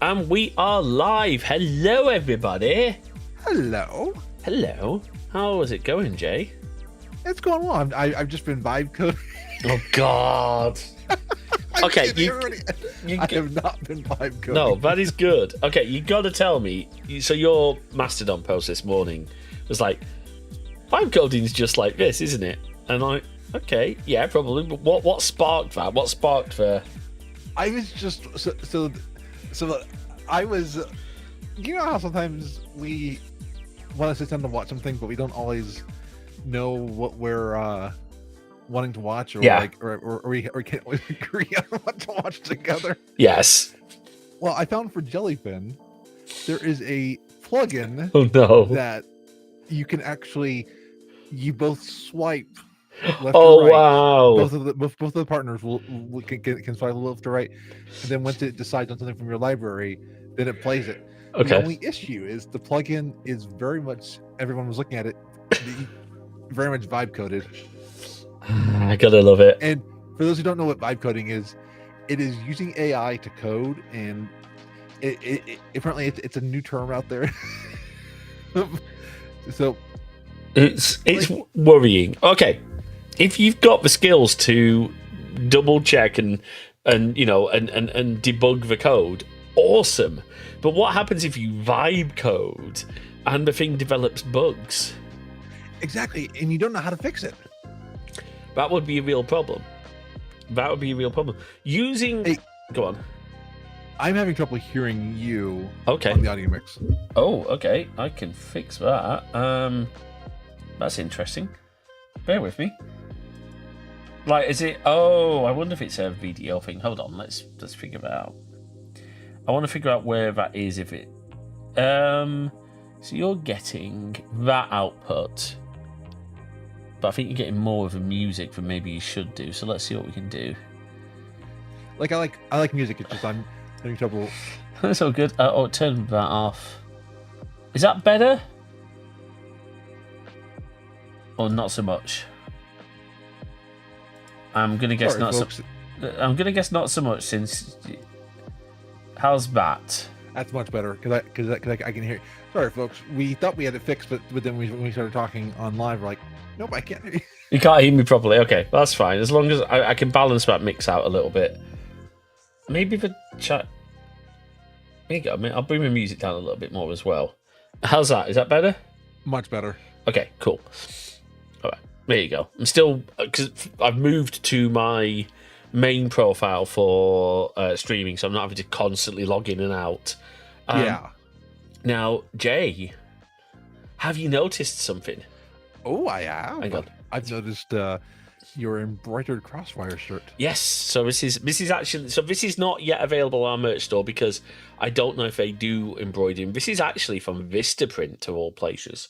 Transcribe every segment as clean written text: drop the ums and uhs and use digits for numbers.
And we are live. Hello, everybody. Hello. Hello. How is it going, Jay? It's going well. I've just been vibe coding. Oh God. Okay, I have not been vibe coding. No, that is good. Okay, you got to tell me. So your Mastodon post this morning was like, vibe coding is just like this, isn't it? And I'm like, okay, yeah, probably. But what sparked that? What sparked the? I was just so I was. You know how sometimes we want to sit down to watch something, but we don't always know what we're wanting to watch, or we can't agree on what to watch together. Yes. Well, I found for Jellyfin, there is a plugin that you can actually both swipe left or right. Wow! Both of the partners can swipe left or right, and then once it decides on something from your library, then it plays it. Okay. The only issue is the plugin is very much, everyone was looking at it, very much vibe coded. I gotta love it. And for those who don't know what vibe coding is, it is using AI to code, and apparently it's a new term out there. So it's worrying. Okay, if you've got the skills to double check and debug the code, awesome. But what happens if you vibe code and the thing develops bugs? Exactly, and you don't know how to fix it. That would be a real problem. Using... Go on. I'm having trouble hearing you on the audio mix. Oh, okay. I can fix that. That's interesting. Bear with me. Like, is it... Oh, I wonder if it's a video thing. Hold on, let's figure that out. I want to figure out where that is, if it... So you're getting that output, but I think you're getting more of the music than maybe you should do. So let's see what we can do. Like I like music. It's just I'm having trouble. That's all good. Turn that off. Is that better? Or not so much? I'm gonna guess not so. I'm gonna guess not so much since. How's that? That's much better because I can hear. Sorry, folks. We thought we had it fixed, but then when we started talking on live, we're like, nope, I can't hear you. You can't hear me properly. Okay, that's fine. As long as I can balance that mix out a little bit. Maybe the chat. There you go. I'll bring the music down a little bit more as well. How's that? Is that better? Much better. Okay, cool. All right, there you go. I'm still, because I've moved to my main profile for streaming, so I'm not having to constantly log in and out. Yeah. Now, Jay, have you noticed something? Oh, I have. Hang on. I've noticed your embroidered crosswire shirt. Yes. So this is actually, so this is not yet available on our merch store because I don't know if they do embroidering. This is actually from Vistaprint, to all places.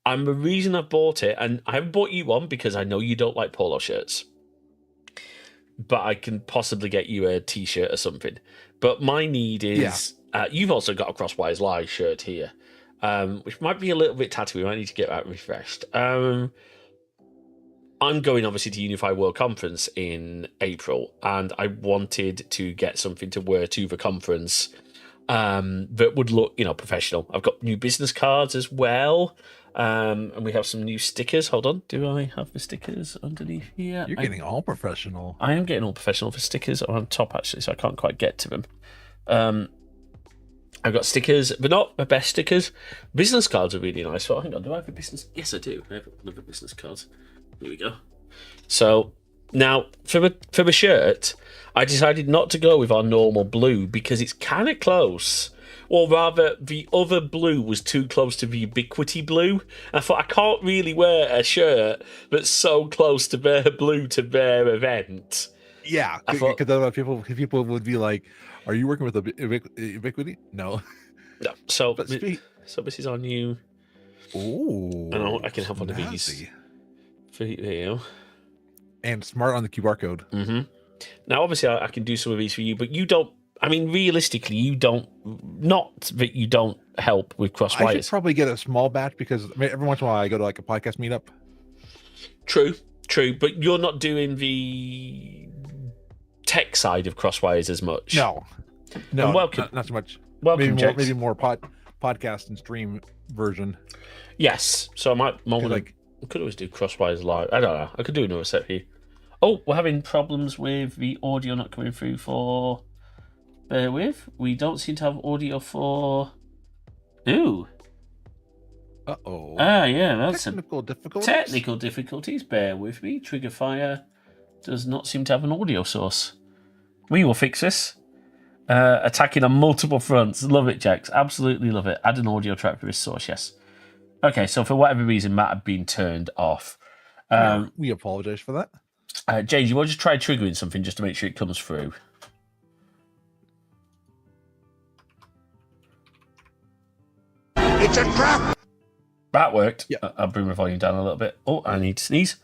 And the reason I bought it, and I haven't bought you one because I know you don't like polo shirts, but I can possibly get you a t-shirt or something. But my need is, you've also got a Crosswires Live shirt here, which might be a little bit tatty. We might need to get that refreshed. I'm going obviously to Unify World Conference in April, and I wanted to get something to wear to the conference that would look, professional. I've got new business cards as well. And we have some new stickers. Hold on. Do I have the stickers underneath here? You're getting all professional. I am getting all professional. The stickers are on top, actually, so I can't quite get to them. I've got stickers, but not the best stickers. Business cards are really nice. So hang on. Do I have a business? Yes, I do. I have one of the business cards. Here we go. So now for the shirt, I decided not to go with our normal blue because it's kind of close. Or rather, the other blue was too close to the ubiquity blue. And I thought, I can't really wear a shirt that's so close to their blue to their event. Yeah, because people would be like, are you working with ubiquity? No. No. So this is our new... Ooh. And I can have one of these for you. And smart on the QR code. Mm-hmm. Now, obviously, I can do some of these for you, but you don't... I mean, realistically, you don't... Not that you don't help with Crosswires. I should probably get a small batch because every once in a while I go to like a podcast meetup. True. But you're not doing the tech side of Crosswires as much. No, And welcome. not so much. Welcome, maybe more podcast and stream version. Yes. So I might Like, I could always do Crosswires live. I don't know. I could do another set here. Oh, we're having problems with the audio not coming through for. Bear with. We don't seem to have audio for. Ooh. uh-oh. Yeah, that's technical difficulties. Technical difficulties. Bear with me. Trigger Fire does not seem to have an audio source. We will fix this. Attacking on multiple fronts. Love it, Jax. Absolutely love it. Add an audio track for this source, yes. Okay, so for whatever reason, Matt had been turned off. We apologize for that. James, you want to just try triggering something just to make sure it comes through? It's a trap! That worked. Yeah. I'll bring my volume down a little bit. Oh, I need to sneeze.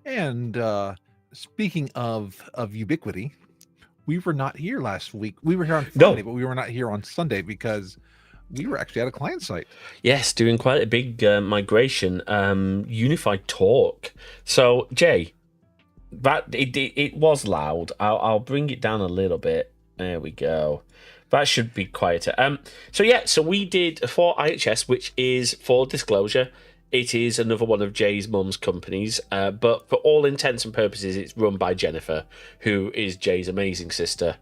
And speaking of ubiquity, we were not here last week. We were here on Friday, but we were not here on Sunday because we were actually at a client site. Yes, doing quite a big migration. Unified Talk. So, Jay, that it was loud. I'll bring it down a little bit. There we go. That should be quieter. So we did for IHS, which is, for disclosure, it is another one of Jay's mum's companies, but for all intents and purposes, it's run by Jennifer, who is Jay's amazing sister.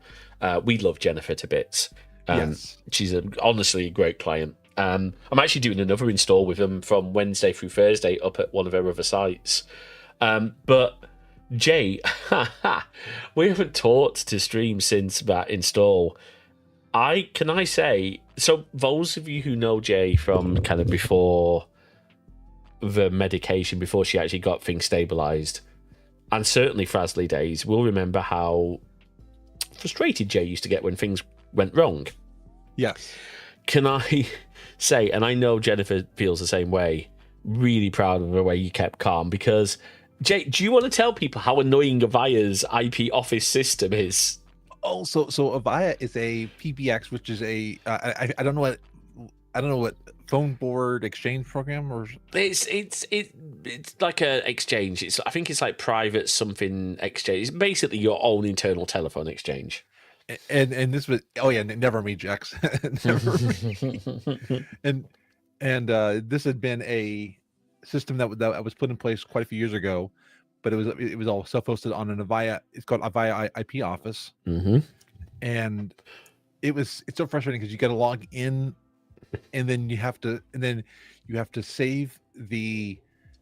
We love Jennifer to bits. Yes. She's honestly a great client. I'm actually doing another install with them from Wednesday through Thursday up at one of her other sites. But Jay, we haven't talked to stream since that install. Can I say, so those of you who know Jay from kind of before the medication, before she actually got things stabilized, and certainly Frasley days, will remember how frustrated Jay used to get when things went wrong. Yes. Can I say, and I know Jennifer feels the same way, really proud of the way you kept calm, because Jay, do you want to tell people how annoying Avaya's IP office system is? Oh, so Avaya is a PBX, which is a I don't know what phone board exchange program, or It's like a exchange. I think it's like private something exchange. It's basically your own internal telephone exchange. and this was never me, Jax. and this had been a system that was put in place quite a few years ago, but it was all self-hosted on an Avaya. It's called Avaya IP Office, and it's so frustrating because you got to log in, and then you have to save the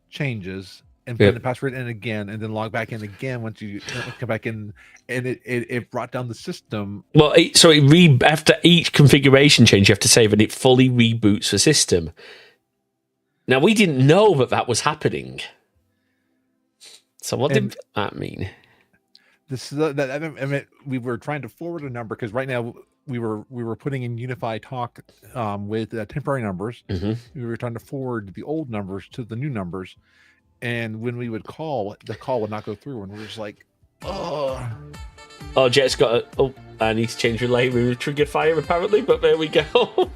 changes and put the password in again, and then log back in again once you come back in, and it brought down the system. Well, after each configuration change, you have to save, and it fully reboots the system. Now, we didn't know that was happening. So what did that mean? I mean, we were trying to forward a number because right now we were putting in Unified Talk with temporary numbers. We were trying to forward the old numbers to the new numbers, and when we would call, the call would not go through, and we're just like, oh. Oh, Jet's got I need to change relay with Trigger Fire apparently, but there we go.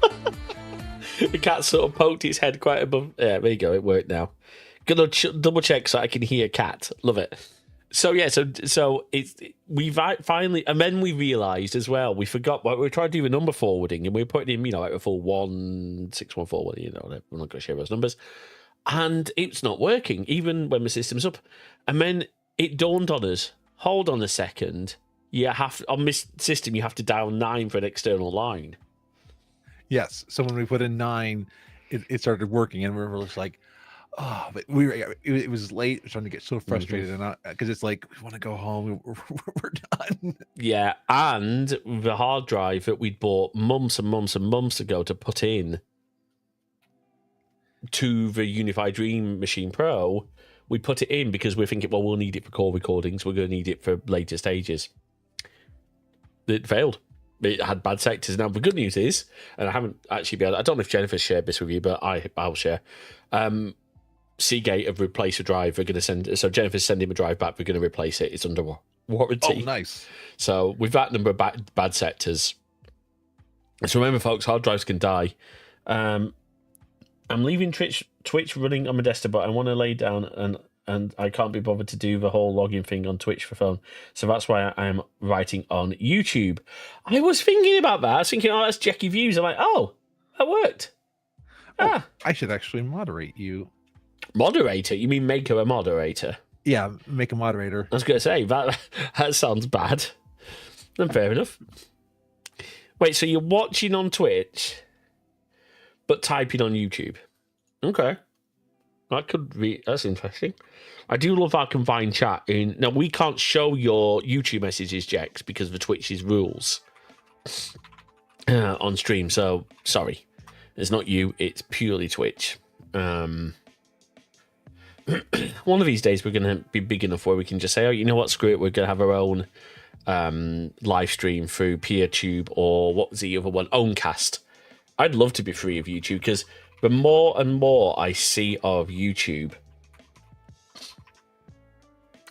The cat sort of poked its head quite above. Yeah, there you go. It worked now. Gonna double check so I can hear cat. Love it. So yeah, so we finally, and then we realised as well, we forgot what we were trying to do with number forwarding, and we were putting in, like a full 1614, we're not going to share those numbers, and it's not working even when the system's up. And then it dawned on us, hold on a second, on this system you have to dial 9 for an external line. Yes, so when we put in 9, it started working, and we were just like, oh, but it was late. We're starting to get so frustrated, and because it's like, we want to go home. We're done. Yeah, and the hard drive that we'd bought months and months and months ago to put in to the Unified Dream Machine Pro, we put it in because we're thinking, well, we'll need it for call recordings. We're going to need it for later stages. It failed. It had bad sectors. Now, the good news is, and I haven't actually been able, I don't know if Jennifer shared this with you, but I'll share. Seagate have replaced a drive. We're going to so Jennifer's sending a drive back. We're going to replace it. It's under warranty. Oh, nice. So with that number of bad sectors. So remember, folks, hard drives can die. I'm leaving Twitch running on my desktop, but I want to lay down and and I can't be bothered to do the whole login thing on Twitch for phone. So that's why I am writing on YouTube. I was thinking about that. I was thinking, that's Jackie Views. I'm like, oh, that worked. I should actually moderate you. Moderator? You mean make her a moderator? Yeah, make a moderator. I was going to say, that sounds bad. Then fair enough. Wait, so you're watching on Twitch, but typing on YouTube? Okay. That could be, that's interesting. I do love our combined chat. Now, we can't show your YouTube messages, Jex, because of the Twitch's rules on stream. So, sorry. It's not you, it's purely Twitch. One of these days, we're going to be big enough where we can just say, oh, you know what, screw it, we're going to have our own live stream through PeerTube or what was the other one? Owncast. I'd love to be free of YouTube because the more and more I see of YouTube,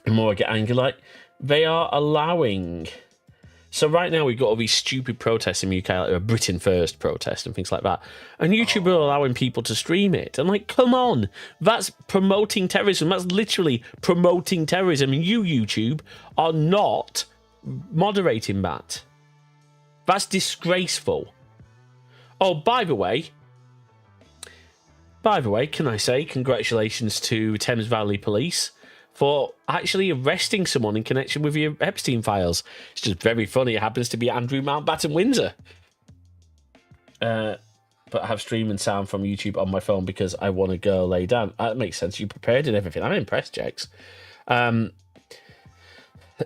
the more I get angry. Like, they are allowing... So right now we've got all these stupid protests in the UK, like a Britain First protest and things like that. And YouTube are allowing people to stream it. I'm like, come on, that's promoting terrorism. That's literally promoting terrorism. And you, YouTube, are not moderating that. That's disgraceful. Oh, by the way, can I say congratulations to Thames Valley Police for actually arresting someone in connection with your Epstein files. It's just very funny. It happens to be Andrew Mountbatten Windsor. But I have stream and sound from YouTube on my phone because I want to go lay down. That makes sense. You prepared and everything. I'm impressed, Jex.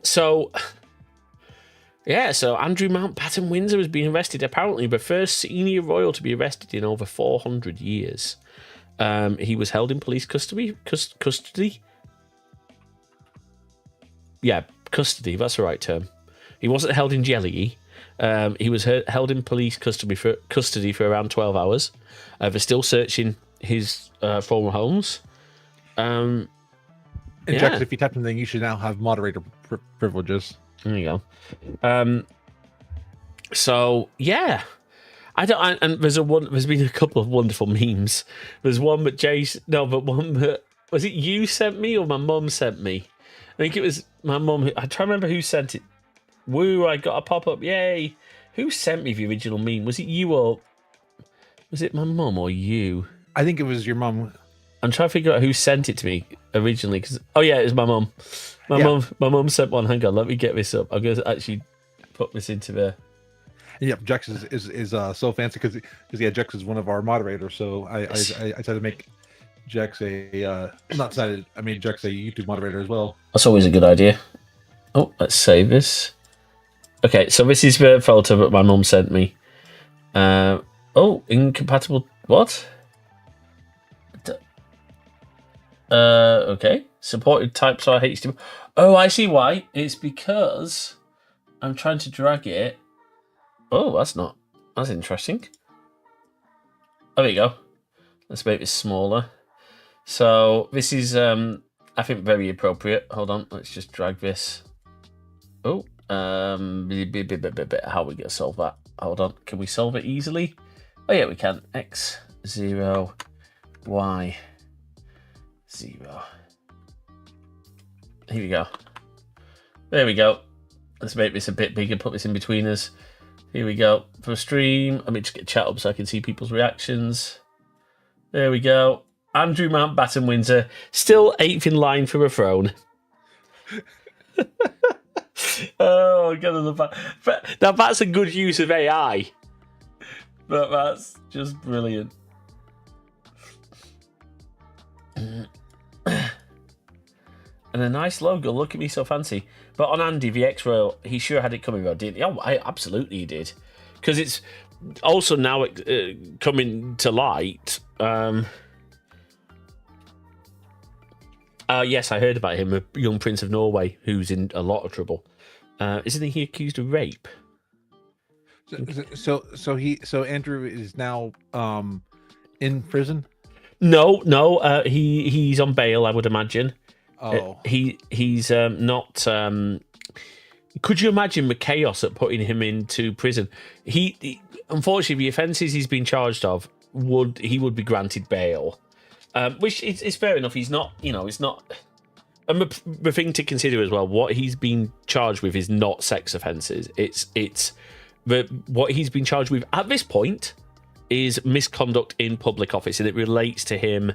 So Andrew Mountbatten Windsor has been arrested. Apparently the first senior royal to be arrested in over 400 years. He was held in police custody. Yeah, custody, that's the right term. He wasn't held in jelly. He was held in police custody for around 12 hours. They're still searching his former homes. And Jack, if you tap something, you should now have moderator privileges. There you go. So, yeah. And there's been a couple of wonderful memes. There's one that one that... Was it you sent me or my mum sent me? I think it was my mum. I try to remember who sent it. Woo, I got a pop-up. Yay. Who sent me the original meme? Was it you or... Was it my mum or you? I think it was your mum. I'm trying to figure out who sent it to me originally. Oh, yeah, it was my mum. My mum sent one. Hang on, let me get this up. I'm going to actually put this into the... Yep, Jex is so fancy because Jex is one of our moderators. So I tried to make Jex Jex a YouTube moderator as well. That's always a good idea. Oh, let's save this. Okay, so this is the photo that my mum sent me. Incompatible. What? Okay. Supported types are HTML. Oh, I see why. It's because I'm trying to drag it. Oh, that's interesting. Oh, there you go. Let's make this smaller. So this is, I think, very appropriate. Hold on, let's just drag this. Oh, how are we going to solve that? Hold on, can we solve it easily? Oh yeah, we can. X 0, Y 0. Here we go. There we go. Let's make this a bit bigger. Put this in between us. Here we go. For a stream, let me just get chat up so I can see people's reactions. There we go. Andrew Mountbatten Windsor, still 8th in line for a throne. Oh, God. Now, that's a good use of AI. But that's just brilliant. And a nice logo. Look at me, so fancy. But on Andy, the X-Royal, he sure had it coming, though, didn't he? Oh, absolutely he did. Because it's also now coming to light. Yes, I heard about him, a young Prince of Norway who's in a lot of trouble. Isn't he accused of rape? So Andrew is now in prison? No. He's on bail, I would imagine. Oh, he's not. Could you imagine the chaos at putting him into prison? He unfortunately, the offences he's been charged of would be granted bail, which is fair enough. He's not, it's not. And the thing to consider as well, what he's been charged with is not sex offences. What he's been charged with at this point is misconduct in public office, and it relates to him.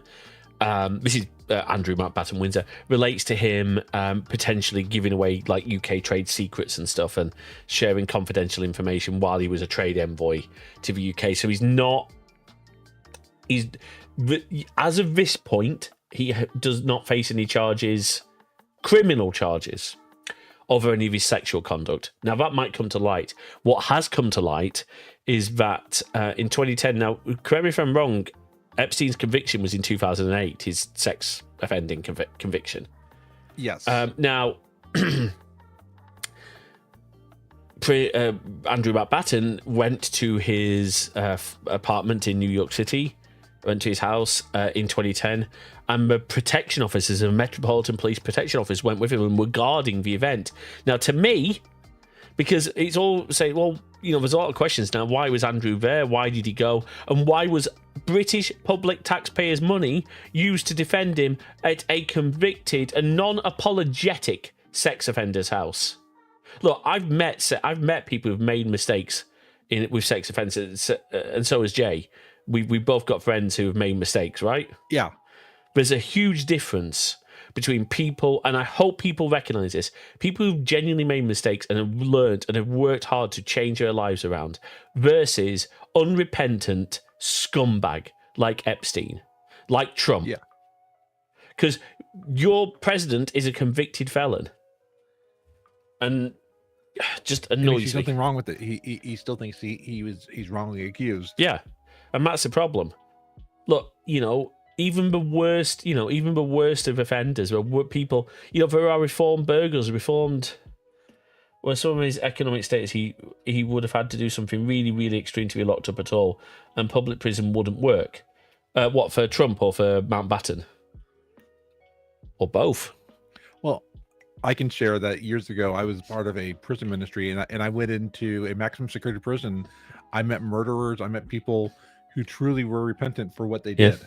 This is Andrew Mountbatten Windsor, relates to him potentially giving away like UK trade secrets and stuff and sharing confidential information while he was a trade envoy to the UK. So as of this point, he does not face any criminal charges, of any of his sexual conduct. Now, that might come to light. What has come to light is that in 2010, now, correct me if I'm wrong, Epstein's conviction was in 2008, his sex offending conviction. Yes. Now, Andrew Mountbatten went to his apartment in New York City, went to his house in 2010, and the protection officers of the Metropolitan Police Protection Office went with him and were guarding the event. Now, to me, because it's all saying, well, there's a lot of questions now. Why was Andrew there? Why did he go? And why was British public taxpayers' money used to defend him at a convicted and non-apologetic sex offender's house? Look, I've met people who've made mistakes with sex offences, and so has Jay. We've both got friends who have made mistakes, right? Yeah. There's a huge difference between people, and I hope people recognise this, people who've genuinely made mistakes and have learned and have worked hard to change their lives around, versus unrepentant scumbag like Epstein, like Trump. Yeah. Because your president is a convicted felon. And just annoys me. There's something wrong with it. He still thinks he's wrongly accused. Yeah. And that's the problem. Look, even the worst of offenders, were people, there are reformed burglars, where some of his economic status, he would have had to do something really, really extreme to be locked up at all, and public prison wouldn't work. What, for Trump or for Mountbatten? Or both? Well, I can share that years ago, I was part of a prison ministry, and I went into a maximum security prison. I met murderers. I met people who truly were repentant for what they did.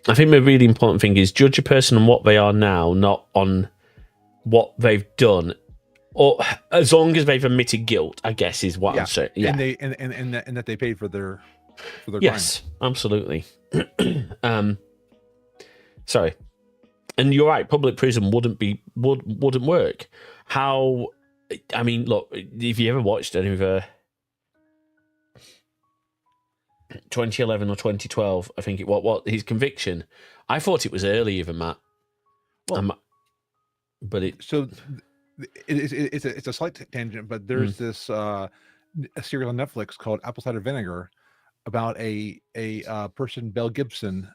I think the really important thing is judge a person on what they are now, not on what they've done, or as long as they've admitted guilt, I guess is what I'm saying. Yeah, and that they paid for their yes, crime. Absolutely. Sorry, and you're right. Public prison wouldn't work. How? I mean, look, if you ever watched any of 2011 or 2012, I think what his conviction, I thought it was earlier than that. Well, but it's a slight tangent, but there's this a series on Netflix called Apple Cider Vinegar about a person, Bell Gibson,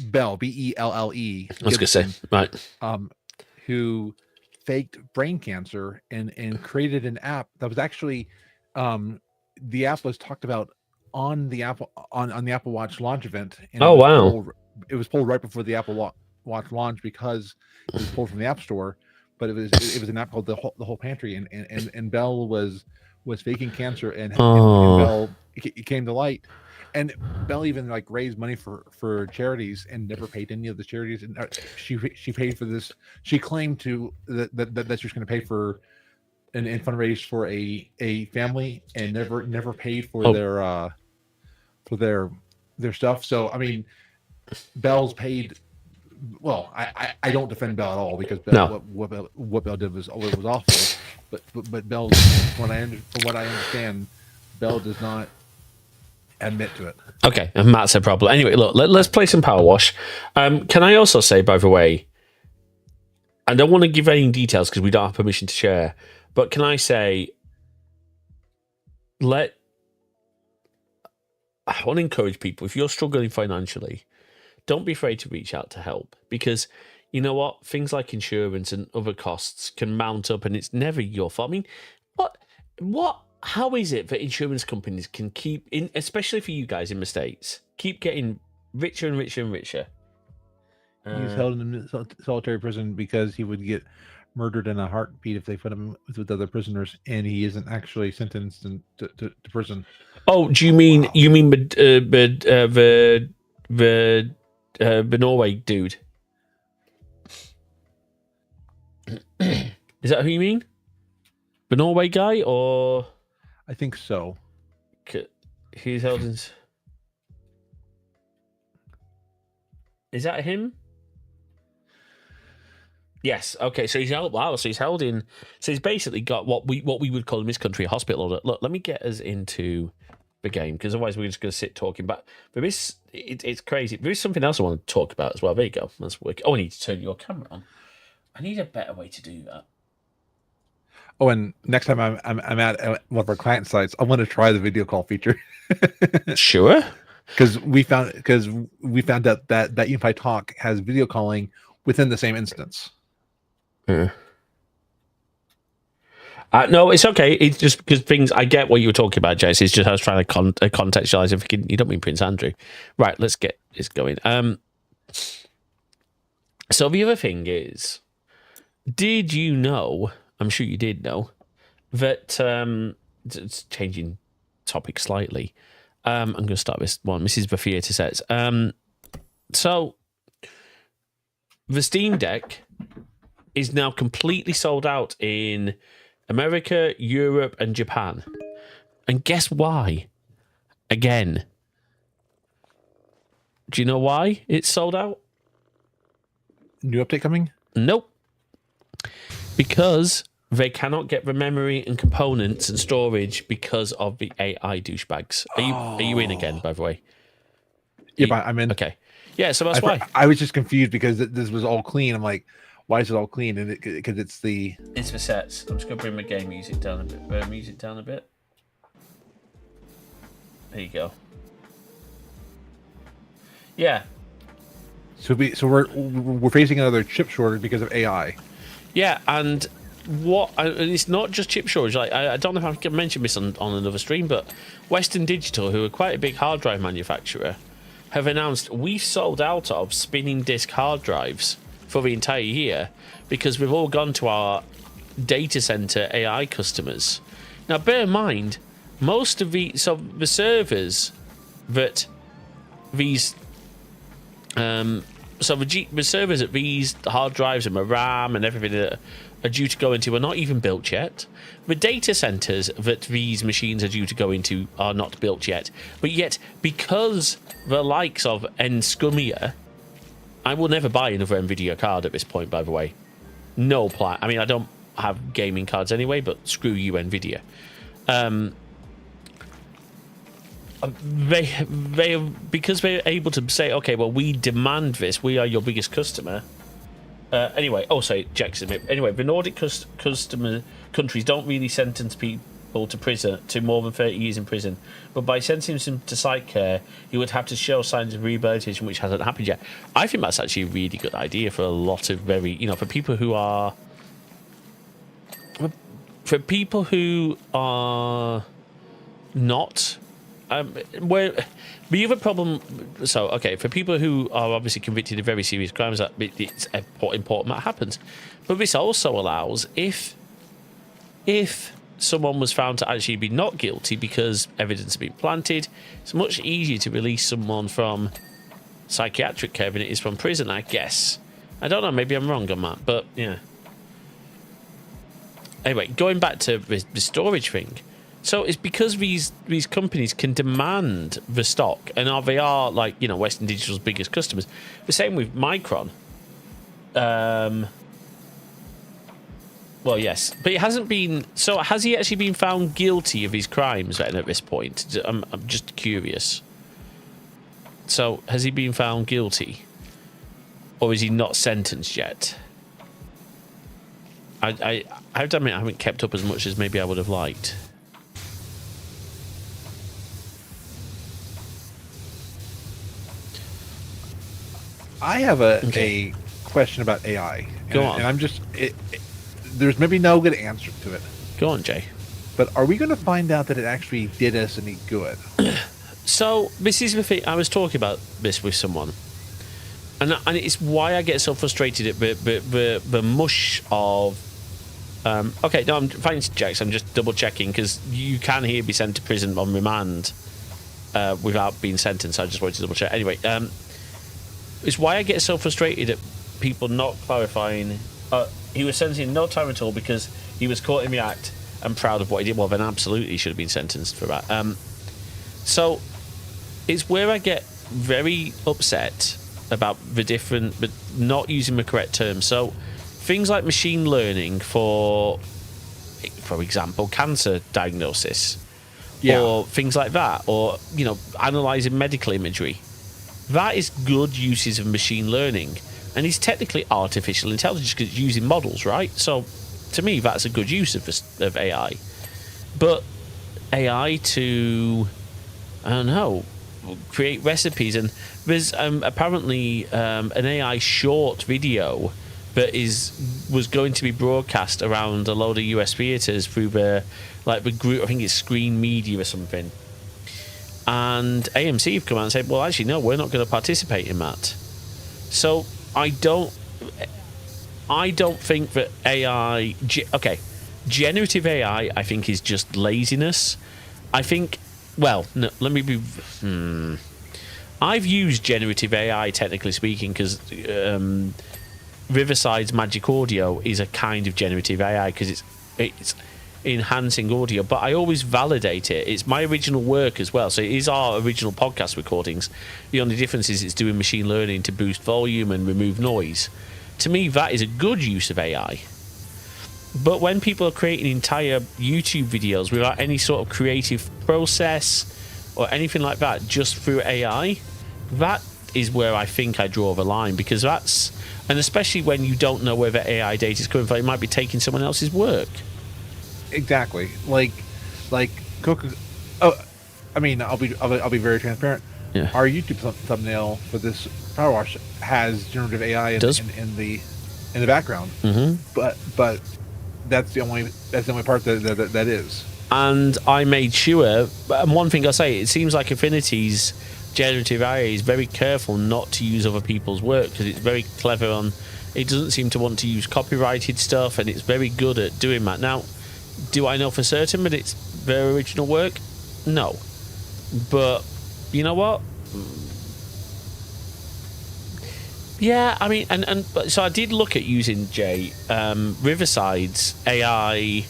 Belle. I was gonna say, right, who faked brain cancer and created an app that was actually the app was talked about on the Apple Watch launch event. And it was pulled right before the Apple Watch launch because it was pulled from the App Store. But it was an app called the Whole Pantry, and Bell was faking cancer, and Bell, it came to light, and Bell even like raised money for charities and never paid any of the charities, and she paid for this. She claimed that she was going to pay for and fundraise for a family, and never paid for their stuff. So I mean, Bell's paid. Well, I don't defend Bell at all because Bell, what Bell did was awful. But Bell, from what I understand, Bell does not admit to it. Okay, and that's a problem. Anyway, look, let's play some Power Wash. Can I also say, by the way, I don't want to give any details because we don't have permission to share, but can I say, I want to encourage people, if you're struggling financially, don't be afraid to reach out to help, because you know what? Things like insurance and other costs can mount up, and it's never your fault. I mean, how is it that insurance companies can keep, especially for you guys in the States, keep getting richer and richer and richer? He's held in solitary prison because he would get murdered in a heartbeat if they put him with other prisoners, and he isn't actually sentenced to prison. Oh, do you mean the Norway dude? Is that who you mean? The Norway guy, or I think so. he's held in? Is that him? Yes. Okay. So he's held. Wow. So he's held in. So he's basically got what we would call in this country a hospital order. Look, let me get us into the game, because otherwise we're just going to sit talking. But there is it's crazy. There is something else I want to talk about as well. There you go. That's work. Oh, I need to turn your camera on. I need a better way to do that. Oh, and next time I'm at one of our client sites, I want to try the video call feature. Sure. Because we found out that Unify Talk has video calling within the same instance. Yeah. No, it's okay. It's just because things. I get what you were talking about, Jace. It's just I was trying to contextualize it. You don't mean Prince Andrew, right? Let's get this going. So the other thing is, did you know? I'm sure you did know that. It's changing topic slightly. I'm going to start this one. Mrs. The Theatre says. So the Steam Deck is now completely sold out in America, Europe, and Japan. And guess why? Again. Do you know why it's sold out? New update coming? Nope. Because they cannot get the memory and components and storage because of the AI douchebags. Are you in again, by the way? Yeah, but I'm in. Okay. Yeah, so that's why. I was just confused because this was all clean. I'm like, why is it all clean? And because it's the sets. I'm just going to bring my game music down a bit. There you go. Yeah. So we're facing another chip shortage because of AI. Yeah, and it's not just chip shortage. Like I don't know if I can mention this on another stream, but Western Digital, who are quite a big hard drive manufacturer, have announced we've sold out of spinning disk hard drives for the entire year because we've all gone to our data center AI customers. Now, bear in mind, most of the servers that these the servers that these hard drives and the RAM and everything that are due to go into are not even built yet. The data centers that these machines are due to go into are not built yet. But yet, because the likes of Nscumia, I will never buy another NVIDIA card at this point, by the way. No plan. I mean, I don't have gaming cards anyway, but screw you, NVIDIA. They because they're able to say, okay, well, we demand this. We are your biggest customer. Anyway, Jackson. Anyway, the Nordic customer countries don't really sentence people to prison to more than 30 years in prison, but by sentencing him to psych care, he would have to show signs of rehabilitation, which hasn't happened yet. I think that's actually a really good idea for a lot of for people who are not. Where the other problem, for people who are obviously convicted of very serious crimes, that it's important that happens. But this also allows if someone was found to actually be not guilty because evidence has been planted, it's much easier to release someone from psychiatric care than it is from prison, I guess. I don't know, maybe I'm wrong on that, but yeah. Anyway, going back to the storage thing. So it's because these companies can demand the stock, and they are like Western Digital's biggest customers. The same with Micron. Well, yes, but it hasn't been. So has he actually been found guilty of his crimes then at this point? I'm just curious. So has he been found guilty, or is he not sentenced yet? I have to admit I haven't kept up as much as maybe I would have liked. I have a question about AI. Go on. And I'm just there's maybe no good answer to it. Go on, Jay. But are we going to find out that it actually did us any good? So this is the thing. I was talking about this with someone, and it's why I get so frustrated at the mush of. Okay, no, I'm fine, Jax. I'm just double checking because you can here be sent to prison on remand without being sentenced. I just wanted to double check. Anyway, it's why I get so frustrated at people not clarifying. he was sentenced in no time at all because he was caught in the act and proud of what he did. Well, then absolutely he should have been sentenced for that. So it's where I get very upset about the different, but not using the correct term. So things like machine learning for example, cancer diagnosis, or things like that, or analyzing medical imagery. That is good uses of machine learning, and it's technically artificial intelligence because it's using models, right? So to me, that's a good use of AI. But AI to, I don't know, create recipes, and there's apparently an AI short video that was going to be broadcast around a load of US theatres through the group, I think it's Screen Media or something. And AMC have come out and said, well, actually, no, we're not going to participate in that. So I don't think that AI... Okay, generative AI, I think, is just laziness. I think... Well, no, let me be... I've used generative AI, technically speaking, because Riverside's Magic Audio is a kind of generative AI because it's enhancing audio, but I always validate it. It's my original work as well, so it is our original podcast recordings. The only difference is it's doing machine learning to boost volume and remove noise. To me, that is a good use of AI. But when people are creating entire YouTube videos without any sort of creative process or anything like that, just through AI, that is where I think I draw the line, because that's, and especially when you don't know where the AI data is coming from, it might be taking someone else's work. Exactly. Like Coca. Oh, I mean, I'll be very transparent. Yeah. Our YouTube thumbnail for this PowerWash has generative AI in the background. Mm-hmm. But that's the only part that is. And I made sure. And one thing I say, it seems like Affinity's generative AI is very careful not to use other people's work because it's very clever on. It doesn't seem to want to use copyrighted stuff, and it's very good at doing that. Now, do I know for certain that it's their original work? No. But you know what? Yeah, I mean, and so I did look at using Riverside's AI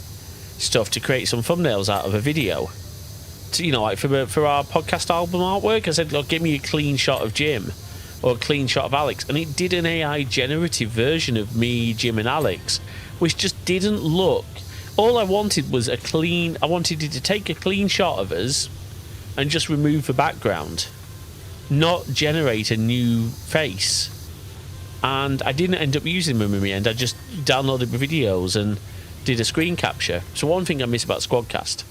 stuff to create some thumbnails out of a video. To, like for our podcast album artwork, I said, look, give me a clean shot of Jim or a clean shot of Alex, and it did an AI generative version of me, Jim, and Alex, which just didn't look. All I wanted was I wanted it to take a clean shot of us and just remove the background, not generate a new face. And I didn't end up using them in the end. I just downloaded the videos and did a screen capture. So one thing I miss about Squadcast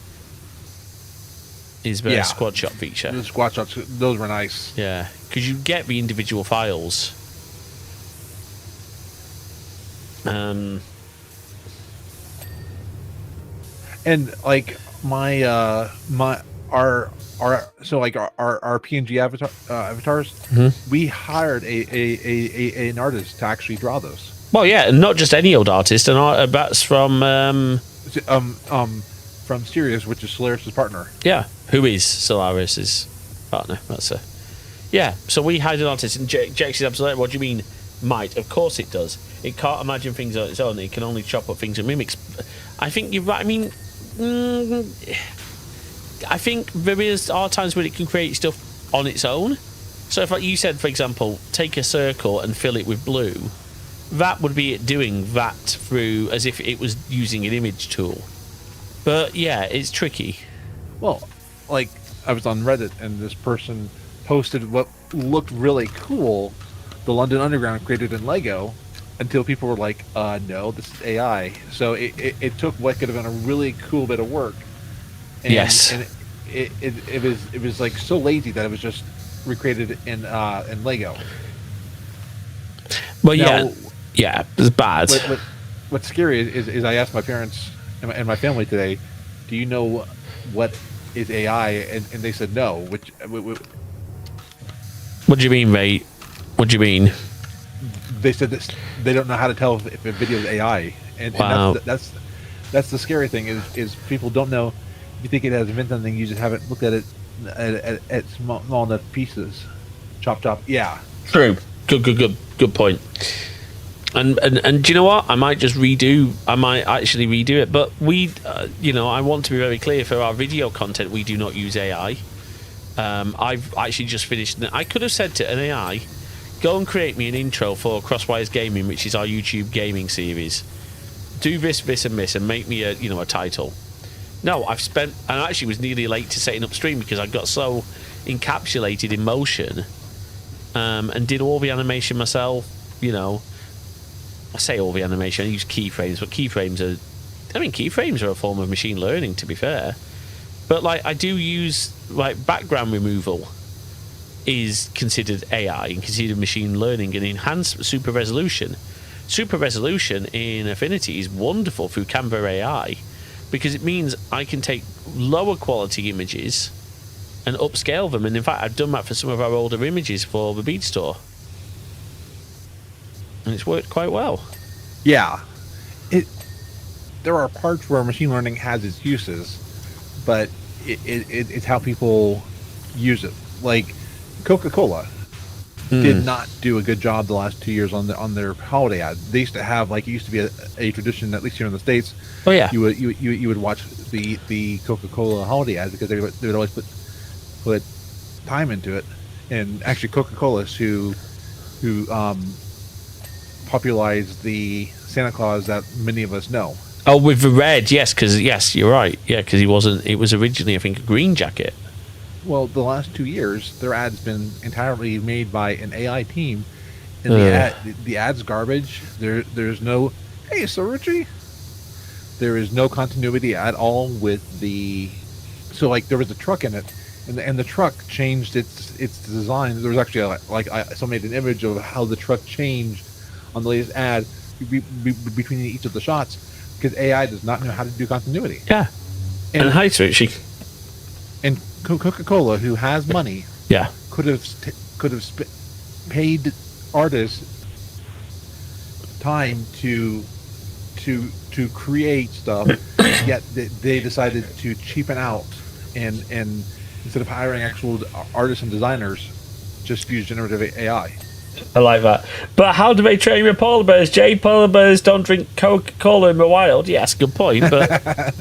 is the squad shot feature. The squad shots, those were nice. Yeah, because you get the individual files. And like our PNG avatars, we hired an artist to actually draw those. Well, yeah, and not just any old artist, and that's from Sirius, which is Solaris' partner. Yeah, who is Solaris' partner? That's a So we hired an artist, and Jake says, absolutely. What do you mean? Might? Of course it does. It can't imagine things on its own. It can only chop up things and mimics. I think you're right. I mean, I think there are times when it can create stuff on its own. So if, like you said, for example, take a circle and fill it with blue, that would be it doing that through as if it was using an image tool. But yeah, it's tricky. Well, like I was on Reddit and this person posted what looked really cool, the London Underground created in Lego, until people were like, no, this is AI. So it took what could have been a really cool bit of work. And, yes. And it was like so lazy that it was just recreated in Lego. Well, now, yeah, it's bad. What's scary is I asked my parents and my family today, do you know what is AI? And they said no. What do you mean, mate? What do you mean? They said that they don't know how to tell if a video is AI, and that's the scary thing is people don't know. You think it has invented something, you just haven't looked at it at small enough pieces. Chop. Yeah. True. Good point. And do you know what? I might actually redo it. But I want to be very clear, for our video content, we do not use AI. I've actually just finished. I could have said to an AI, go and create me an intro for Crosswires Gaming, which is our YouTube gaming series. Do this, this, and this, and make me a title. No, I actually was nearly late to setting up stream because I got so encapsulated in motion, and did all the animation myself. I say all the animation. I use keyframes, but keyframes are a form of machine learning, to be fair. But I do use background removal is considered AI and considered machine learning, and enhanced super resolution. Super resolution in Affinity is wonderful through Canva AI, because it means I can take lower quality images and upscale them. And in fact, I've done that for some of our older images for the Beat Store. And it's worked quite well. Yeah. There are parts where machine learning has its uses, but it's how people use it. Like Coca-Cola did not do a good job the last 2 years on their holiday ad. They used to have, it used to be a tradition, at least here in the States. Oh yeah. You would watch the Coca-Cola holiday ads because they would always put time into it. And actually Coca-Cola is who popularized the Santa Claus that many of us know. Oh, with the red, yes, you're right. Yeah, because it was originally, I think, a green jacket. Well, the last 2 years, their ad's been entirely made by an AI team, and the ad's garbage. There's no, hey, so Richie, there is no continuity at all with the. So there was a truck in it, and the truck changed its design. There was actually I made an image of how the truck changed on the latest ad between each of the shots, because AI does not know how to do continuity. Yeah, and hi, Richie. And Coca-Cola, who has money, could have paid artists time to create stuff, yet they decided to cheapen out and instead of hiring actual artists and designers, just use generative AI. I like that. But how do they train with polar bears? Jay, polar bears don't drink Coca-Cola in the wild. Yes, good point. But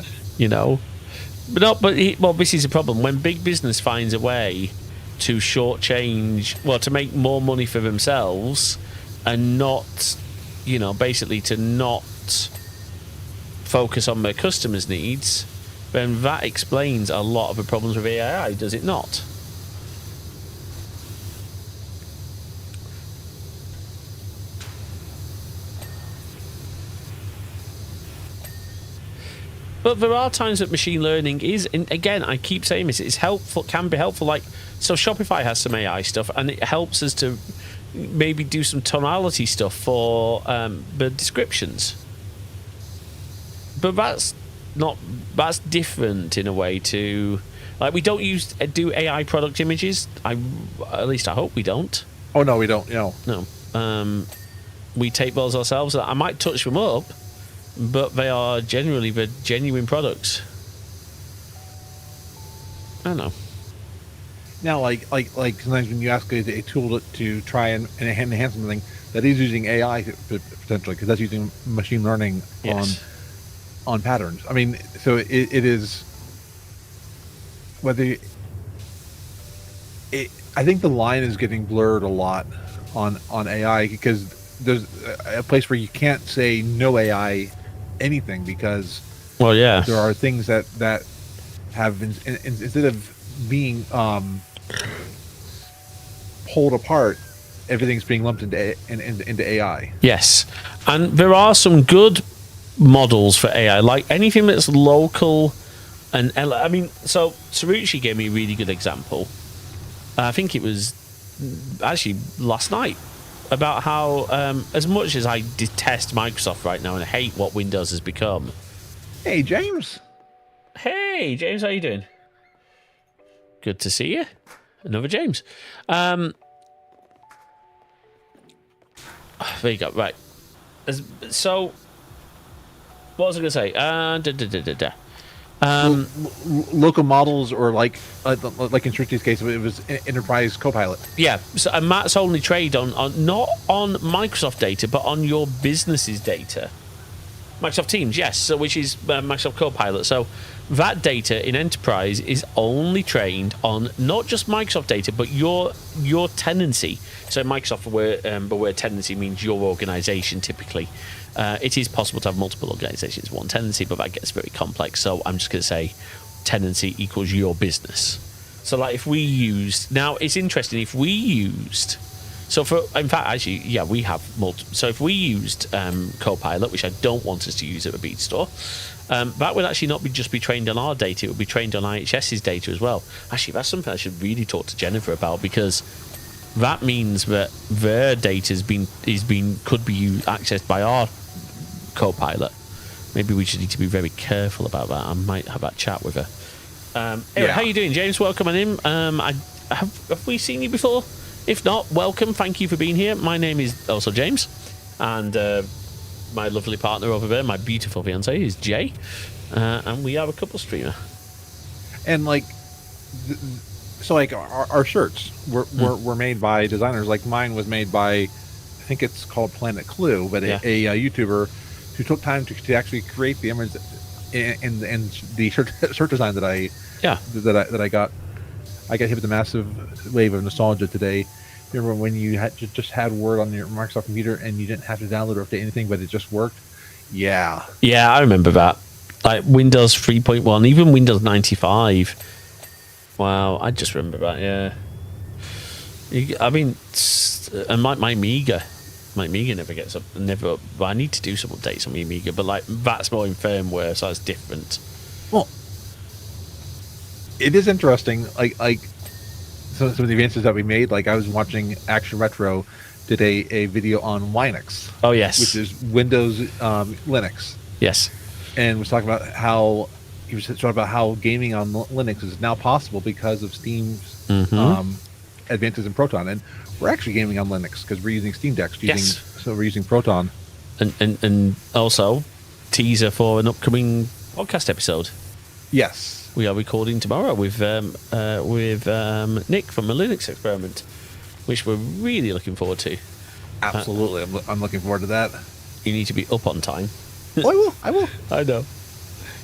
But this is a problem. When big business finds a way to to make more money for themselves, and not, basically to not focus on their customers' needs, then that explains a lot of the problems with AI, does it not? But there are times that machine learning is, and again, I keep saying this, it's helpful, can be helpful. So Shopify has some AI stuff, and it helps us to maybe do some tonality stuff for the descriptions. But that's different in a way to, we don't do AI product images. At least I hope we don't. Oh no, we don't. No. We take those ourselves. I might touch them up, but they are generally the genuine products. I don't know. Now, like sometimes when you ask a tool to try and enhance something, that is using AI potentially, because that's using machine learning on patterns. I mean, so it is whether I think the line is getting blurred a lot on AI, because there's a place where you can't say no AI anything, because there are things that have been, instead of being pulled apart, everything's being lumped into AI. Yes, and there are some good models for AI, like anything that's local. And so Sarucci gave me a really good example. I think it was actually last night, about how as much as I detest Microsoft right now and I hate what Windows has become. Hey, James. Hey, James, how you doing? Good to see you. Another James. There you go. Right. So, what was I going to say? Local models, or like in Shriti's case, it was Enterprise Copilot. Yeah, so, and Matt's only trade on not on Microsoft data, but on your business's data. Microsoft Teams, yes, so which is Microsoft Copilot. So that data in Enterprise is only trained on not just Microsoft data, but your tenancy. So Microsoft, but where tenancy means your organization typically. It is possible to have multiple organizations, one tenancy, but that gets very complex. So I'm just going to say tenancy equals your business. So like if we used, now it's interesting, if we used, so for, in fact, actually, yeah, we have multiple. So if we used Copilot, which I don't want us to use at the Beat Store, that would actually not just be trained on our data, it would be trained on IHS's data as well. Actually, that's something I should really talk to Jennifer about, because that means that their data could be accessed by our Copilot. Maybe we should need to be very careful about that. I might have that chat with her. Anyway, how you doing, James? Welcome on in. Have we seen you before? If not, welcome. Thank you for being here. My name is also James, and my lovely partner over there, my beautiful fiance, is Jae, and we are a couple streamer. And like, so like our shirts were made by designers. Like mine was made by, I think it's called Planet Clue, but a YouTuber who took time to actually create the image and the shirt design that I got. I got hit with a massive wave of nostalgia today. Remember when you just had Word on your Microsoft computer and you didn't have to download or update anything, but it just worked? Yeah. Yeah, I remember that. Like Windows 3.1, even Windows 95. Wow, I just remember that, yeah. I mean, and my Amiga never gets up. But I need to do some updates on my Amiga, but like that's more in firmware, so that's different. Well, it is interesting, like some of the advances that we made. Like I was watching Action Retro did a video on Linux. Oh yes, which is Windows Linux. Yes, and was talking about how he was talking about how gaming on Linux is now possible because of Steam's advances in Proton, and we're actually gaming on Linux because we're using Steam Decks. So we're using Proton, and also teaser for an upcoming podcast episode. Yes. We are recording tomorrow with Nick from a Linux Experiment, which we're really looking forward to. Absolutely, I'm looking forward to that. You need to be up on time. Oh, I will. I know.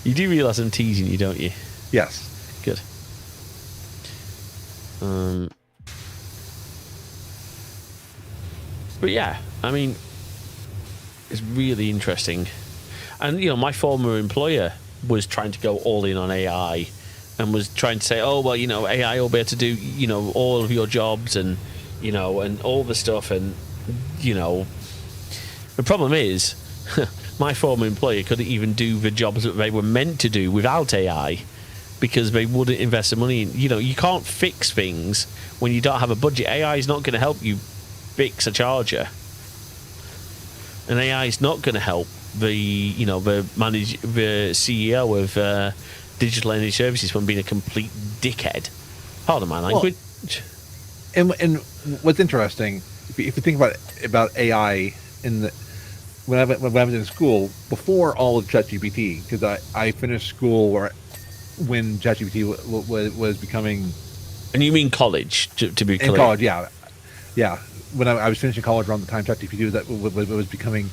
You do realise I'm teasing you, don't you? Yes. Good. But yeah, I mean, it's really interesting. And, you know, my former employer was trying to go all in on AI and was trying to say, oh, well, you know, AI will be able to do, you know, all of your jobs and, you know, and all the stuff. And, you know, the problem is my former employer couldn't even do the jobs that they were meant to do without AI because they wouldn't invest the money in. You know, you can't fix things when you don't have a budget. AI is not going to help you fix a charger. And AI is not going to help the CEO of Digital Energy Services from being a complete dickhead. Pardon my language. Well, and what's interesting, if you think about AI when I was in school before all of ChatGPT, because I finished school when ChatGPT was becoming. And you mean college, to be clear? In college, yeah. When I was finishing college around the time ChatGPT was becoming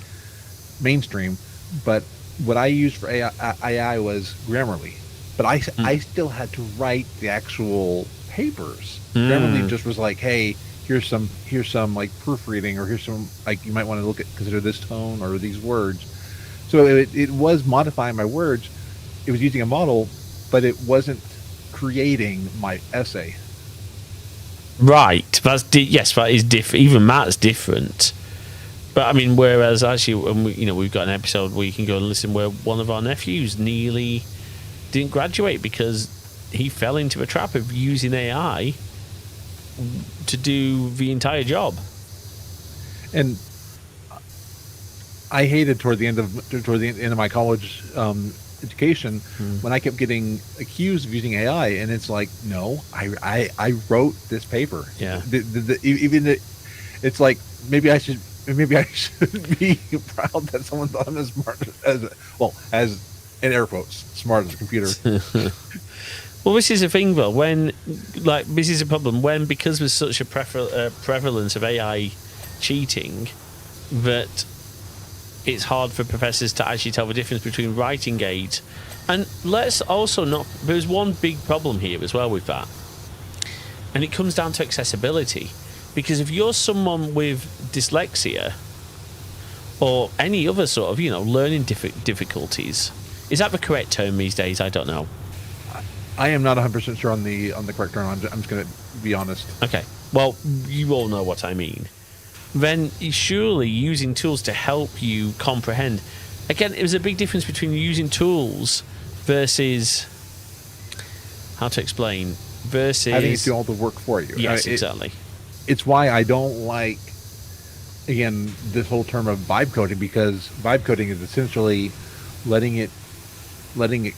mainstream, but what I used for AI was Grammarly, but I still had to write the actual papers. Grammarly just was like, hey, here's some like proofreading, or here's some like you might want to consider this tone or these words. So it was modifying my words. It was using a model, but it wasn't creating my essay. Right. Yes, that is different. Even Matt's different. But I mean, whereas actually, we've got an episode where you can go and listen where one of our nephews nearly didn't graduate because he fell into the trap of using AI to do the entire job. And I hated toward the end of my college education when I kept getting accused of using AI, and it's like, no, I wrote this paper. Yeah. It's like maybe I should be proud that someone thought I'm as smart as in air quotes, smart as a computer. Well, this is a thing, though. This is a problem because there's such a prevalence of AI cheating that it's hard for professors to actually tell the difference between writing aids. And let's also not. There's one big problem here as well with that, and it comes down to accessibility. Because if you're someone with dyslexia or any other sort of, learning difficulties, is that the correct term these days? I don't know. I am not 100% sure on the correct term. I'm just going to be honest. Okay. Well, you all know what I mean. Then surely using tools to help you comprehend. Again, there's a big difference between using tools versus how to explain versus having it do all the work for you. Yes, exactly. It's why I don't like, again, this whole term of vibe coding, because vibe coding is essentially letting it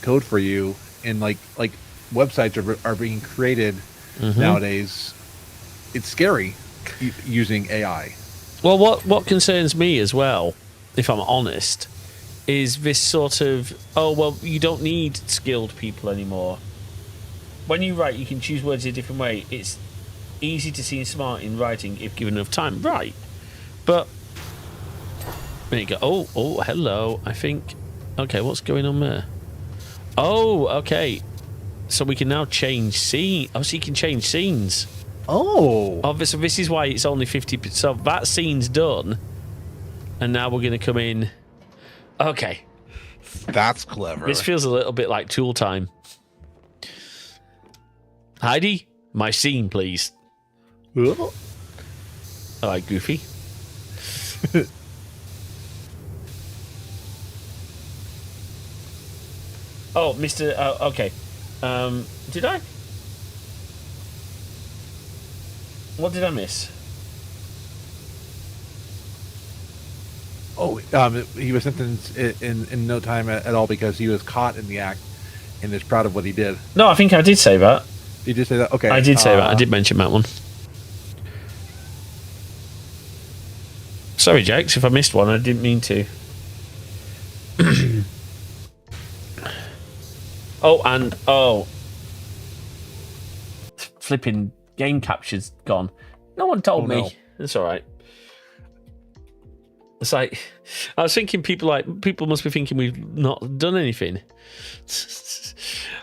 code for you, and like websites are being created nowadays. It's scary using AI. Well, what concerns me as well, if I'm honest, is this sort of, you don't need skilled people anymore. When you write, you can choose words in a different way. It's easy to seem smart in writing if given enough time. Right. But there you go. Oh, hello. I think. Okay, what's going on there? Oh, okay. So we can now change scene. Oh, so you can change scenes. Oh. So this is why it's only 50%. So that scene's done, and now we're going to come in. Okay. That's clever. This feels a little bit like Tool Time. Heidi, my scene, please. Oh. All right, Goofy. Oh, Mr. Okay. Did I? What did I miss? Oh, he was sentenced in no time at all because he was caught in the act and is proud of what he did. No, I think I did say that. You did say that? Okay. I did say that. I did mention that one. Sorry, Jakes, if I missed one, I didn't mean to. Flipping game capture's gone. No one told me. No. It's all right. It's like I was thinking people must be thinking we've not done anything.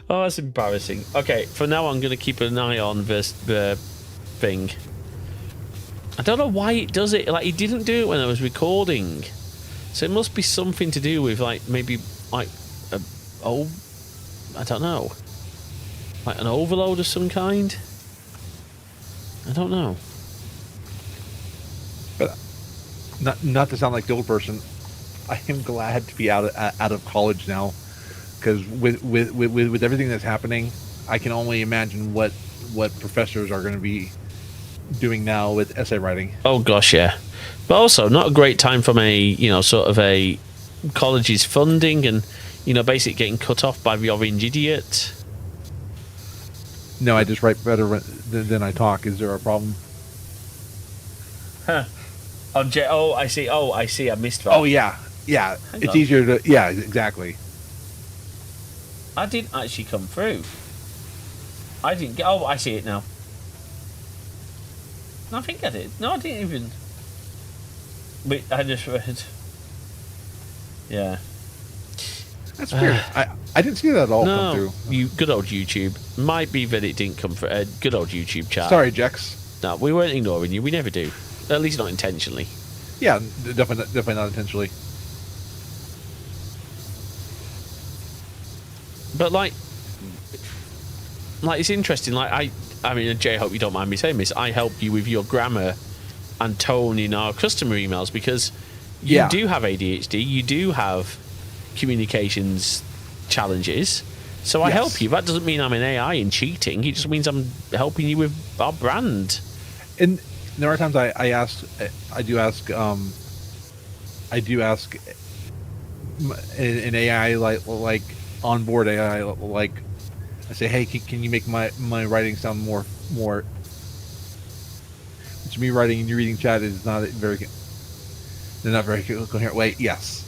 Oh, that's embarrassing. Okay, for now I'm going to keep an eye on this thing. I don't know why it does it. Like, it didn't do it when I was recording, so it must be something to do with I don't know, like an overload of some kind. I don't know. But not to sound like the old person, I am glad to be out of college now, because with everything that's happening, I can only imagine what professors are going to be doing now with essay writing. Oh gosh, yeah. But also not a great time from sort of a college's funding and basically getting cut off by the orange idiot. No, I just write better than I talk. Is there a problem? Huh. I see. I missed that. Oh yeah. It's easier to. Yeah, exactly. I didn't actually come through. I didn't get. Oh, I see it now. I think I did. No, I didn't even. Wait, I just read. Yeah. That's weird. I didn't see that all come through. You good old YouTube. Might be that it didn't come through. Good old YouTube chat. Sorry, Jex. No, we weren't ignoring you. We never do. At least not intentionally. Yeah, definitely not intentionally. But like it's interesting. Like I mean, Jay, I hope you don't mind me saying this. I help you with your grammar and tone in our customer emails because you do have ADHD. You do have communications challenges. So I help you. That doesn't mean I'm an AI and cheating. It just means I'm helping you with our brand. And there are times I do ask an AI like onboard AI, like I say, hey, can you make my writing sound more which me writing and you reading chat is not very coherent way. Yes.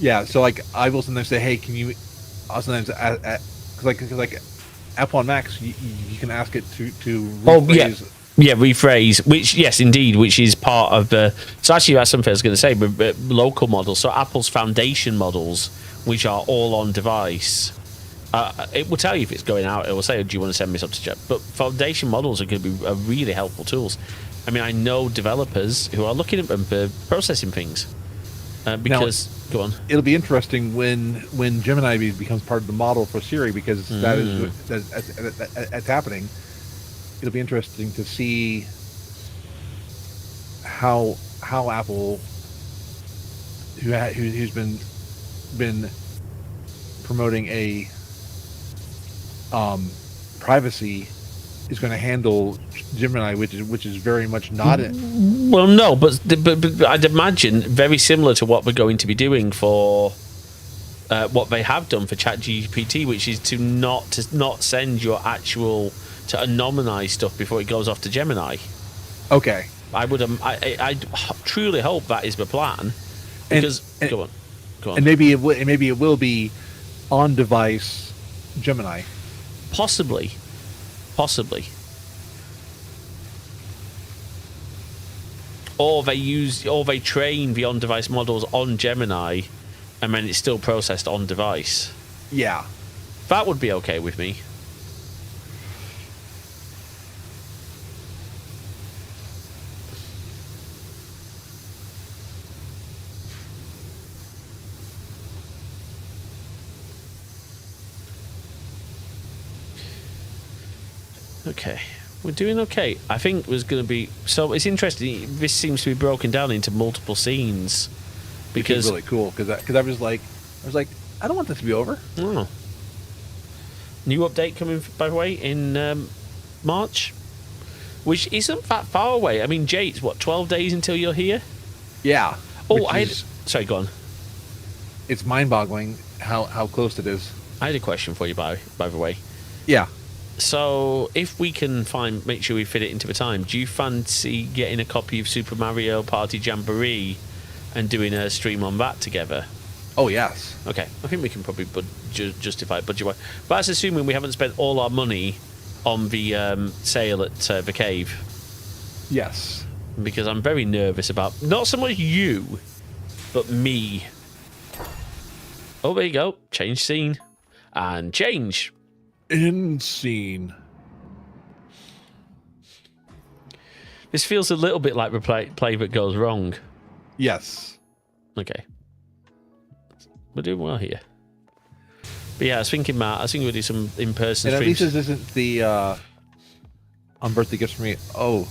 Yeah, so like I will sometimes say, hey, can you? I'll sometimes cause like Apple on Macs, you can ask it to rephrase. Yeah, rephrase. Which, yes, indeed, which is part of the. So actually, that's something I was going to say. But local models, so Apple's foundation models, which are all on device, it will tell you if it's going out. It will say, "Do you want to send me something?" But foundation models are going to be really helpful tools. I mean, I know developers who are looking at them for processing things because. Go on. It'll be interesting when Gemini becomes part of the model for Siri, because that's happening. It'll be interesting to see how Apple, who's been promoting a privacy, is going to handle Gemini, which is very much not it. Well, no, but I'd imagine very similar to what we're going to be doing for what they have done for ChatGPT, which is to not send your actual to anonymize stuff before it goes off to Gemini. Okay. I truly hope that is the plan, because go on. And maybe it will be on device Gemini. Possibly. Or they train the on-device models on Gemini, and then it's still processed on device. Yeah. That would be okay with me. Okay, we're doing okay. I think there's going to be... So it's interesting. This seems to be broken down into multiple scenes. Because... It's really cool, because I was like, I don't want this to be over. Oh. New update coming, by the way, in March, which isn't that far away. I mean, Jay, it's what, 12 days until you're here? Yeah. Oh, sorry, go on. It's mind-boggling how close it is. I had a question for you, by the way. Yeah. So, if we can make sure we fit it into the time, do you fancy getting a copy of Super Mario Party Jamboree and doing a stream on that together? Oh, yes. Okay, I think we can probably justify it budget-wise. But that's assuming we haven't spent all our money on the sale at the cave. Yes. Because I'm very nervous about, not so much you, but me. Oh, there you go. Change scene. And change. End scene. This feels a little bit like the play that goes wrong. Yes. Okay. We're doing well here. But yeah, I was thinking we'll do some in-person streams. And at least this isn't the on birthday gifts for me. Oh.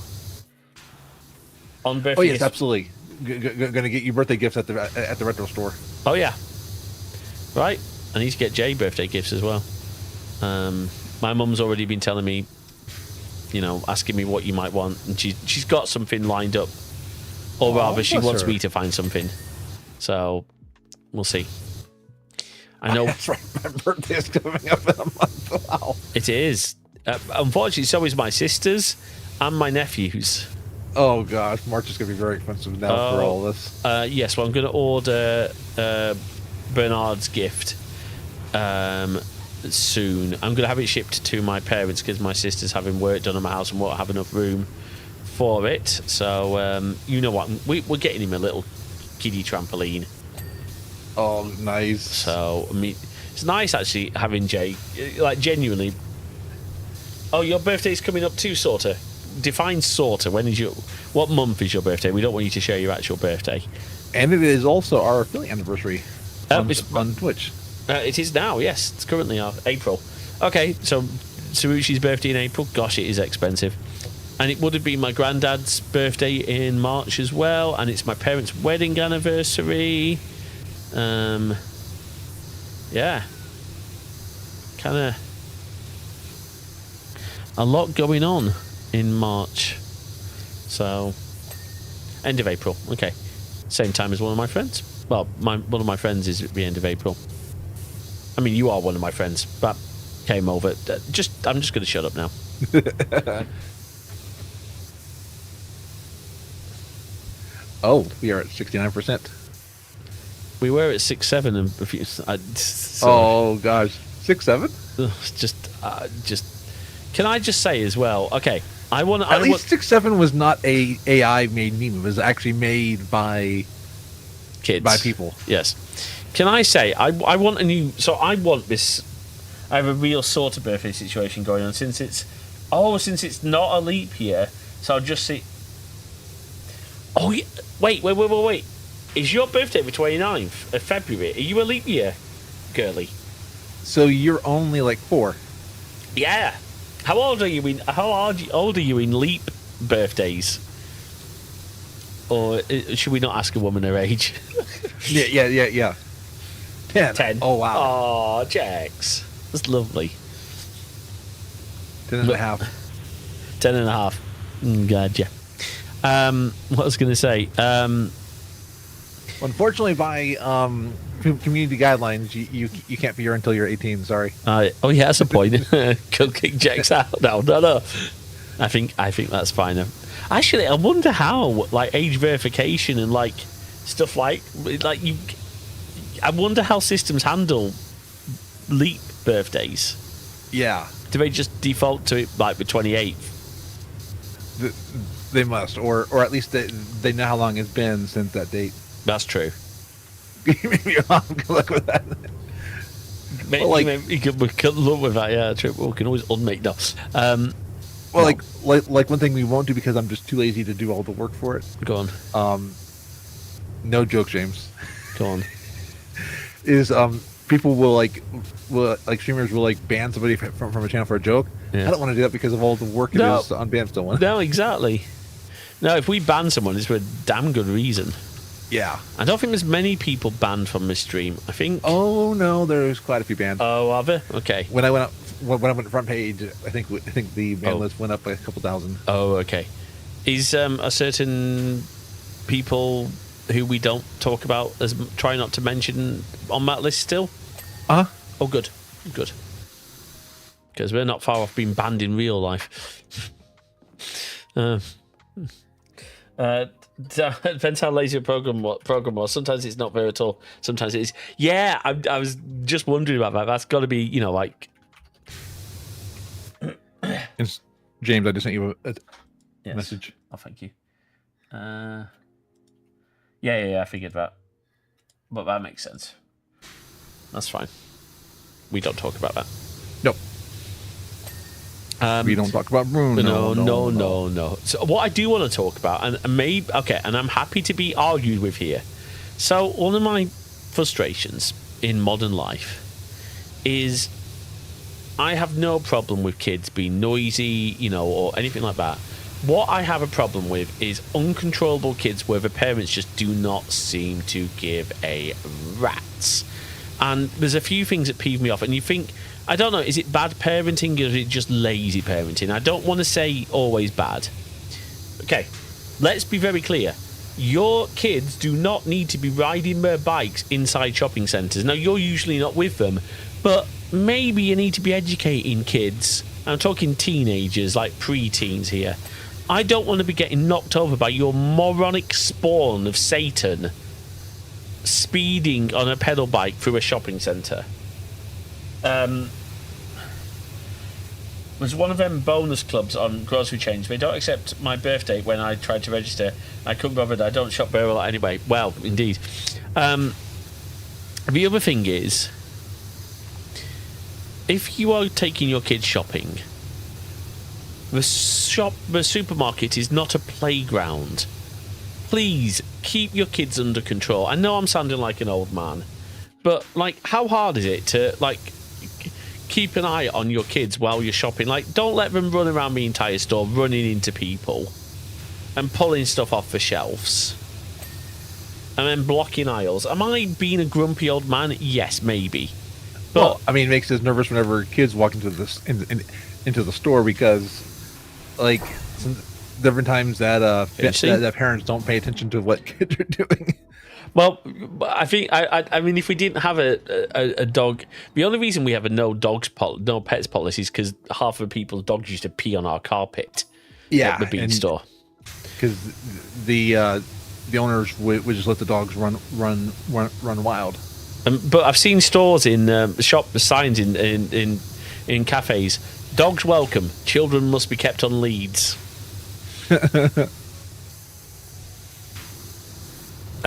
On birthday. Oh yes, absolutely. Gonna get you birthday gifts at the retro store. Oh yeah. Right. I need to get Jay birthday gifts as well. My mum's already been telling me, asking me what you might want, and she's got something lined up, or rather, she wants me to find something. So we'll see. I know. That's right. My birthday is coming up in a month. Wow. It is. Unfortunately, so is my sister's and my nephew's. Oh gosh, March is going to be very expensive now for all this. Yes, well, I'm going to order Bernard's gift soon. I'm going to have it shipped to my parents because my sister's having work done on my house and won't have enough room for it. So, you know what? We're getting him a little kiddie trampoline. Oh, nice. So, I mean, it's nice actually having Jay, like, genuinely. Oh, your birthday's coming up too, sorta. Define sorta. What month is your birthday? We don't want you to share your actual birthday. And it is also our affiliate anniversary on Twitch. It is now, yes. It's currently April. Okay, so Saruchi's birthday in April. Gosh, it is expensive. And it would have been my granddad's birthday in March as well. And it's my parents' wedding anniversary. Yeah. Kind of a lot going on in March. So, end of April. Okay. Same time as one of my friends. Well, one of my friends is at the end of April. I mean, you are one of my friends, but came over. I'm just going to shut up now. Oh, we are at 69%. We were at 6-7 and a few. Oh gosh, 6-7. Just. Can I just say as well? Okay, At least 6-7 was not a AI made meme. It was actually made by kids, by people. Yes. Can I say I want a new? So I want this. I have a real sort of birthday situation going on since it's not a leap year. So I'll just see. Oh yeah. Wait. Is your birthday the 29th of February? Are you a leap year, girly? So you're only like 4. Yeah. How old are you in leap birthdays? Or should we not ask a woman her age? Yeah. 10. 10. Oh wow. Oh, Jax. That's lovely. 10 and a half. 10 and a half. Gotcha. What I was going to say. Unfortunately, by community guidelines, you can't be here until you're 18. Sorry. Oh yeah, that's a point. Go kick Jax out. No. I think that's fine. Actually, I wonder how like age verification and like stuff like you. I wonder how systems handle leap birthdays. Yeah. Do they just default to it like the 28th? They must, or at least they know how long it's been since that date. That's true. Maybe your mom can look with that. We can look with that. Yeah, true. We can always unmake that. Well, no. like one thing we won't do because I'm just too lazy to do all the work for it. Go on. No joke, James. Go on. Is people will streamers will like ban somebody from a channel for a joke. Yeah. I don't want to do that because of all the work it is to unban someone. No, exactly. No, if we ban someone, it's for a damn good reason. Yeah. I don't think there's many people banned from this stream. I think. Oh no, there's quite a few banned. Oh, are there? Okay. When I went front page, I think the ban list went up by a couple thousand. Oh, okay. Is a certain people who we don't talk about as try not to mention on that list still? Oh, good. Because we're not far off being banned in real life. Depends how lazy a program was. Sometimes it's not there at all. Sometimes it is. Yeah, I was just wondering about that. That's got to be, like. It's James, I just sent you a message. Oh, thank you. Yeah, I figured that. But that makes sense. That's fine. We don't talk about that. No. We don't talk about Bruno. No. So what I do want to talk about, and I'm happy to be argued with here. So one of my frustrations in modern life is I have no problem with kids being noisy, or anything like that. What I have a problem with is uncontrollable kids where the parents just do not seem to give a rat's. And there's a few things that peeve me off. And you think, I don't know, is it bad parenting or is it just lazy parenting? I don't want to say always bad. Okay, let's be very clear. Your kids do not need to be riding their bikes inside shopping centres. Now, you're usually not with them, but maybe you need to be educating kids. I'm talking teenagers, like pre-teens here. I don't want to be getting knocked over by your moronic spawn of Satan speeding on a pedal bike through a shopping centre. There's one of them bonus clubs on grocery chains. They don't accept my birthday when I tried to register. I couldn't bother. I don't shop very well anyway. Well, indeed. The other thing is, if you are taking your kids shopping, the supermarket is not a playground. Please keep your kids under control. I know I'm sounding like an old man, but how hard is it to keep an eye on your kids while you're shopping? Don't let them run around the entire store, running into people and pulling stuff off the shelves and then blocking aisles. Am I being a grumpy old man? Yes, maybe. But it makes us nervous whenever kids walk into the store because, different times that parents don't pay attention to what kids are doing. Well, I think I mean, if we didn't have a dog, the only reason we have a no pets policy is because half of the people's dogs used to pee on our carpet. Yeah, at the bean store. Because the the owners would just let the dogs run wild. But I've seen stores in shop signs in cafes. Dogs welcome. Children must be kept on leads. I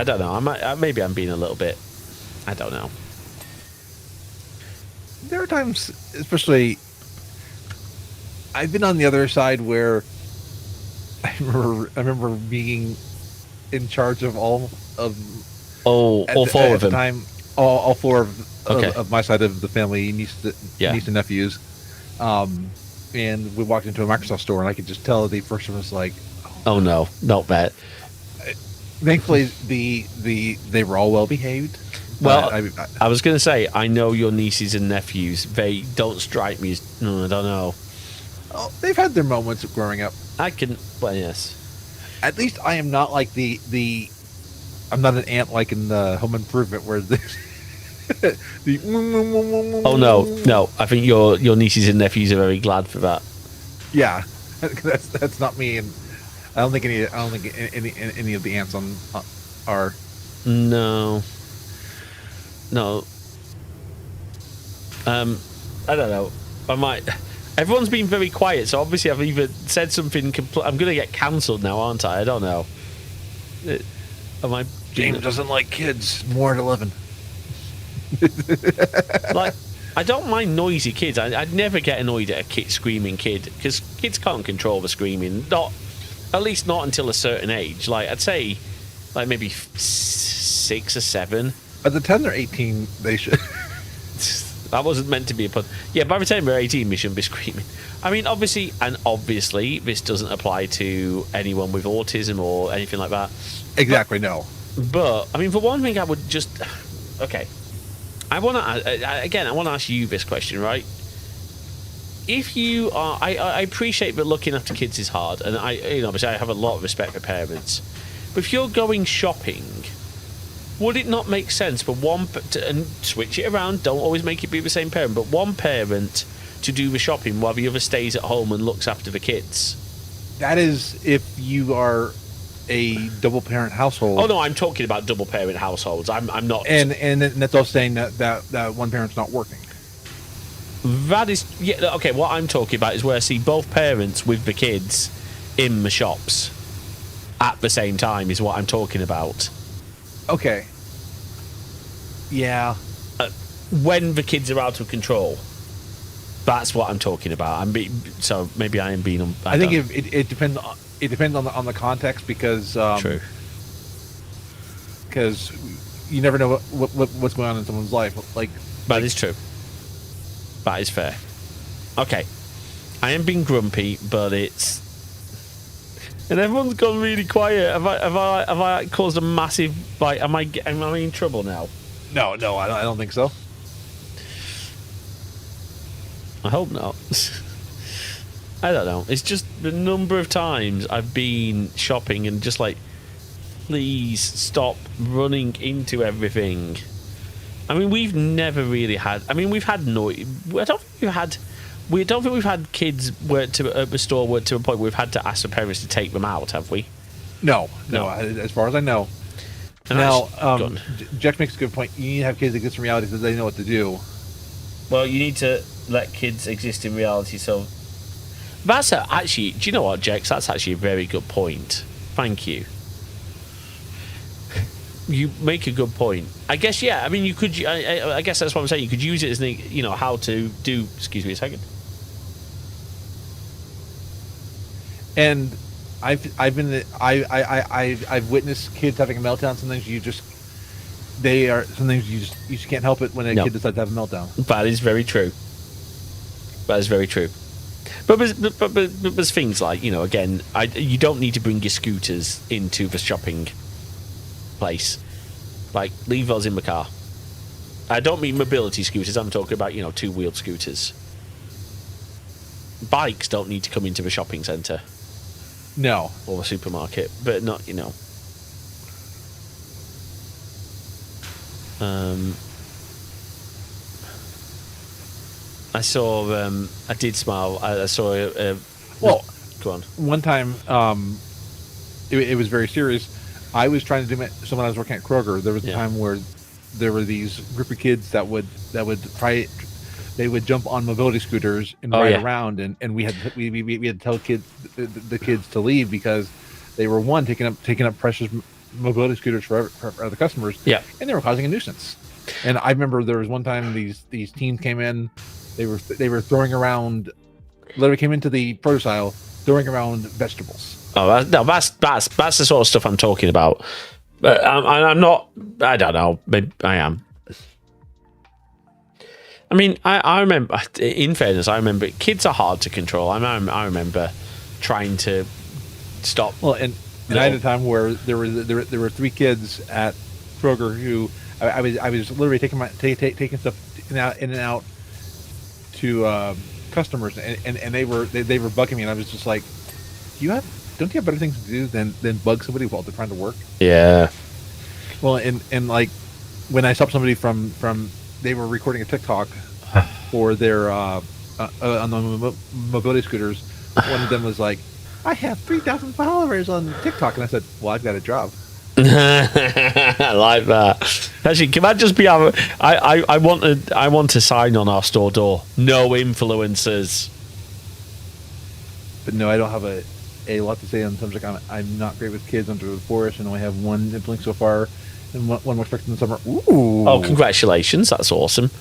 don't know. Maybe I'm being a little bit. I don't know. There are times, especially, I've been on the other side where I remember being in charge of all four of them. Time, all four Okay. of my side of the family, niece and nephews. And we walked into a Microsoft store, and I could just tell the first one was like, "Oh no, not bad." Thankfully, they were all well behaved. Well, I was going to say, I know your nieces and nephews. They don't strike me as. I don't know. They've had their moments of growing up. Well, yes. At least I am not like the. I'm not an ant like in the Home Improvement where the. Oh no! I think your nieces and nephews are very glad for that. Yeah, that's not me, and I don't think any of the ants are. No. I don't know. I might. Everyone's been very quiet, so obviously I've either said something. I'm going to get cancelled now, aren't I? I don't know. Am I? James doesn't like kids more than 11. Like, I don't mind noisy kids. I'd never get annoyed at a screaming kid because kids can't control the screaming. At least not until a certain age. Like I'd say, like maybe 6 or 7. By the time they're 18, they should. That wasn't meant to be a pun. Yeah, by the time we're 18, we shouldn't be screaming. I mean, obviously, this doesn't apply to anyone with autism or anything like that. Exactly, no. But I mean, for one thing, I would just okay. I want to ask you this question, right? If you are, I appreciate that looking after kids is hard, and obviously I have a lot of respect for parents. But if you're going shopping, would it not make sense for and switch it around? Don't always make it be the same parent, but one parent to do the shopping while the other stays at home and looks after the kids. That is if you are a double parent household. Oh no, I'm talking about double parent households. I'm not. And that's all saying that one parent's not working. That is okay. What I'm talking about is where I see both parents with the kids in the shops at the same time. Is what I'm talking about. Okay. Yeah. When the kids are out of control, that's what I'm talking about. So maybe I am being. I think it depends. It depends on the context because. True. Because you never know what's going on in someone's life. That is true. That is fair. Okay, I am being grumpy, but it's. And everyone's gone really quiet. Have I caused a massive am I in trouble now? No, I don't think so. I hope not. I don't know. It's just the number of times I've been shopping and just like, please stop running into everything. I mean, we've never really had. I mean, we've had noise. I don't think we've had kids at the store where to a point where we've had to ask the parents to take them out, have we? No. As far as I know. And now, Jack makes a good point. You need to have kids that get some reality so they know what to do. Well, you need to let kids exist in reality. So that's actually. Do you know what, Jex? That's actually a very good point. Thank you. You make a good point. I guess, yeah. I mean, you could. I guess that's what I'm saying. You could use it as how to do. Excuse me a second. And I've witnessed kids having a meltdown. Sometimes you just can't help it when a kid decides to have a meltdown. That is very true. That is very true. But there's things like, again, you don't need to bring your scooters into the shopping place. Like, leave those in the car. I don't mean mobility scooters. I'm talking about, two-wheeled scooters. Bikes don't need to come into the shopping centre. No. Or the supermarket. But not, I saw. I did smile. I saw. Well, go on. One time, it was very serious. I was trying to do it. So when I was working at Kroger, there was a time where there were these group of kids that would try. They would jump on mobility scooters and ride around, and we had to tell the kids to leave because they were taking up precious mobility scooters for other customers. Yeah, and they were causing a nuisance. And I remember there was one time these teens came in, they were throwing around, literally came into the produce aisle throwing around vegetables. Oh, that's the sort of stuff I'm talking about. But I'm not. I don't know. Maybe I am. I mean, I remember. In fairness, I remember kids are hard to control. I remember trying to stop. Well, and I had a time where there were 3 kids at Kroger who I was literally taking stuff in and out to customers, and they were bugging me, and I was just like, don't you have better things to do than bug somebody while they're trying to work? Yeah. Well, and like when I stopped somebody from they were recording a TikTok for their on the mobility scooters. One of them was like, I have 3,000 followers on TikTok, and I said, well, I've got a job. I like that. Actually, can that just be our? I want to sign on our store door. No influencers. But no, I don't have a lot to say on terms like I'm not great with kids under the forest, and only have one influence so far, and one more expected in the summer. Ooh! Oh, congratulations! That's awesome.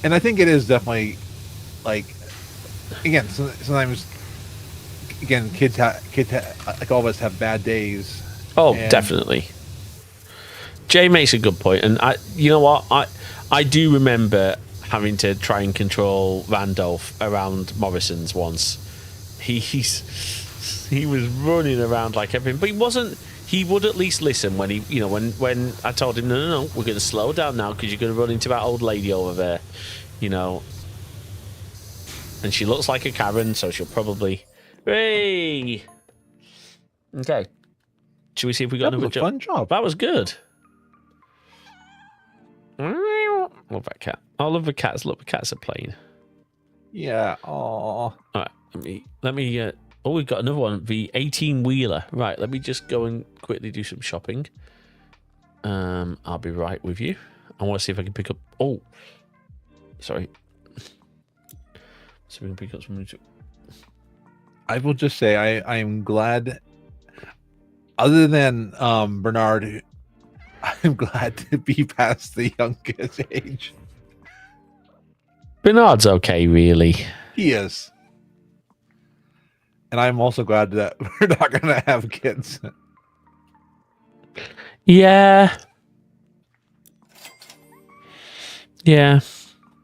And I think it is definitely like, again, sometimes kids like all of us have bad days. Oh, definitely. Jay makes a good point, and you know what, I do remember having to try and control Randolph around Morrison's once. He was running around like everything, but he wasn't. He would at least listen when when I told him no, we're going to slow down now because you're going to run into that old lady over there, and she looks like a Karen, so she'll probably. Hey. Okay. Should we see if we got another job? Fun job. That was good. Love that cat. I love the cats. Look, the cats are playing. Yeah. Aww. All right. Let me. Oh, we've got another one. The 18-wheeler. Right. Let me just go and quickly do some shopping. I'll be right with you. I want to see if I can pick up. Oh, sorry. See if we can pick up some. I will just say I am glad. Other than Bernard, I'm glad to be past the youngest age. Bernard's okay, really. He is. And I'm also glad that we're not going to have kids. Yeah. Yeah.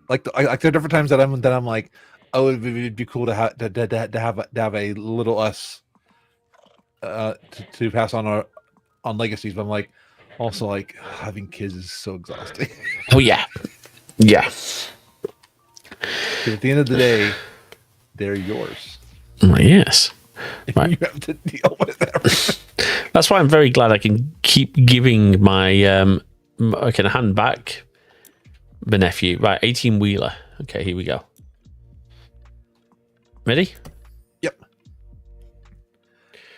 Like there are different times that I'm like, oh, it'd be cool to have a little us to pass on legacies. But I'm like, also like having kids is so exhausting. Oh yeah. Yeah. At the end of the day, they're yours. Yes. Right. You have to deal with everything. That's why I'm very glad I can keep giving my I can hand back the nephew. Right, 18-wheeler. Okay, here we go. Ready? Yep.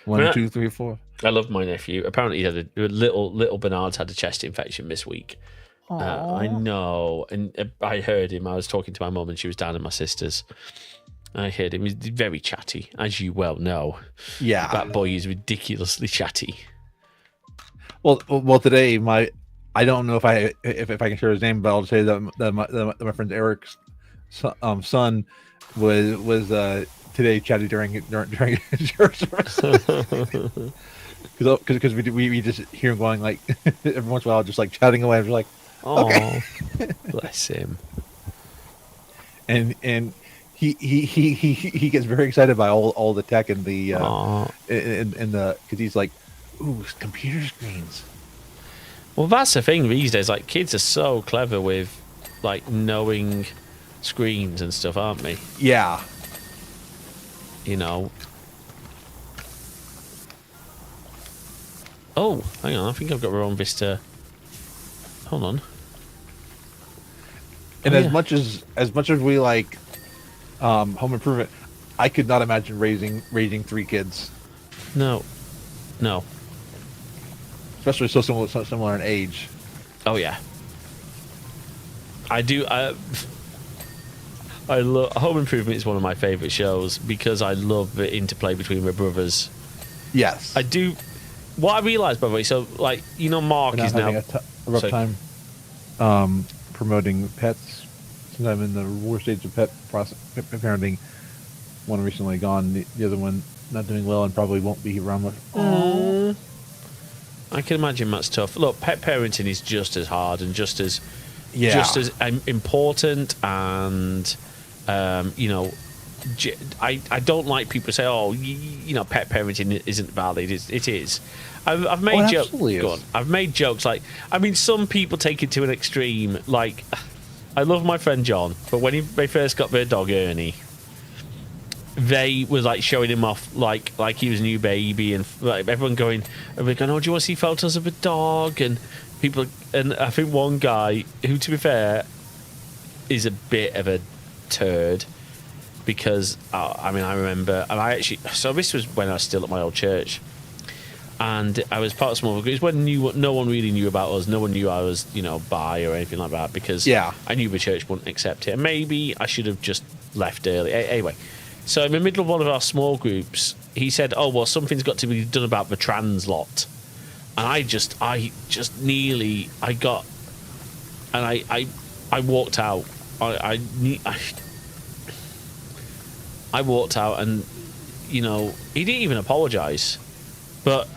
1, 2, 3, 4. I love my nephew. Apparently, he had a little Bernard's had a chest infection this week. I know, and I heard him. I was talking to my mum, and she was down at my sister's. I heard him. He's very chatty, as you well know. Yeah, that boy is ridiculously chatty. Well, today I don't know if I can share his name, but I'll say that my friend Eric's son was today chatty during church service. Because we just hear him going like every once in a while, just like chatting away. I'm just like, okay. Bless him. And he gets very excited by all the tech and the in the because he's like, ooh, computer screens. Well, that's the thing these days. Like, kids are so clever with like knowing screens and stuff, aren't they? Yeah. Oh, hang on. I think I've got the wrong Vista. Hold on. And as much as we like Home Improvement, I could not imagine raising 3 kids. No. especially so similar in age. Oh yeah. I do. I love Home Improvement is one of my favorite shows because I love the interplay between my brothers. Yes. I do. What I realized, by the way, so like Mark is now having a rough sorry. time promoting pets. Since I'm in the worst stage of pet parenting. One recently gone, the other one not doing well and probably won't be around much. I can imagine that's tough. Look, pet parenting is just as hard and just as important, and I don't like people say, "Oh, pet parenting isn't valid." It is. I've made jokes. I've made jokes like, some people take it to an extreme. Like, I love my friend John, but when they first got their dog Ernie, they were like showing him off like he was a new baby, and like everyone going, "Oh, do you want to see photos of a dog?" And people, and I think one guy who, to be fair, is a bit of a turd because I remember, and so this was when I was still at my old church, and I was part of a small group. It was when no one really knew about us. No one knew I was bi or anything like that because I knew the church wouldn't accept it. And maybe I should have just left early. Anyway. So in the middle of one of our small groups, he said, "Oh well, something's got to be done about the trans lot," and I walked out. I walked out, and he didn't even apologise, but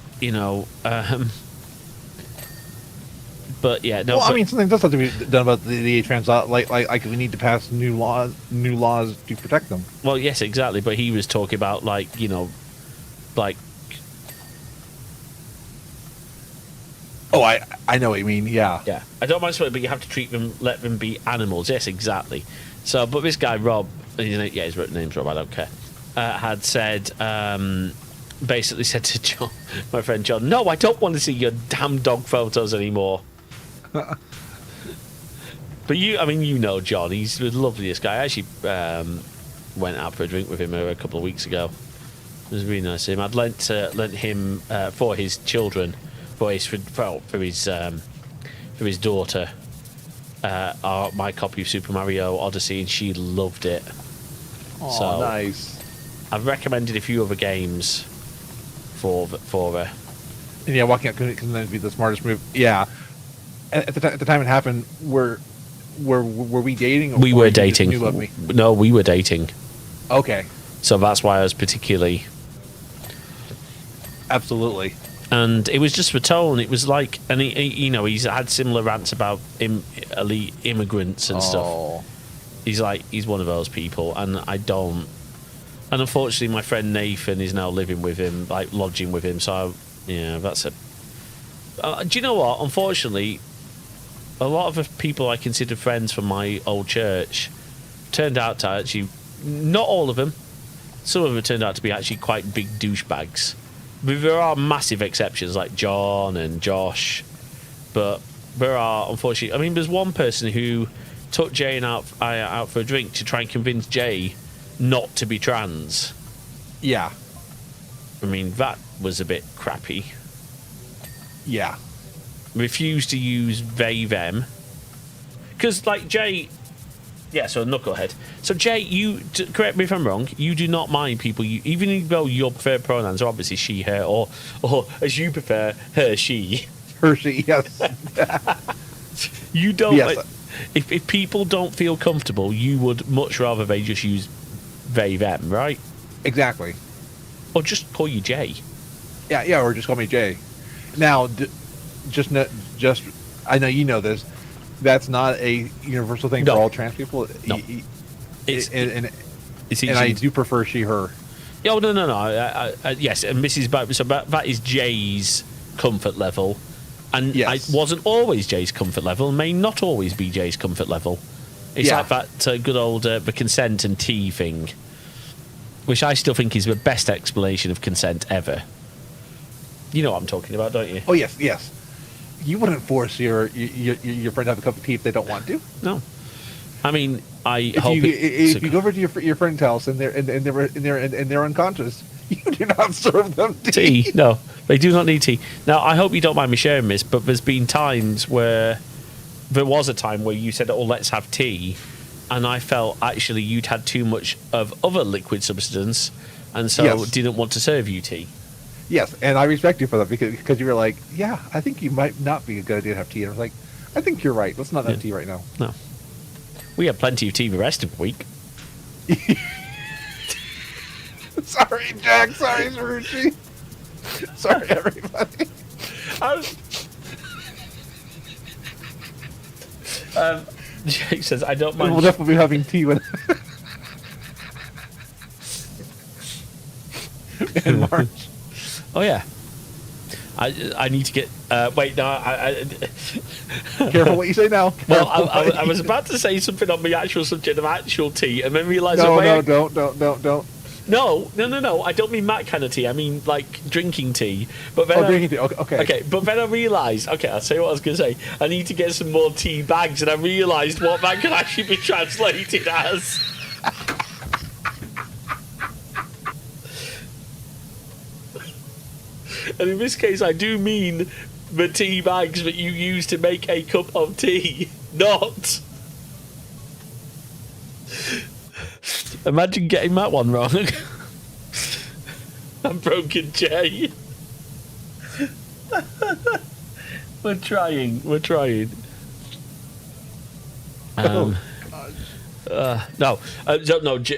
But yeah, no. Well, something does have to be done about the trans law. Like we need to pass new laws to protect them. Well, yes, exactly. But he was talking about like. Oh, I know what you mean. Yeah. Yeah. I don't mind swearing, but you have to treat them, let them be animals. Yes, exactly. So, but this guy Rob, his name's Rob. I don't care. Had said. Basically said to John, my friend John, "No, I don't want to see your damn dog photos anymore." But John, he's the loveliest guy. I actually went out for a drink with him a couple of weeks ago. It was really nice of him. I'd lent him for his children, for his daughter, my copy of Super Mario Odyssey, and she loved it. Oh, so nice. I've recommended a few other games for her. And yeah, walking out couldn't then be the smartest move. Yeah. At the time it happened, were we dating? Or we were dating. Knew about me? No, we were dating. Okay. So that's why I was particularly. Absolutely. And it was just the tone. It was like, and he's had similar rants about elite immigrants and stuff. He's one of those people, and I don't. And unfortunately, my friend Nathan is now living with him, like lodging with him. So, that's a. Do you know what? Unfortunately, a lot of the people I consider friends from my old church turned out to actually, not all of them, some of them turned out to be actually quite big douchebags. But there are massive exceptions like John and Josh, but there are, unfortunately, there's one person who took Jay and I out for a drink to try and convince Jay not to be trans. Yeah. That was a bit crappy. Yeah. Refused to use they, them. Because, like, Jay... Yeah, so knucklehead. So, Jay, correct me if I'm wrong, you do not mind people, even though your preferred pronouns are obviously she, her, or as you prefer, her, she. Her, she, yes. You don't... Yes. If people don't feel comfortable, you would much rather they just use they, them, right? Exactly. Or just call you Jay. Yeah, or just call me Jay. Now, I know you know this. That's not a universal thing for all trans people. No. It's I do prefer she, her. Oh, no. Yes, and that is Jay's comfort level. And yes. It wasn't always Jay's comfort level, may not always be Jay's comfort level. It's like that good old the consent and tea thing, which I still think is the best explanation of consent ever. You know what I'm talking about, don't you? Oh, yes. You wouldn't force your friend to have a cup of tea if they don't want to. No. If you go over to your friend's house and they're unconscious, you do not serve them tea. No. They do not need tea. Now, I hope you don't mind me sharing this, but there's been times where there was a time where you said, "Oh, let's have tea," and I felt actually you'd had too much of other liquid substance, and so Yes. didn't want to serve you tea. Yes, and I respect you for that because you were like, yeah, I think you might not be a good idea to have tea. And I was like, I think you're right. Let's not have tea right now. No, we had plenty of tea the rest of the week. Sorry, Jack. Sorry, Sarucci. Sorry, everybody. Jake says, "I don't mind." We'll definitely be having tea when in March. Oh yeah. I need to get. Wait, no. Careful what you say now. Well, Careful. I was about to say something on the actual subject of actual tea, and then realised. No, that don't. No. I don't mean that kind of tea. I mean like drinking tea. But then Drinking tea. Okay. Okay, but then I realised. Okay, I'll say what I was going to say. I need to get some more tea bags, and I realised what that could actually be translated as. And in this case, I do mean the tea bags that you use to make a cup of tea, not. Imagine getting that one wrong. I'm broken, Jay. We're trying.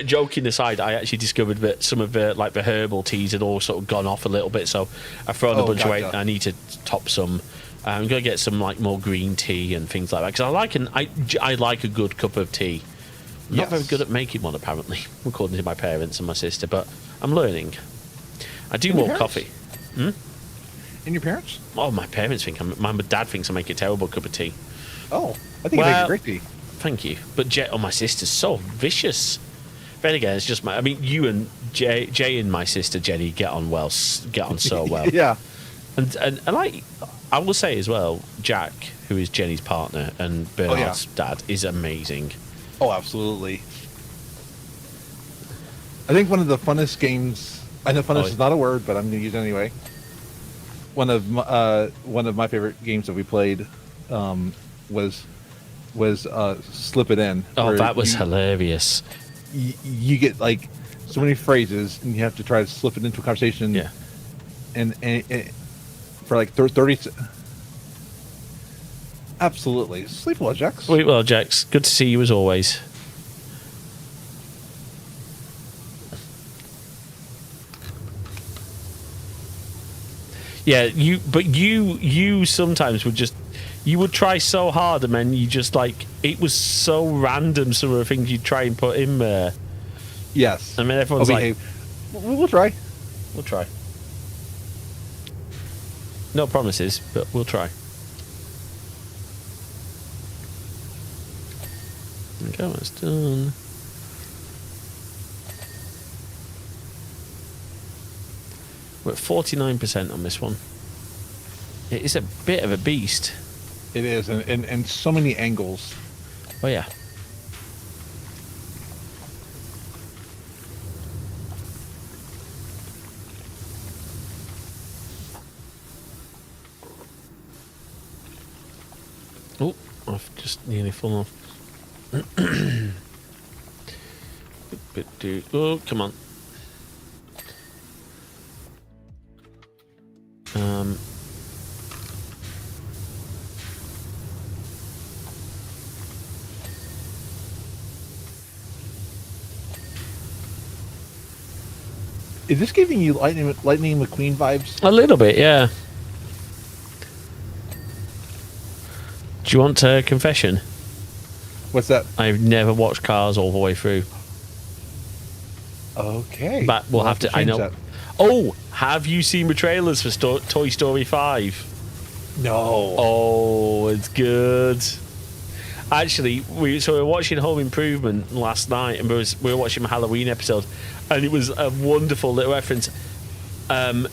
Joking aside, I actually discovered that some of the the herbal teas had all sort of gone off a little bit, so I've thrown a bunch away. I need to top some. I'm gonna get some more green tea and things like that because I like a good cup of tea. I'm not very good at making one, apparently, according to my parents and my sister, but I'm learning. I do more coffee. And your parents? Oh, my parents think my dad thinks I make a terrible cup of tea. Oh, I think it makes a great tea. Thank you. But my sister's so vicious. Then again, it's just you and Jay and my sister Jenny get on so well. Yeah. And I will say as well, Jack, who is Jenny's partner and Bernard's dad, is amazing. Oh, absolutely. I think one of the funnest games. I know funnest is not a word, but I'm going to use it anyway. One of my favorite games that we played was Slip It In. Oh, that was hilarious. You get so many phrases, and you have to try to slip it into a conversation. Yeah. And for 30. Absolutely. Sleep well, Jax. Sleep well, Jax. Good to see you as always. Yeah, you sometimes would try so hard, and then you just it was so random some of the things you'd try and put in there. Yes. I mean, everyone's we'll try. We'll try. No promises, but we'll try. Okay, that's done. We're at 49% on this one. It is a bit of a beast. It is, and so many angles. Oh yeah. Oh, I've just nearly fallen off. Oh, come on. Is this giving you Lightning McQueen vibes? A little bit, yeah. Do you want a confession? What's that? I've never watched Cars all the way through. Okay. But we'll have to. I know. That. Oh, have you seen the trailers for Toy Story 5? No. Oh, it's good. Actually, we were watching Home Improvement last night, and we were watching the Halloween episode, and it was a wonderful little reference.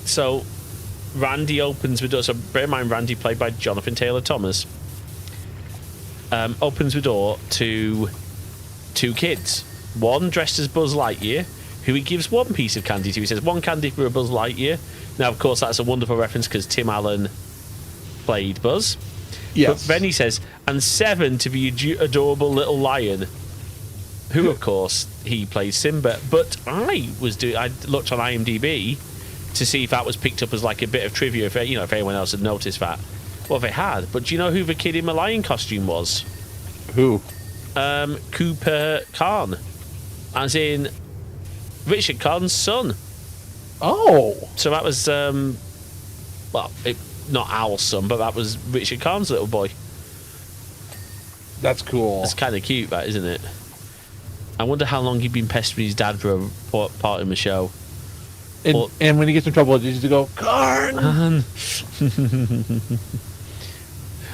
So Randy opens the door. So bear in mind, Randy, played by Jonathan Taylor Thomas, opens the door to two kids. One dressed as Buzz Lightyear, who he gives one piece of candy to. He says, 1 candy for a Buzz Lightyear. Now, of course, that's a wonderful reference because Tim Allen played Buzz. Yes. But then he says, and 7 to the adorable little lion, who, of course, he plays Simba. But I looked on IMDb to see if that was picked up as like a bit of trivia, if anyone else had noticed that. Well, they had. But do you know who the kid in the lion costume was? Who? Cooper Khan, as in Richard Khan's son. Oh. So that was, not our son, but that was Richard Khan's little boy. That's cool. It's kind of cute, that, isn't it? I wonder how long he'd been pestering his dad for a part in the show. And when he gets in trouble, he used to go, Karn!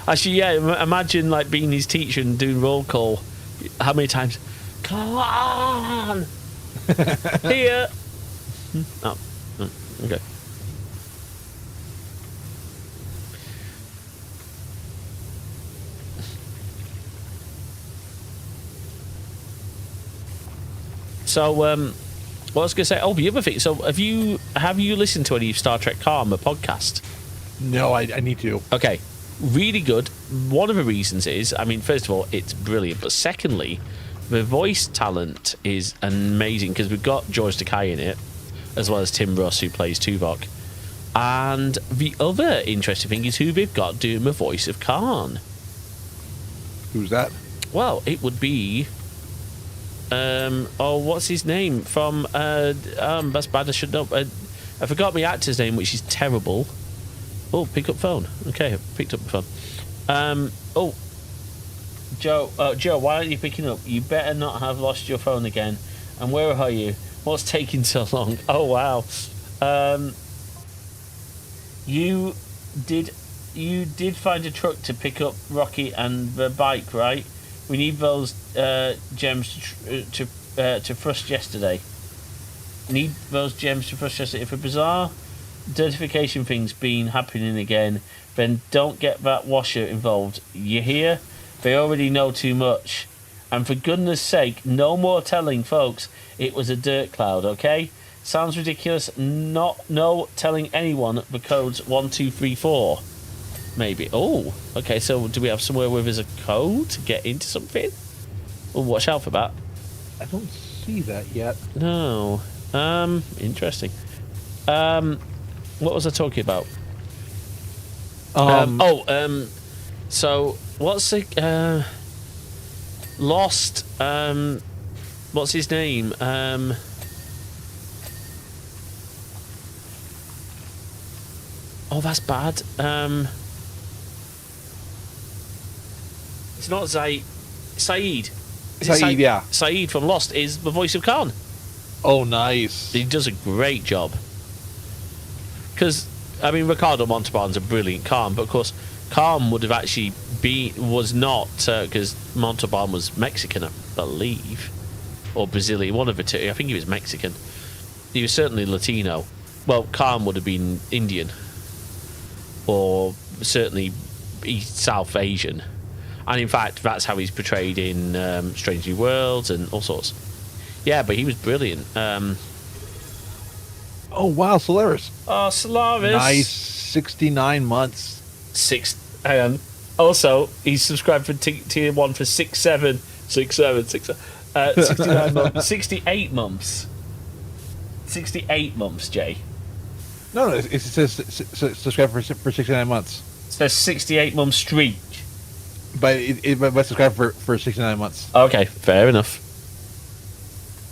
Actually, yeah, imagine like being his teacher and doing roll call. How many times? Karn! Here! Oh, okay. So, what I was going to say, the other thing, so have you listened to any Star Trek Karma podcast? No, I need to. Okay, really good. One of the reasons is, I mean, first of all, it's brilliant, but secondly, the voice talent is amazing because we've got George Takei in it, as well as Tim Russ, who plays Tuvok. And the other interesting thing is who they've got doing the voice of Khan. Who's that? Well, it would be... what's his name? From... that's bad, I should know. I forgot my actor's name, which is terrible. Oh, pick up phone. Okay, I picked up the phone. Joe, why aren't you picking up? You better not have lost your phone again. And where are you? What's taking so long? Oh, wow. You did find a truck to pick up Rocky and the bike, right? We need those gems to thrust yesterday. Need those gems to thrust yesterday. If a bizarre identification thing's been happening again, then don't get that washer involved. You hear? They already know too much. And for goodness sake, no more telling folks it was a dirt cloud, okay? Sounds ridiculous. No telling anyone the code's 1234. Maybe. Oh, okay, so do we have somewhere where there's a code to get into something? Oh, watch out for that. I don't see that yet. No. Interesting. What was I talking about? So what's the Lost, what's his name? Oh, that's bad. It's not Saeed. Saeed, yeah. Saeed from Lost is the voice of Khan. Oh, nice. He does a great job. Because, I mean, Ricardo Montalban's a brilliant Khan, but of course, Khan would have actually was not, because Montalban was Mexican, I believe, or Brazilian, one of the two. I think he was Mexican. He was certainly Latino. Well, Khan would have been Indian, or certainly South Asian. And in fact, that's how he's portrayed in Strange New Worlds and all sorts. Yeah, but he was brilliant. Oh, wow, Solaris. Oh, Solaris. Nice. 69 months. Hang on. Also, he's subscribed for tier 1 for 69 months. 68 months. 68 months, Jay. No, it says subscribe for 69 months. It says 68 month streak. But it subscribe for 69 months. Okay, fair enough.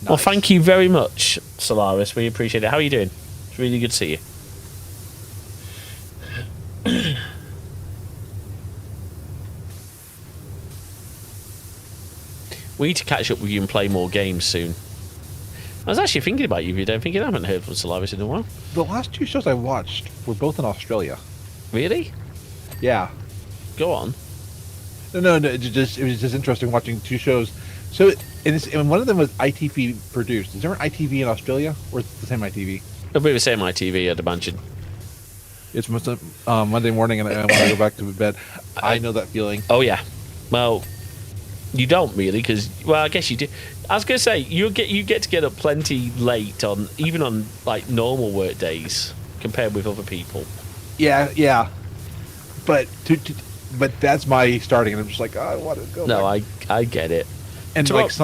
Nice. Well, thank you very much, Solaris. We appreciate it. How are you doing? It's really good to see you. We need to catch up with you and play more games soon. I was actually thinking about you the other day, thinking I haven't heard from Solaris in a while. The last 2 shows I watched were both in Australia. Really? Yeah. Go on. No, it was just interesting watching 2 shows. So, and one of them was ITV produced. Is there an ITV in Australia, or is it the same ITV? It'll be the same ITV, I'd imagine. It's Monday morning, and I want to go back to bed. I know that feeling. Oh, yeah. Well, you don't really, because, well, I guess you do. I was gonna say you get to get up plenty late on even on like normal work days compared with other people. Yeah. But but that's my starting, and I'm just like, oh, I want to go. No, back. I get it. And like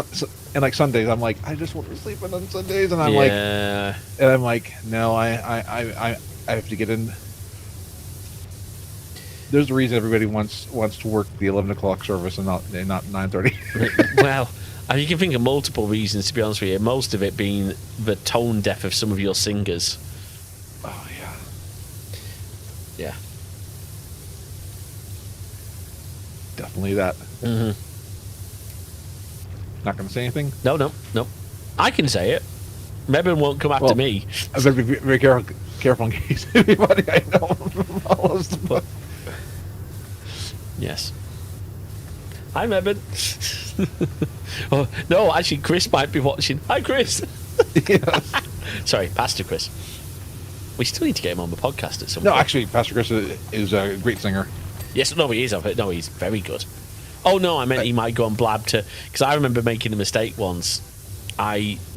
and like Sundays, I'm like, I just want to sleep in on Sundays, and I'm like, no, I have to get in. There's a reason everybody wants to work the 11 o'clock service and not 9:30. Well, you can think of multiple reasons, to be honest with you. Most of it being the tone deaf of some of your singers. Oh Yeah. Definitely that. Mm-hmm. Not going to say anything. No. I can say it. Mebin won't come after me. I better be very careful in case anybody I know follows the book. Yes. Hi, Mebin. Oh, no, actually, Chris might be watching. Hi, Chris. Yes. Sorry, Pastor Chris. We still need to get him on the podcast at some No, point. actually, Pastor Chris is a great singer. Yes, no, he is. No, he's very good. Oh, no, I meant he might go on Blab to... Because I remember making a mistake once.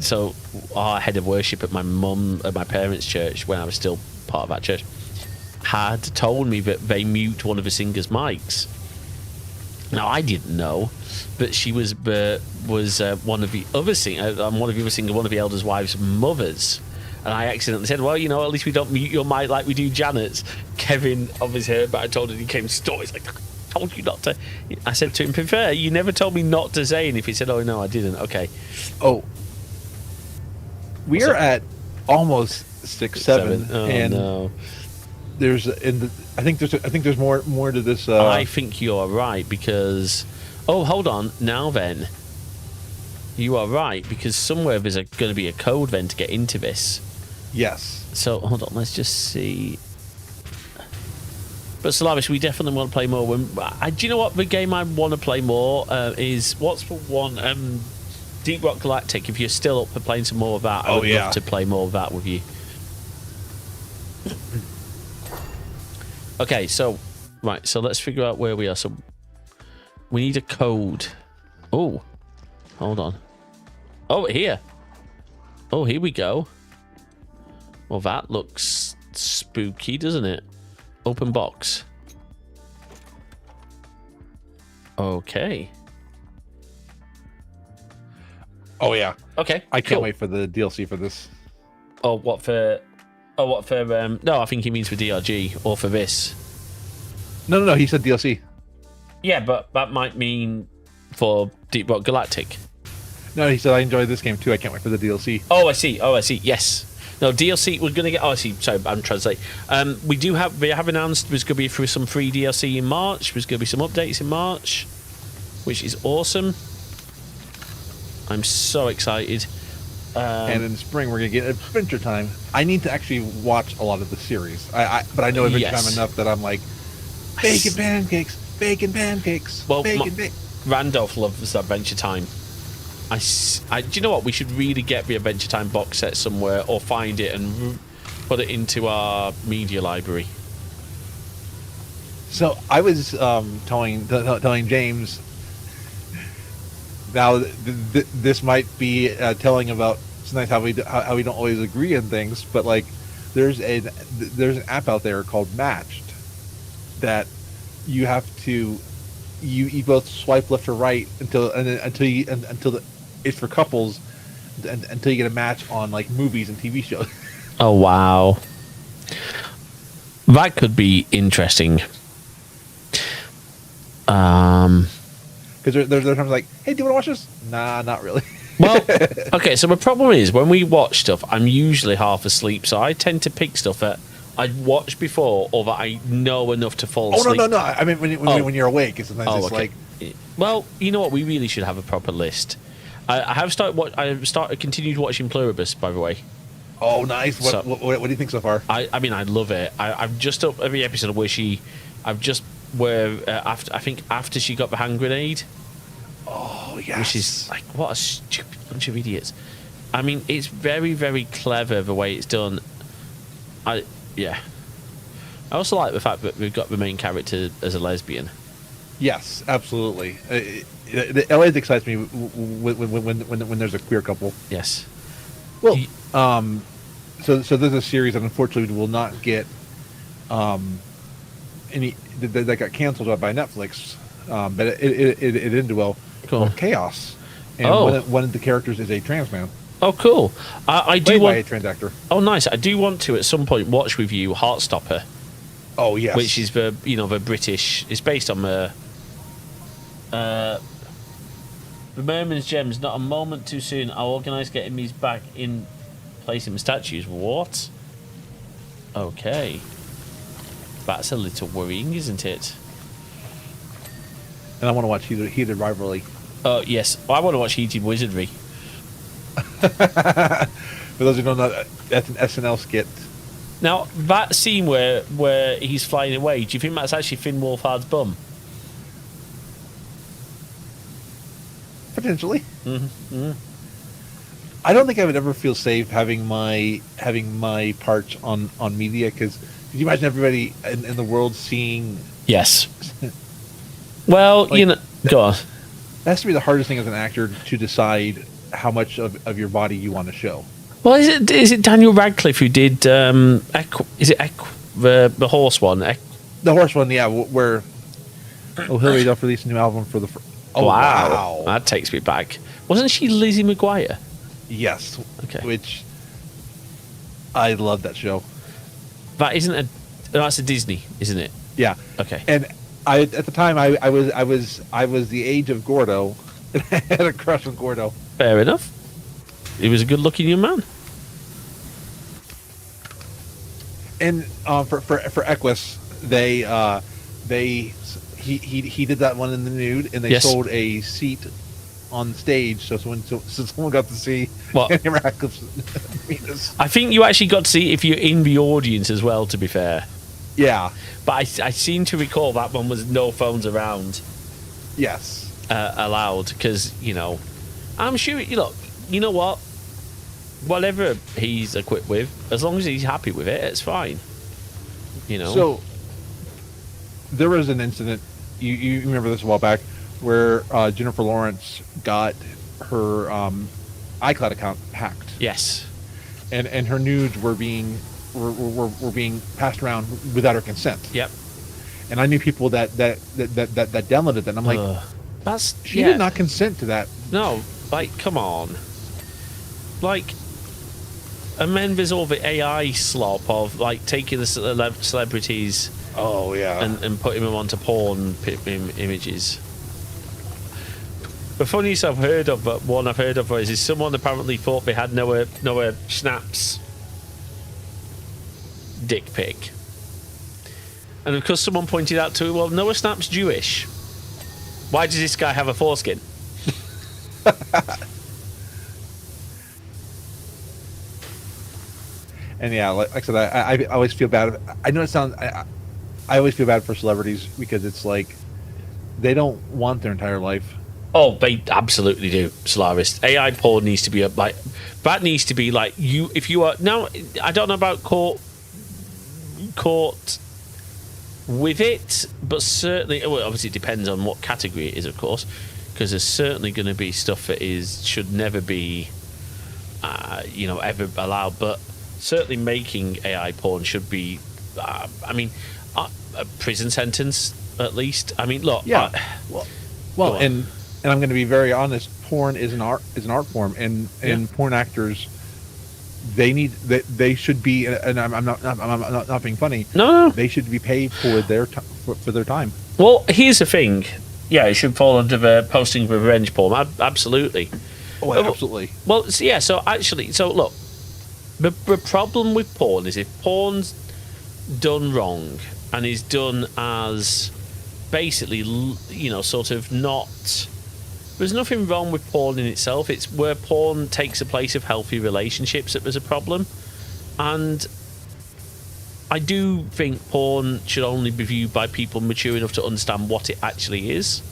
So our head of worship at my parents' church, when I was still part of that church, had told me that they mute one of the singers' mics. Now, I didn't know, but she was one of the other one of the elders' wives' mothers. And I accidentally said, well, at least we don't mute your mic like we do Janet's. Kevin obviously heard, but I told him he came stories like, I told you not to. I said to him, to be fair, you never told me not to say anything. He said, oh, no, I didn't. Okay. Oh. We are at almost 6-7. Oh, and no. I think there's more to this. I think you're right because... Oh, hold on. Now then. You are right because somewhere there's going to be a code then to get into this. Yes. So, hold on. Let's just see. But Slavish, we definitely want to play more. Do you know what the game I want to play more is? What's the one? Deep Rock Galactic. If you're still up for playing some more of that, I would love to play more of that with you. Okay, so right, so let's figure out where we are. So we need a code. Oh, hold on. Oh, here. Oh, here we go. Well, that looks spooky, doesn't it? Open box. Okay. Oh yeah. Okay. I can't cool. wait for the DLC for this. Oh, what for? No, I think he means for DRG or for this. No. He said DLC. Yeah, but that might mean for Deep Rock Galactic. No, he said I enjoyed this game too. I can't wait for the DLC. Oh, I see. Yes. No, DLC. We're gonna get. Oh, I see. Sorry, I'm translating. We have announced there's gonna be through some free DLC in March. There's gonna be some updates in March, which is awesome. I'm so excited. And in the spring we're gonna get Adventure Time. I need to actually watch a lot of the series. But I know Adventure Time enough that I'm like bacon pancakes. Well, bacon. Randolph loves Adventure Time. Do you know what? We should really get the Adventure Time box set somewhere or find it and put it into our media library. So I was telling James. Now this might be telling about sometimes how we don't always agree on things, but like there's an app out there called Matched that you have to you both swipe left or right until it's for couples until you get a match on like movies and TV shows. Oh wow, that could be interesting. Because there's times like, hey, do you want to watch this? Nah, not really. Well, okay, so the problem is when we watch stuff, I'm usually half asleep, so I tend to pick stuff that I'd watched before or that I know enough to fall asleep. No. I mean, when you're awake, it's sometimes it's like... Well, you know what? We really should have a proper list. I have continued watching Pluribus, by the way. Oh, nice. What do you think so far? I mean, I love it. I've just up every episode where after she got the hand grenade. Oh, yes. Which is like, what a stupid bunch of idiots. I mean, it's very, very clever the way it's done. I also like the fact that we've got the main character as a lesbian. Yes, absolutely. It always excites me when there's a queer couple. Yes. Well, so there's a series that unfortunately will not get any that got canceled by Netflix, but it ended well. Cool. Called Chaos, and one of the characters is a trans man. Oh, cool. I do Played want by a trans actor. Oh, nice. I do want to at some point watch with you Heartstopper. Oh yes. Which is the British. It's based on the Merman's Gems. Not a moment too soon. I'll organise getting these back in place in the statues. What? Okay. That's a little worrying, isn't it? And I want to watch Heated Rivalry. Oh yes, I want to watch Heated Wizardry. For those who don't know, that's an SNL skit. Now that scene where he's flying away, do you think that's actually Finn Wolfhard's bum? Potentially. Mm-hmm. I don't think I would ever feel safe having my parts on media, because could you imagine everybody in the world seeing? Yes. Well, Like, go on. That has to be the hardest thing as an actor, to decide how much of your body you want to show. Well, is it Daniel Radcliffe who did the horse one? The horse one, yeah, where Hillary Duff released a new album for the. Wow, that takes me back. Wasn't she Lizzie McGuire? Yes. Okay. Which I love that show. That's a Disney, isn't it? Yeah. Okay. And at the time I was the age of Gordo, and I had a crush on Gordo. Fair enough. He was a good-looking young man. And for Equus, he did that one in the nude, and they sold a seat on stage, so someone got to see Daniel Radcliffe's penis. I think you actually got to see if you're in the audience as well, to be fair. Yeah. But I seem to recall that one was no phones around. Yes. Allowed, because, I'm sure, you know what? Whatever he's equipped with, as long as he's happy with it, it's fine. So, there was an incident, you remember this a while back, where Jennifer Lawrence got her iCloud account hacked. Yes. And her nudes were being passed around without her consent. Yep. And I knew people that downloaded that, and I'm like, she did not consent to that. No, come on. And then there's all the AI slop of taking the celebrities. Oh yeah. And putting them onto porn images. The funniest I've heard of, but one I've heard of is someone apparently thought they had Noah Schnapp's dick pic. And of course someone pointed out to him, well, Noah Schnapp's Jewish. Why does this guy have a foreskin? And yeah, like I said, I always feel bad. I know it sounds. I always feel bad for celebrities, because it's like they don't want their entire life. Oh, they absolutely do, Solaris. AI porn needs to be that needs to be you. If you are now, I don't know about caught with it, but certainly, well, obviously it depends on what category it is, of course, because there's certainly going to be stuff that should never be, ever allowed. But certainly making AI porn should be, a prison sentence at least. I mean, look. Yeah. Well, and I'm going to be very honest. Porn is an art form, and porn actors, they should be. And I'm not being funny. No. They should be paid for their time. Well, here's the thing. Yeah, it should fall under the posting revenge porn. Absolutely. Oh, absolutely. Well, so look, the problem with porn is if porn's done wrong and is done as basically, sort of not. There's nothing wrong with porn in itself. It's where porn takes a place of healthy relationships that there's a problem. And I do think porn should only be viewed by people mature enough to understand what it actually is.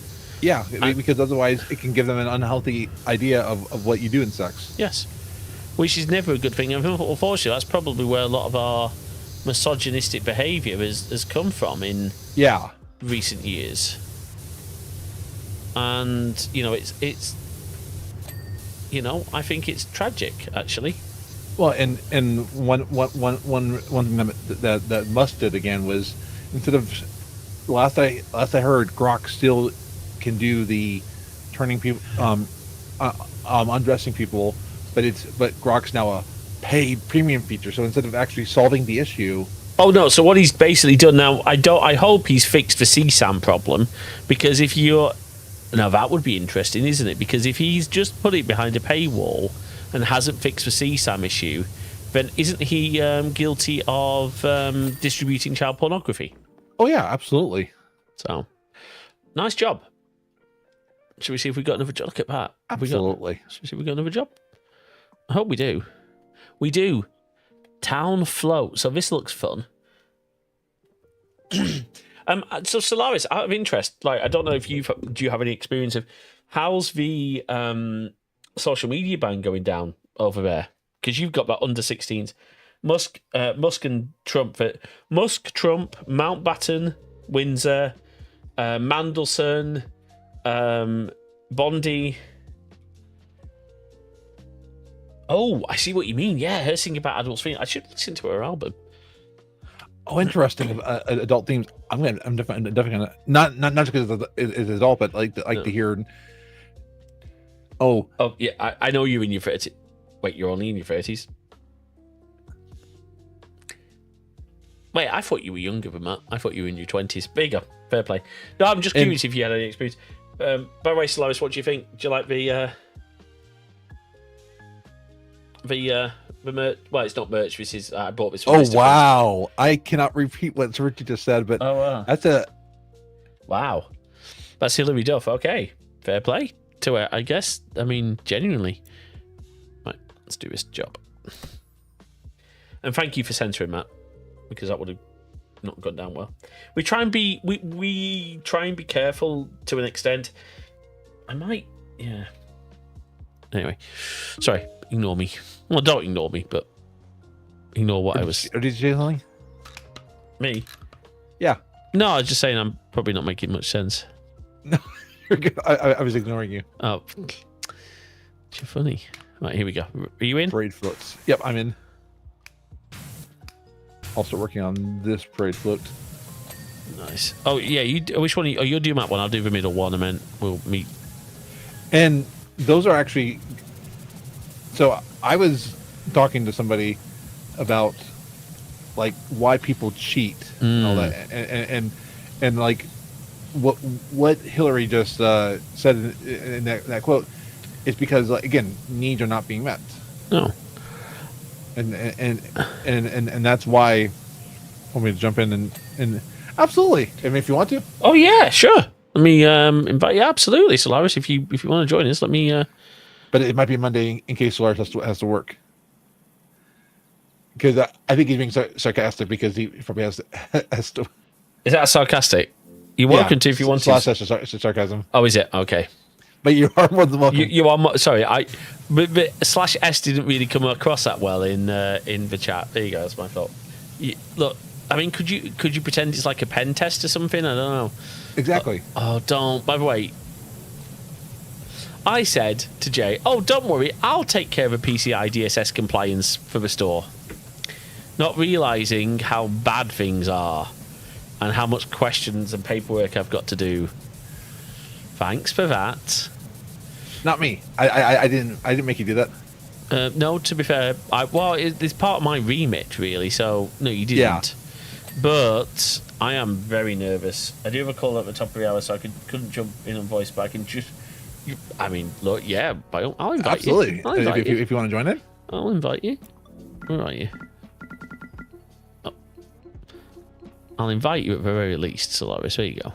Yeah, because otherwise it can give them an unhealthy idea of what you do in sex. Yes. Which is never a good thing. And unfortunately, that's probably where a lot of our misogynistic behaviour has come from in recent years. and it's I think it's tragic actually. Well, and one thing that Musk did again was, instead of, last I heard, Grok still can do the turning people, undressing people, but Grok's now a paid premium feature. So instead of actually solving the issue. Oh no! So what he's basically done now, I hope he's fixed the CSAM problem, because if you're now, that would be interesting, isn't it? Because if he's just put it behind a paywall and hasn't fixed the CSAM issue, then isn't he guilty of distributing child pornography? Oh yeah, absolutely. So nice job. Should we see if we got another job? Look at that. Absolutely. Should we see if we got another job? I hope we do. We do. Town float. So this looks fun. So Solaris, out of interest, like, I don't know if do you have any experience of how's the social media ban going down over there? Because you've got that under 16s. Musk and Trump. Musk, Trump, Mountbatten, Windsor, Mandelson, Bondi. Oh, I see what you mean. Yeah, her singing about adults. I should listen to her album. Oh, interesting. Adult themes. I'm definitely gonna, not just because it's adult, but to hear. Oh yeah, I know you're in your 30s. Wait, you're only in your 30s? Wait, I thought you were younger than that. I thought you were in your 20s. There you go. Fair play. No, I'm just curious if you had any experience. By the way, Solaris, what do you think? Do you like the merch? Well, it's not merch. This is I bought this. Oh wow! I cannot repeat what Richie just said, but that's a wow. That's Hillary Duff. Okay, fair play to her, I guess. I mean, genuinely. Right, let's do this job. And thank you for censoring Matt, because that would have not gone down well. We try and be we try and be careful to an extent. I might, yeah. Anyway, sorry. Ignore me. Well, don't ignore me, but ignore what I was. Did you say something? Me? Yeah. No, I was just saying I'm probably not making much sense. No, you're good. I was ignoring you. Oh, you're funny. Right, here we go. Are you in? Parade floats. Yep, I'm in. I'll start working on this parade float. Nice. Oh yeah, which one? You'll do Map one. I'll do the middle one, and then we'll meet. And those are actually. So I was talking to somebody about like why people cheat and all that, and like what Hillary just said in that quote is because, like, again, needs are not being met. No. And that's why. Want me to jump in and absolutely. I mean, if you want to. Oh yeah, sure. Let me invite you. Absolutely, Solaris. If you want to join us, let me. But it might be Monday in case Solaris has to work. Because I think he's being sarcastic because he probably has to. Is that sarcastic? You're welcome to if you want to. It's sarcasm. Oh, is it? Okay. But you are more than welcome. You are. Sorry, but /S didn't really come across that well in the chat. There you go. That's my fault. Look, I mean, could you pretend it's like a pen test or something? I don't know. Exactly. Oh, don't. By the way, I said to Jay, "Oh, don't worry, I'll take care of a PCI DSS compliance for the store." Not realizing how bad things are and how much questions and paperwork I've got to do. Thanks for that. Not me. I didn't make you do that. No, to be fair, it's part of my remit, really. So no, you didn't. Yeah. But I am very nervous. I do have a call at the top of the hour, so I couldn't jump in on voice, but I can just. I mean, look, yeah, I'll invite Absolutely. you. Absolutely. If you want to join in, I'll invite you. Where are you? Oh. I'll invite you at the very least, Solaris. There you go.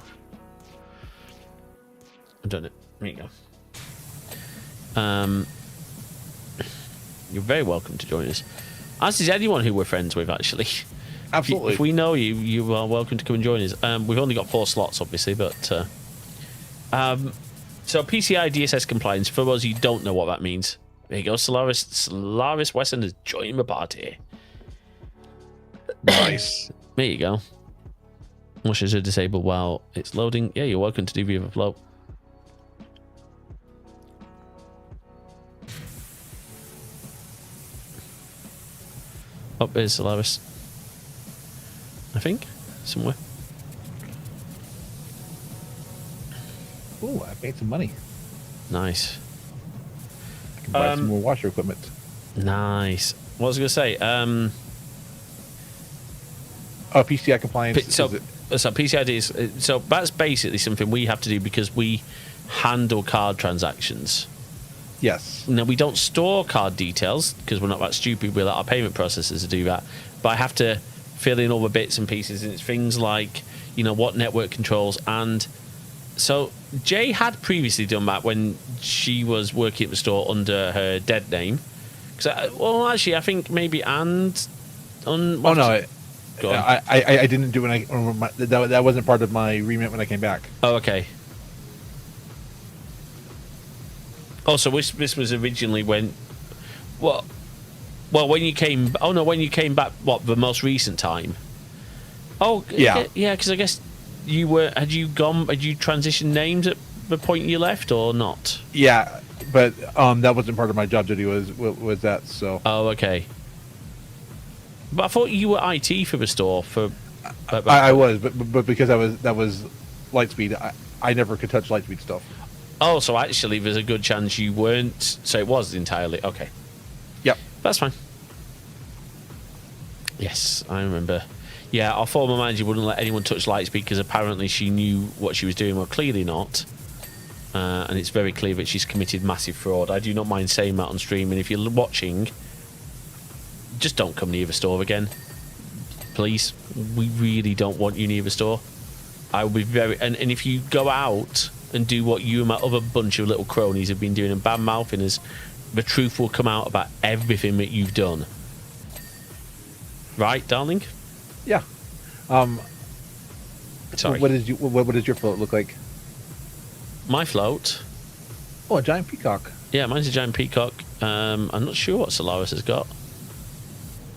I've done it. There you go. You're very welcome to join us. As is anyone who we're friends with, actually. Absolutely. If we know you, you are welcome to come and join us. We've only got 4 slots, obviously, but so PCI DSS compliance. For those who don't know what that means, there you go. Solaris Wesson is joining the party. Nice. There you go. Mushes are disabled while it's loading. Yeah, you're welcome to do the overflow. Oh, there's Solaris. I think somewhere. Ooh, I made some money. Nice. I can buy some more washer equipment. Nice. What was I going to say? PCI compliance. So PCI is so that's basically something we have to do because we handle card transactions. Yes. Now we don't store card details because we're not that stupid. We let our payment processors do that. But I have to fill in all the bits and pieces, and it's things like what network controls. And so Jae had previously done that when she was working at the store under her dead name. Well, actually, I think maybe and on. Oh no. I didn't do it. That wasn't part of my remit when I came back. Oh, okay. Oh, so this was originally when, well, when you came. Oh no, when you came back. What, the most recent time? Oh yeah, because I guess you were. Had you transitioned names at the point you left or not? Yeah, but that wasn't part of my job duty. Was that so? Oh, okay. But I thought you were IT for the store for. I was, but because that was Lightspeed, I never could touch Lightspeed stuff. Oh, so actually, there's a good chance you weren't. So it was entirely okay. Yep, that's fine. Yes, I remember. Yeah, our former manager wouldn't let anyone touch Lightspeed because apparently she knew what she was doing. Well, clearly not. And it's very clear that she's committed massive fraud. I do not mind saying that on stream. And if you're watching, just don't come near the store again, please. We really don't want you near the store. I will be very. And if you go out and do what you and my other bunch of little cronies have been doing and bad mouthing us, the truth will come out about everything that you've done. Right, darling? Yeah. Sorry. What does your float look like? My float? Oh, a giant peacock. Yeah, mine's a giant peacock. I'm not sure what Solaris has got.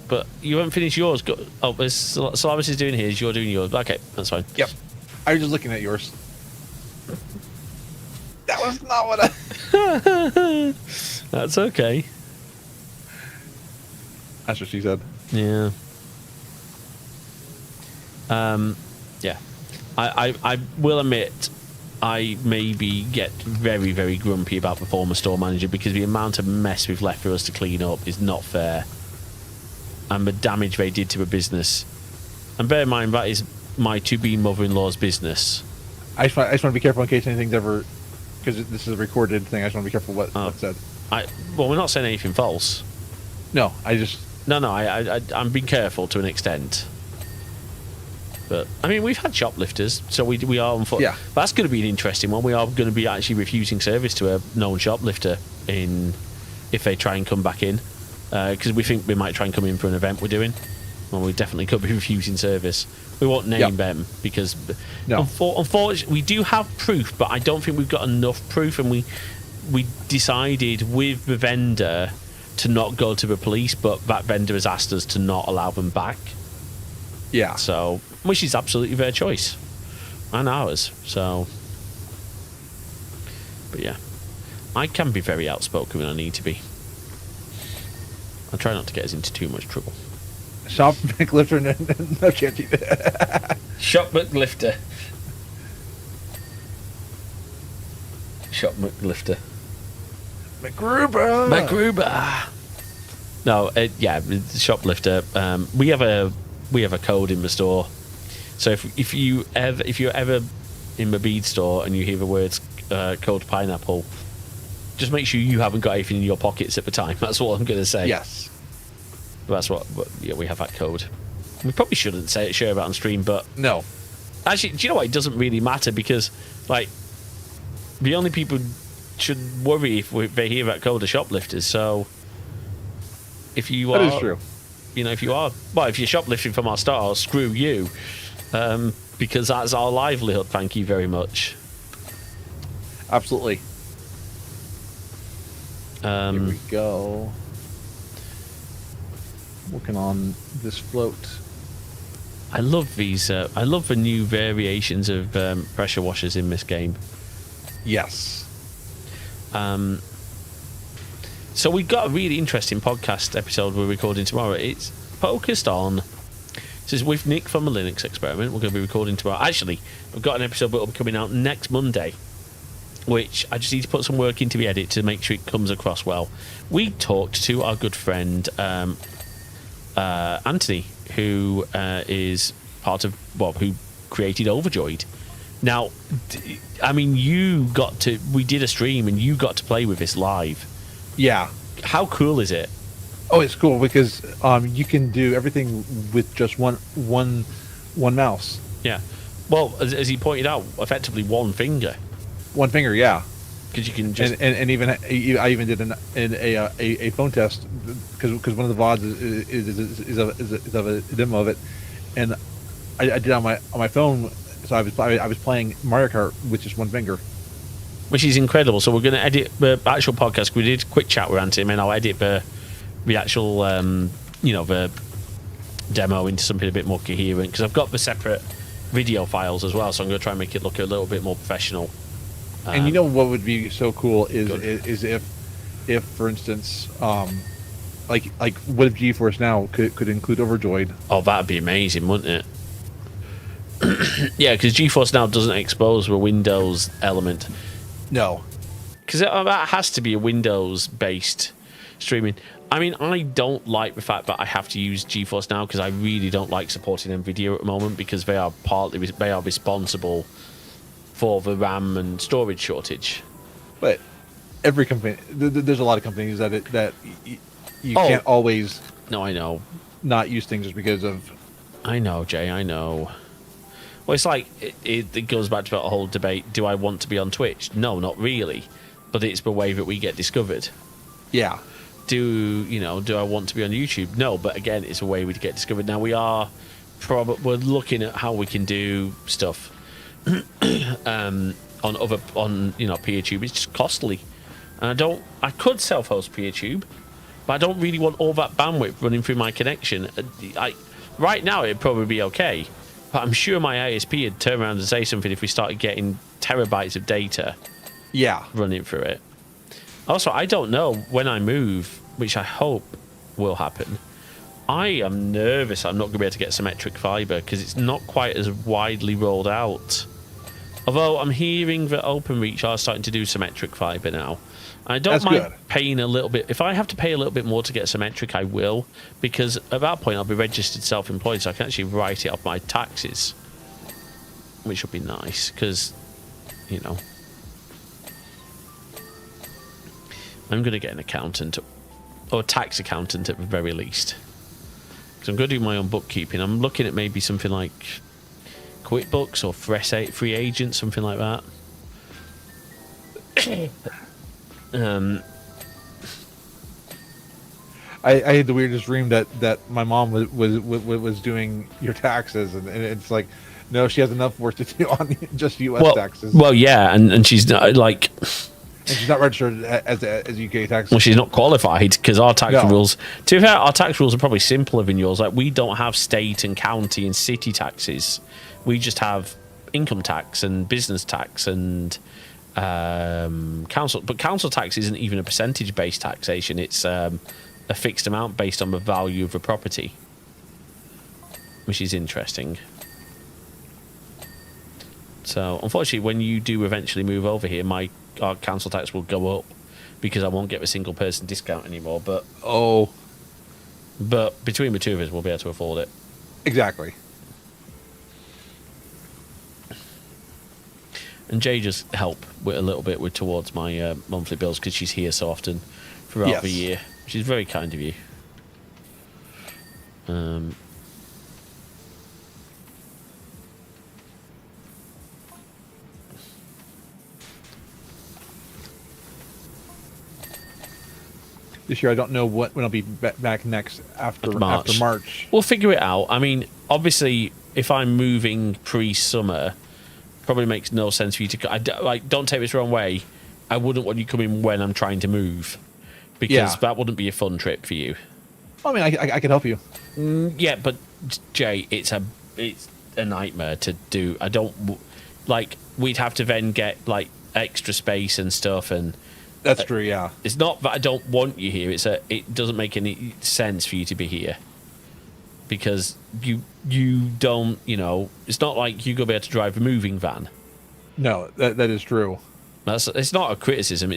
But you haven't finished yours. Solaris is doing his, you're doing yours. Okay, that's fine. Yep. I was just looking at yours. That was not what I... That's okay. That's what she said. Yeah. Yeah. I will admit, I maybe get very, very grumpy about the former store manager because the amount of mess we've left for us to clean up is not fair. And the damage they did to the business. And bear in mind, that is my to-be mother-in-law's business. I just want to be careful in case anything's ever... Because this is a recorded thing, I just want to be careful what's said. Well, we're not saying anything false. No, I just... No, I'm being careful to an extent. But, I mean, we've had shoplifters, so we are on foot. Yeah. That's going to be an interesting one. We are going to be actually refusing service to a known shoplifter if they try and come back in. Because we think they might try and come in for an event we're doing. Well, we definitely could be refusing service. We won't name them because, unfortunately, we do have proof, but I don't think we've got enough proof. And we decided with the vendor to not go to the police, but that vendor has asked us to not allow them back. Yeah. So, which is absolutely their choice and ours. So, but yeah, I can be very outspoken when I need to be. I try not to get us into too much trouble. Shop McLifter, no can't you? Shop McLifter. Shop McLifter. McGruber. No, yeah, shoplifter. We have a code in the store. So if you're ever in the bead store and you hear the words code pineapple, just make sure you haven't got anything in your pockets at the time. That's all I'm going to say. Yes. That's yeah, we have that code. We probably shouldn't share about on stream, but no. Actually, do you know what? It doesn't really matter because, like, the only people should worry if they hear that code are shoplifters. So, if you are, that is true. If you're shoplifting from our store, screw you, because that's our livelihood. Thank you very much. Absolutely. Here we go. Working on this float. I love these. I love the new variations of pressure washers in this game. Yes. So we've got a really interesting podcast episode we're recording tomorrow. focused on. This is with Nick from the Linux Experiment. We're going to be recording tomorrow. Actually, I've got an episode that will be coming out next Monday, which I just need to put some work into the edit to make sure it comes across well. We talked to our good friend Anthony, who is part of who created Overjoyed. Now, I mean, we did a stream and you got to play with this live. Yeah. How cool is it? Oh, it's cool because you can do everything with just one mouse. Yeah. Well, as he pointed out, effectively one finger. One finger, yeah. Because you can just and even I even did a phone test because one of the VODs is of a demo of it, and I did on my phone. So I was playing Mario Kart with just one finger, which is incredible. So we're going to edit the actual podcast. We did a quick chat with Anthony, and I'll edit the actual the demo into something a bit more coherent because I've got the separate video files as well. So I'm going to try and make it look a little bit more professional. And you know what would be so cool is if for instance like what if GeForce Now could include Overjoyed? Oh, that'd be amazing, wouldn't it? Yeah, because GeForce Now doesn't expose the Windows element. No, because that has to be a Windows-based streaming. I mean, I don't like the fact that I have to use GeForce Now because I really don't like supporting NVIDIA at the moment because they are responsible for the RAM and storage shortage. But every company, there's a lot of companies that you can't always. No, I know. Not use things just because of. I know, Jay. I know. Well, it's like it goes back to that whole debate. Do I want to be on Twitch? No, not really. But it's the way that we get discovered. Yeah. Do I want to be on YouTube? No, but again, it's a way we get discovered. Now we're looking at how we can do stuff on PeerTube. It's just costly, and I could self-host PeerTube, but I don't really want all that bandwidth running through my connection. Right now it'd probably be okay, but I'm sure my ISP would turn around and say something if we started getting terabytes of data. Yeah, running through it. Also, I don't know when I move, which I hope will happen. I am nervous I'm not going to be able to get symmetric fiber because it's not quite as widely rolled out. Although I'm hearing that OpenReach are starting to do symmetric fiber now. I don't mind paying a little bit. If I have to pay a little bit more to get symmetric, I will, because at that point I'll be registered self-employed, so I can actually write it off my taxes, which would be nice because, I'm going to get an accountant or a tax accountant at the very least. Because I'm going to do my own bookkeeping. I'm looking at maybe something like QuickBooks or Free Agent, something like that. I had the weirdest dream that my mom was doing your taxes, and it's like, no, she has enough work to do on just U.S. taxes. Well, yeah, and she's not like. And she's not registered as UK tax. Well, she's not qualified because our tax rules. To be fair, our tax rules are probably simpler than yours. Like, we don't have state and county and city taxes. We just have income tax and business tax and council. But council tax isn't even a percentage-based taxation. It's a fixed amount based on the value of the property, which is interesting. So, unfortunately, when you do eventually move over here, our council tax will go up because I won't get a single person discount anymore. But between the two of us, we'll be able to afford it. Exactly. And Jay just help with a little bit towards my monthly bills because she's here so often throughout the year. She's very kind of you. This year, I don't know when I'll be back next after March. We'll figure it out. I mean, obviously, if I'm moving pre-summer, probably makes no sense for you to. Don't take this the wrong way. I wouldn't want you coming when I'm trying to move, because that wouldn't be a fun trip for you. I mean, I can help you. Yeah, but Jay, it's a nightmare to do. I don't like. We'd have to then get like extra space and stuff and. That's true, yeah. It's not that I don't want you here. It doesn't make any sense for you to be here. because you don't, it's not like you're gonna be able to drive a moving van. No, that is true. It's not a criticism.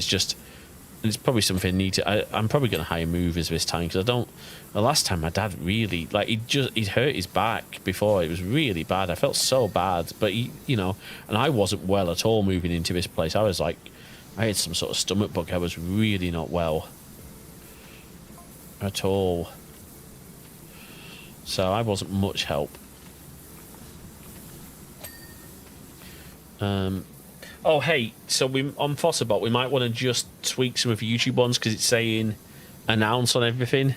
It's probably something I need to. I'm probably going to hire movers this time because I don't. The last time my dad really he'd hurt his back before. It was really bad. I felt so bad, but and I wasn't well at all moving into this place. I was like, I had some sort of stomach bug. I was really not well at all. So I wasn't much help. Oh, hey, so on Fosserbot, we might want to just tweak some of the YouTube ones because it's saying announce on everything.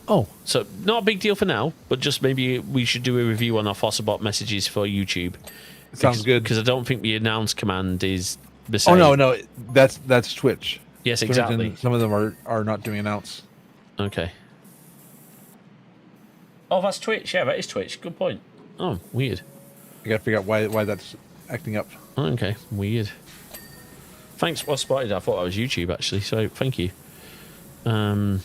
Oh. So not a big deal for now, but just maybe we should do a review on our Fosserbot messages for YouTube. Sounds good. Because I don't think the announce command is the same. Oh, no, that's Twitch. Yes, exactly. Some of them are not doing announce. Okay. Oh, that's Twitch. Yeah, that is Twitch. Good point. Oh, weird. I got to figure out why that's acting up. Oh, okay, weird. Thanks, well spotted. I thought that was YouTube actually, so thank you. We're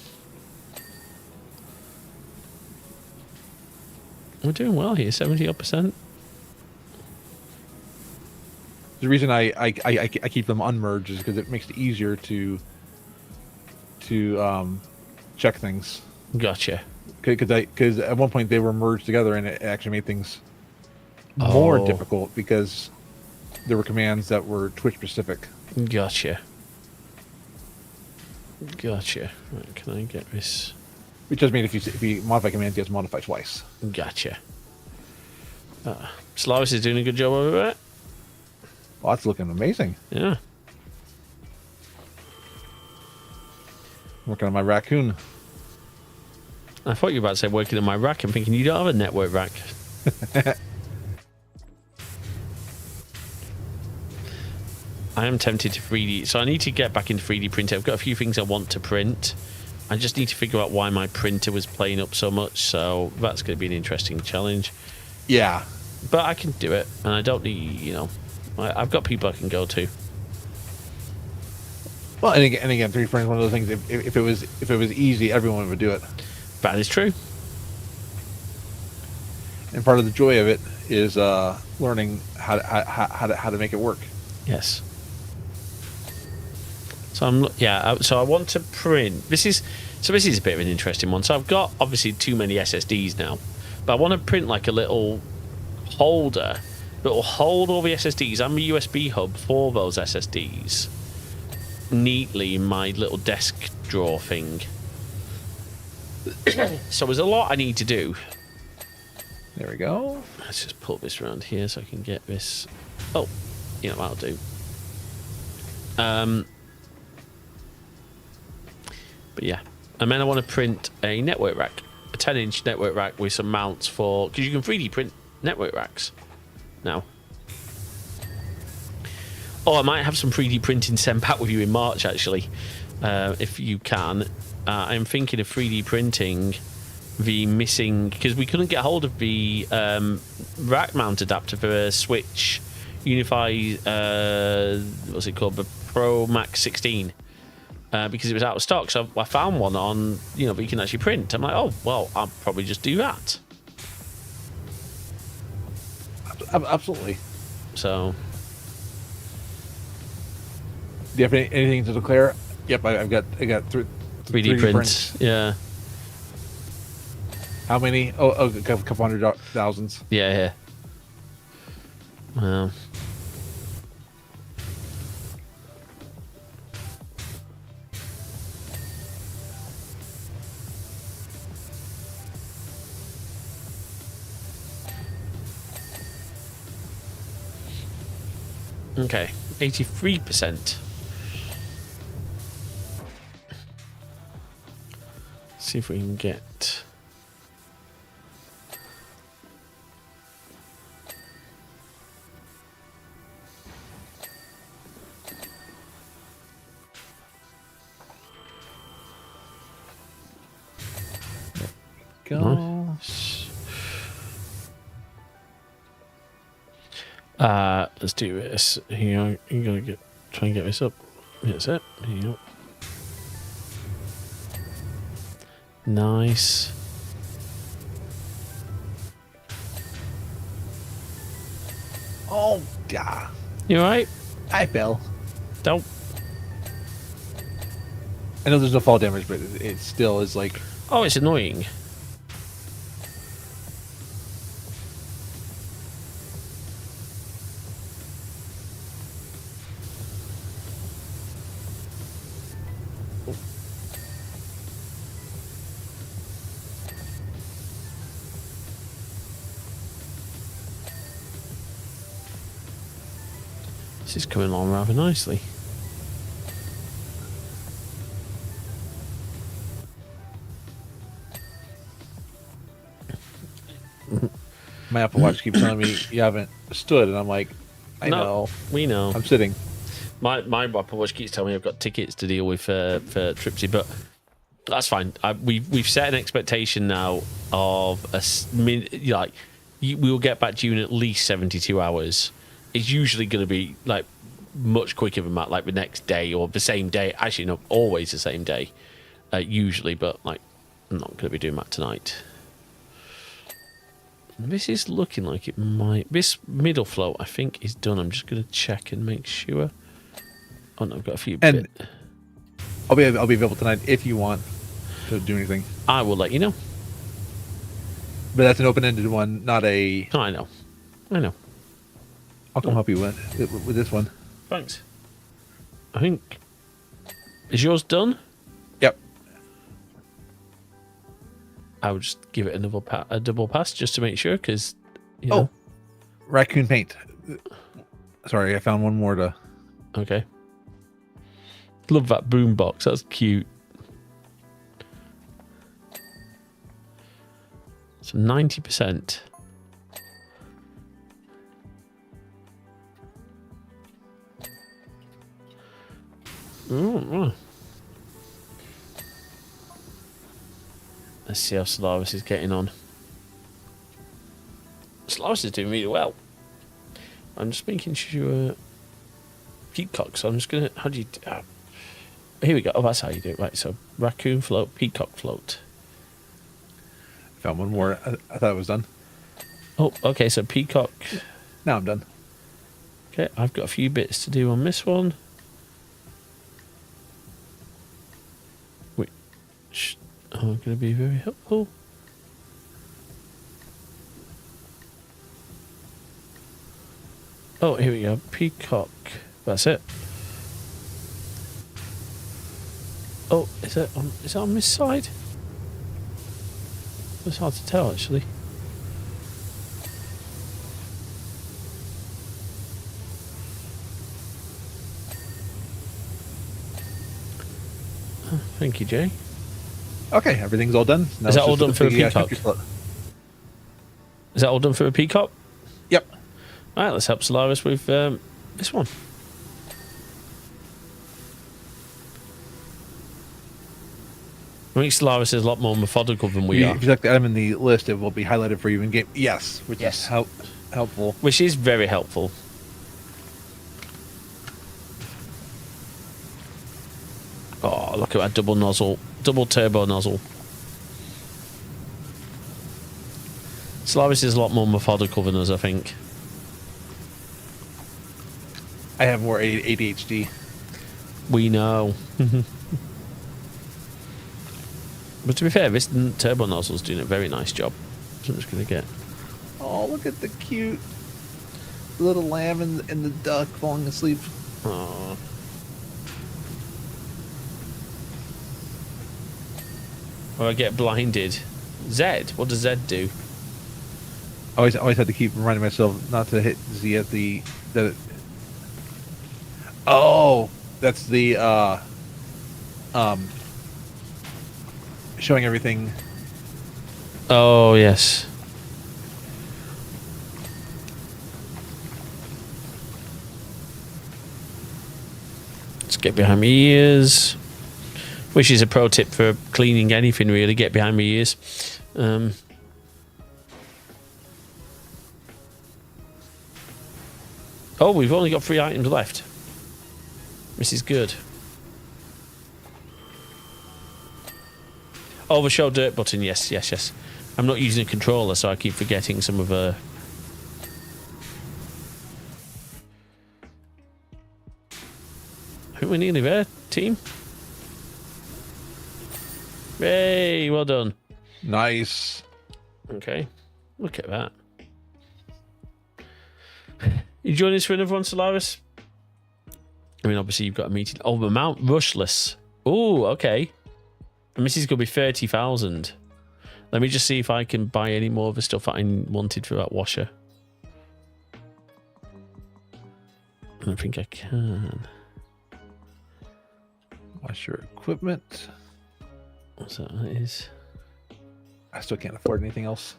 doing well here, 70%. The reason I keep them unmerged is because it makes it easier to check things. Gotcha. Because at one point they were merged together and it actually made things more difficult because there were commands that were Twitch specific. Gotcha. Right, can I get this? Which does mean if you modify commands, you have to modify twice. Gotcha. Slavis is doing a good job over there. Oh, that's looking amazing. Yeah. Working on my raccoon. I thought you were about to say working on my rack. I'm thinking you don't have a network rack. I am tempted to 3D. So I need to get back into 3D printing. I've got a few things I want to print. I just need to figure out why my printer was playing up so much. So that's going to be an interesting challenge. Yeah. But I can do it. And I don't need, I've got people I can go to. Well, and again, 3D printing is one of those things. If it was easy, everyone would do it. That is true. And part of the joy of it is learning how to make it work. Yes. So so I want to print. This is a bit of an interesting one. So I've got obviously too many SSDs now, but I want to print like a little holder that will hold all the SSDs and the USB hub for those SSDs neatly in my little desk drawer thing. So there's a lot I need to do. There we go. Let's just pull this around here so I can get this. Oh, that'll do. But yeah, and then I want to print a network rack, a 10-inch network rack with some mounts for, because you can 3D print network racks now. Oh, I might have some 3D printing sent back with you in March actually, if you can. I'm thinking of 3D printing the missing, because we couldn't get hold of the rack mount adapter for a Switch Unify, what's it called, the Pro Max 16, because it was out of stock. So I found one on, that you can actually print. I'm like, oh, well, I'll probably just do that. Absolutely. So, do you have anything to declare? Yep, I got 3D prints. Yeah. How many? Oh, a couple hundred thousands. Yeah. Well. Okay, 83%. See if we can get. Go. Let's do this. Here, you gotta try and get this up. That's it. Here you go. Nice. Oh, yeah. You all right? Hi, Bill. Don't. I know there's no fall damage, but it still is like... Oh, it's annoying. This is coming along rather nicely. My Apple Watch keeps telling me you haven't stood, and I'm like, I know. We know. I'm sitting. My Apple Watch keeps telling me I've got tickets to deal with for Tripsy, but that's fine. We've set an expectation now of we will get back to you in at least 72 hours. It's usually going to be like much quicker than that, like the next day or the same day. Actually, not always the same day, usually, but like I'm not going to be doing that tonight. This is looking like it might. This middle float, I think, is done. I'm just going to check and make sure. Oh no, I've got a few. And I'll be available tonight if you want to do anything. I will let you know. But that's an open-ended one, not a. I know. I'll come help you with this one. Thanks. I think. Is yours done? Yep. I would just give it a double pass just to make sure, because. Oh, raccoon paint. Sorry, I found one more to. Okay. Love that boom box. That's cute. So 90%. Oh. Let's see how Solaris is getting on. Solaris is doing really well. I'm just making sure. Peacock. So I'm just gonna. How do you? Here we go. Oh, that's how you do it. Right. So raccoon float, peacock float. Found one more. I thought it was done. Oh, okay. So peacock. Now I'm done. Okay, I've got a few bits to do on this one. Which are going to be very helpful. Oh, here we go. Peacock. That's it. Oh, is it on this side? It's hard to tell, actually. Oh, thank you, Jay. Okay, everything's all done. Now Is that all just done for a the, peacock? Is that all done for a peacock? Yep. All right, let's help Solaris with this one. I think Solaris is a lot more methodical than we are. If you select the item in the list, it will be highlighted for you in game. Yes, which is helpful. Which is very helpful. Oh, look at that double nozzle. Double turbo nozzle. Solaris is a lot more methodical than us, I think. I have more ADHD. We know. But to be fair, this turbo nozzle's doing a very nice job. So I'm just going to get... Oh, look at the cute little lamb and the duck falling asleep. Aww. Or I get blinded. Zed? What does Zed do? I always had to keep reminding myself not to hit Z at the... Oh! That's the, showing everything. Oh, yes. Let's get behind my ears. Which is a pro tip for cleaning anything, really. Get behind my ears. Oh, we've only got 3 items left. This is good. Oh, the show dirt button. Yes. I'm not using a controller, so I keep forgetting some of the... we're nearly there, team. Hey, well done. Nice. Okay, look at that. You joining us for another one, Solaris? I mean, obviously you've got a meeting. Oh, the Mount Rushless. Oh, okay. And this is going to be 30,000. Let me just see if I can buy any more of the stuff that I wanted for that washer. I don't think I can. Wash your equipment. What's that? That is. I still can't afford anything else.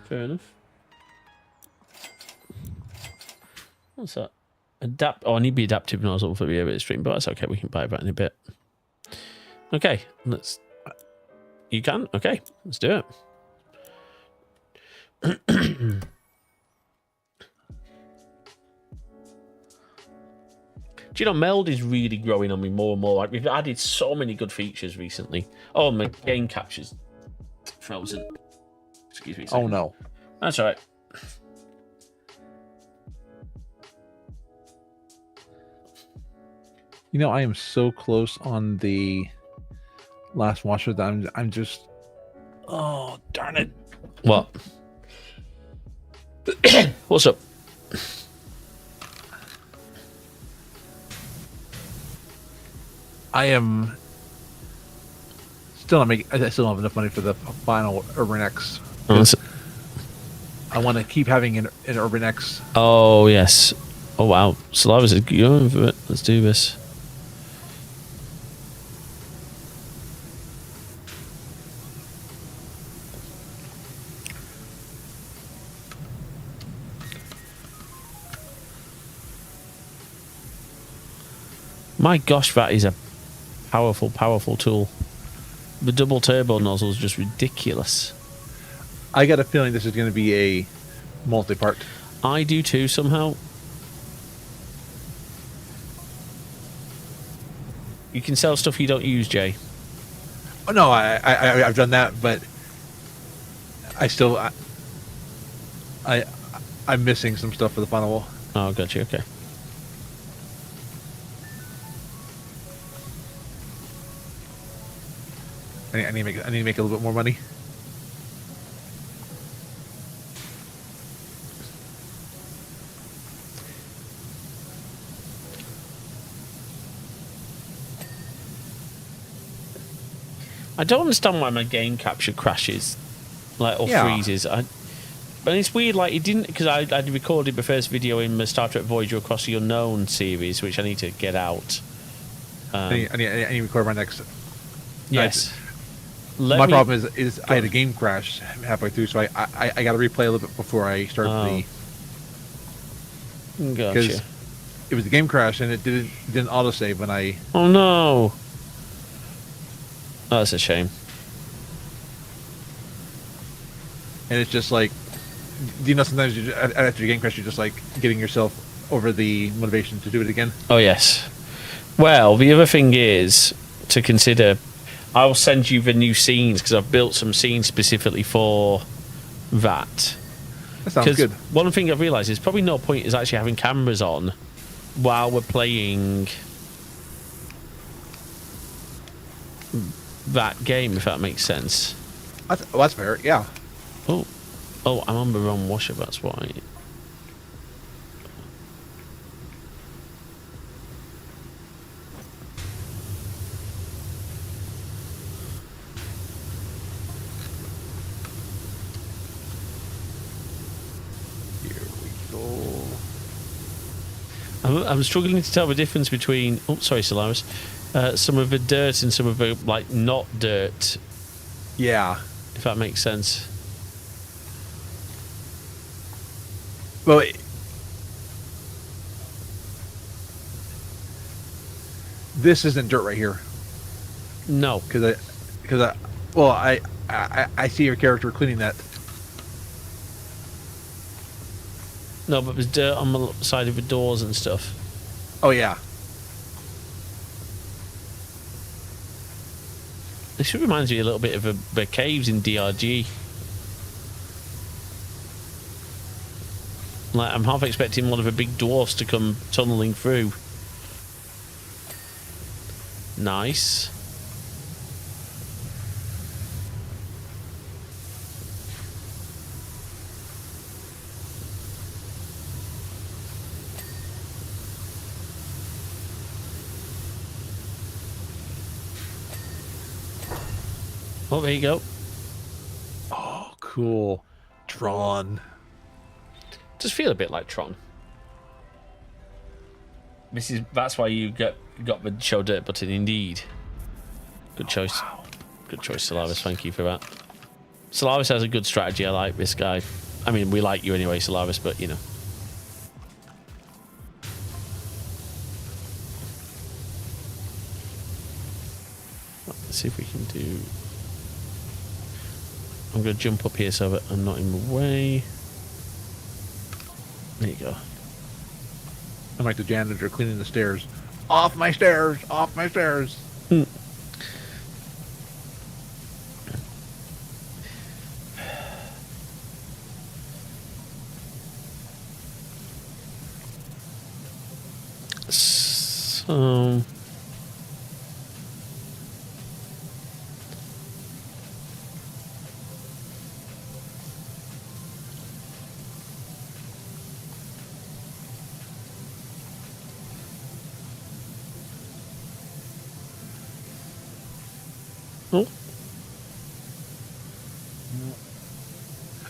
Fair enough. What's that? Adapt. Oh, I need to be adaptive nozzle for the bit stream, but that's okay. We can buy that in a bit. Okay, let's. You can? Okay, let's do it. Do you know, Meld is really growing on me more and more. Like, we've added so many good features recently. Oh, my game capture's frozen. Excuse me. Oh no. That's all right. You know, I am so close on the last washer that I'm just. Oh darn it! What? What's up? I am still not making. I still don't have enough money for the final Urban X. I want to keep having an Urban X. Oh yes. Oh wow. Solaris is going for it. Let's do this. My gosh, that is a powerful, powerful tool. The double turbo nozzle is just ridiculous. I got a feeling this is going to be a multi-part. I do too, somehow. You can sell stuff you don't use, Jay. Oh no, I've done that, but I still I'm missing some stuff for the final wall. Oh, gotcha. Okay. I need to make a little bit more money. I don't understand why my game capture crashes, like, or freezes. But it's weird, like, it didn't, because I recorded the first video in the Star Trek Voyager Across the Unknown series, which I need to get out. I need to record my next. Yes. My problem is I had a game crash halfway through, so I got to replay a little bit before I start the. Gotcha. Because it was the game crash and it didn't autosave when I. Oh no. Oh, that's a shame. And it's just like, you know, sometimes after your game crash, you're just like getting yourself over the motivation to do it again. Oh yes. Well, the other thing is to consider. I'll send you the new scenes because I've built some scenes specifically for that. That sounds good. One thing I've realised is probably no point is actually having cameras on while we're playing that game, if that makes sense. That's fair, yeah. Oh, I'm on the wrong washer, that's why. I'm struggling to tell the difference between. Oh, sorry, Solaris. Some of the dirt and some of the like not dirt. Yeah. If that makes sense. Well, this isn't dirt right here. No, because I see your character cleaning that. No, but there's dirt on the side of the doors and stuff. Oh yeah. This reminds me a little bit of the caves in DRG. Like, I'm half expecting one of the big dwarfs to come tunneling through. Nice. Oh, there you go. Oh, cool. Tron. Does feel a bit like Tron. That's why you got the show dirt button, indeed. Good choice. Wow. Good choice, Solaris. Thank you for that. Solaris has a good strategy. I like this guy. I mean, we like you anyway, Solaris, but you know. Let's see if we can do. I'm going to jump up here so that I'm not in the way. There you go. I'm like the janitor cleaning the stairs. Off my stairs! Off my stairs! So... Oh.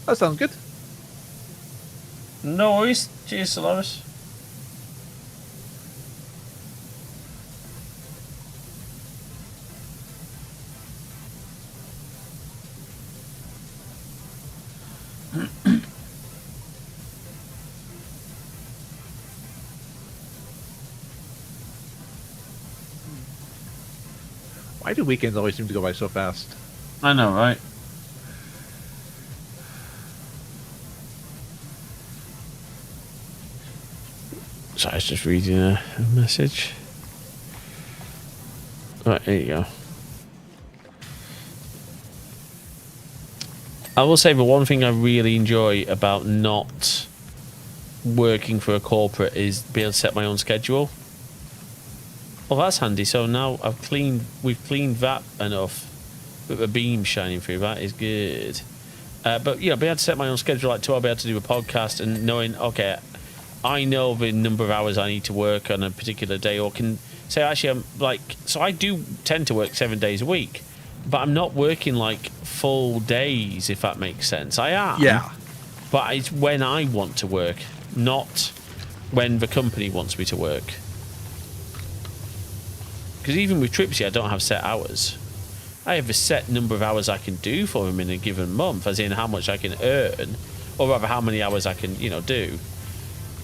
That sounds good. No worries. Cheers, Solaris. Why do weekends always seem to go by so fast? I know, right? So I was just reading a message. Right, there you go. I will say the one thing I really enjoy about not working for a corporate is be able to set my own schedule. Well, that's handy. So now we've cleaned that enough with the beam shining through. That is good. But yeah, be able to set my own schedule. Like, I'll be able to do a podcast and knowing, okay, I know the number of hours I need to work on a particular day, or can say, actually, I'm like, so I do tend to work 7 days a week, but I'm not working like full days, if that makes sense. I am. Yeah. But it's when I want to work, not when the company wants me to work. Because even with Tripsy, I don't have set hours. I have a set number of hours I can do for them in a given month, as in how much I can earn, or rather how many hours I can, do.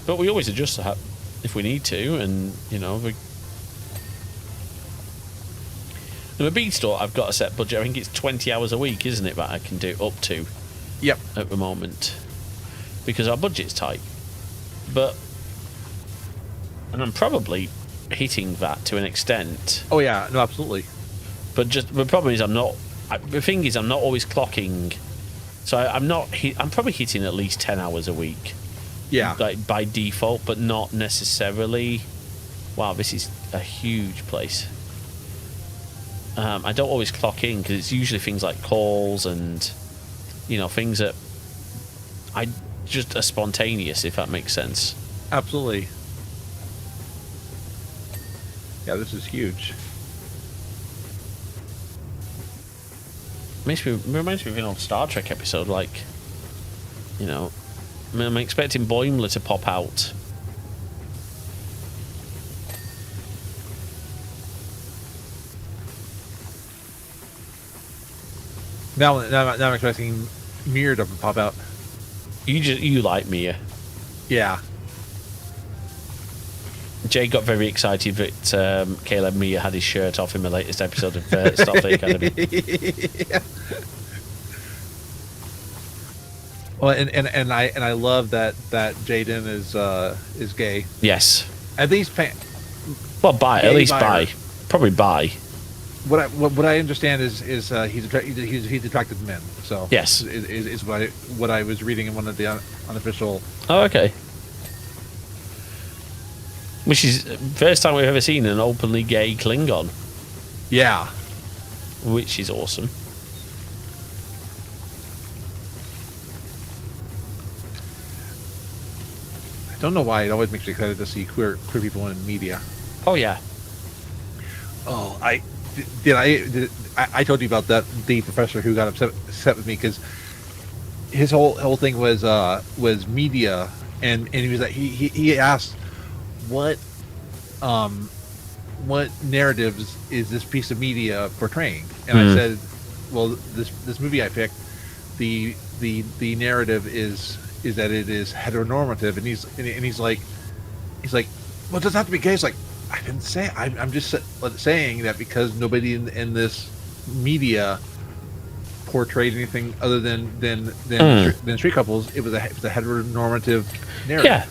But we always adjust that if we need to, and, in the Beat Store, I've got a set budget. I think it's 20 hours a week, isn't it, that I can do up to? Yep. At the moment. Because our budget's tight. And I'm probably hitting that to an extent. Oh yeah, no, absolutely. But just the problem is the thing is I'm not always clocking. So I'm probably hitting at least 10 hours a week. Yeah. Like by default, but not necessarily. Wow, this is a huge place. I don't always clock in because it's usually things like calls and, things that I just are spontaneous, if that makes sense. Absolutely. Yeah, this is huge. Reminds me of an old Star Trek episode, like, I'm expecting Boimler to pop out. Now I'm expecting Mir to pop out. You like Mia. Yeah. Jay got very excited that Caleb Mia had his shirt off in the latest episode of Starfleet Academy. Yeah. Well, and I love that Jaden is gay. Yes. At least Well, bi. At least bi. bi. Probably bi. What I understand is he's attracted to men. So yes, is what I was reading in one of the unofficial. Oh, okay. Which is first time we've ever seen an openly gay Klingon. Yeah. which is awesome. I don't know why it always makes me excited to see queer people in media. Oh yeah. Oh, I told you about that, the professor who got upset with me because his whole thing was media, and he was like he asked what narratives is this piece of media portraying, and I said, well, this movie I picked, the narrative is that it is heteronormative, and he's like, well, it doesn't have to be gay. It's like, I didn't say. I'm just saying that because nobody in this media portrayed anything other than straight couples. It was a heteronormative narrative. Yeah.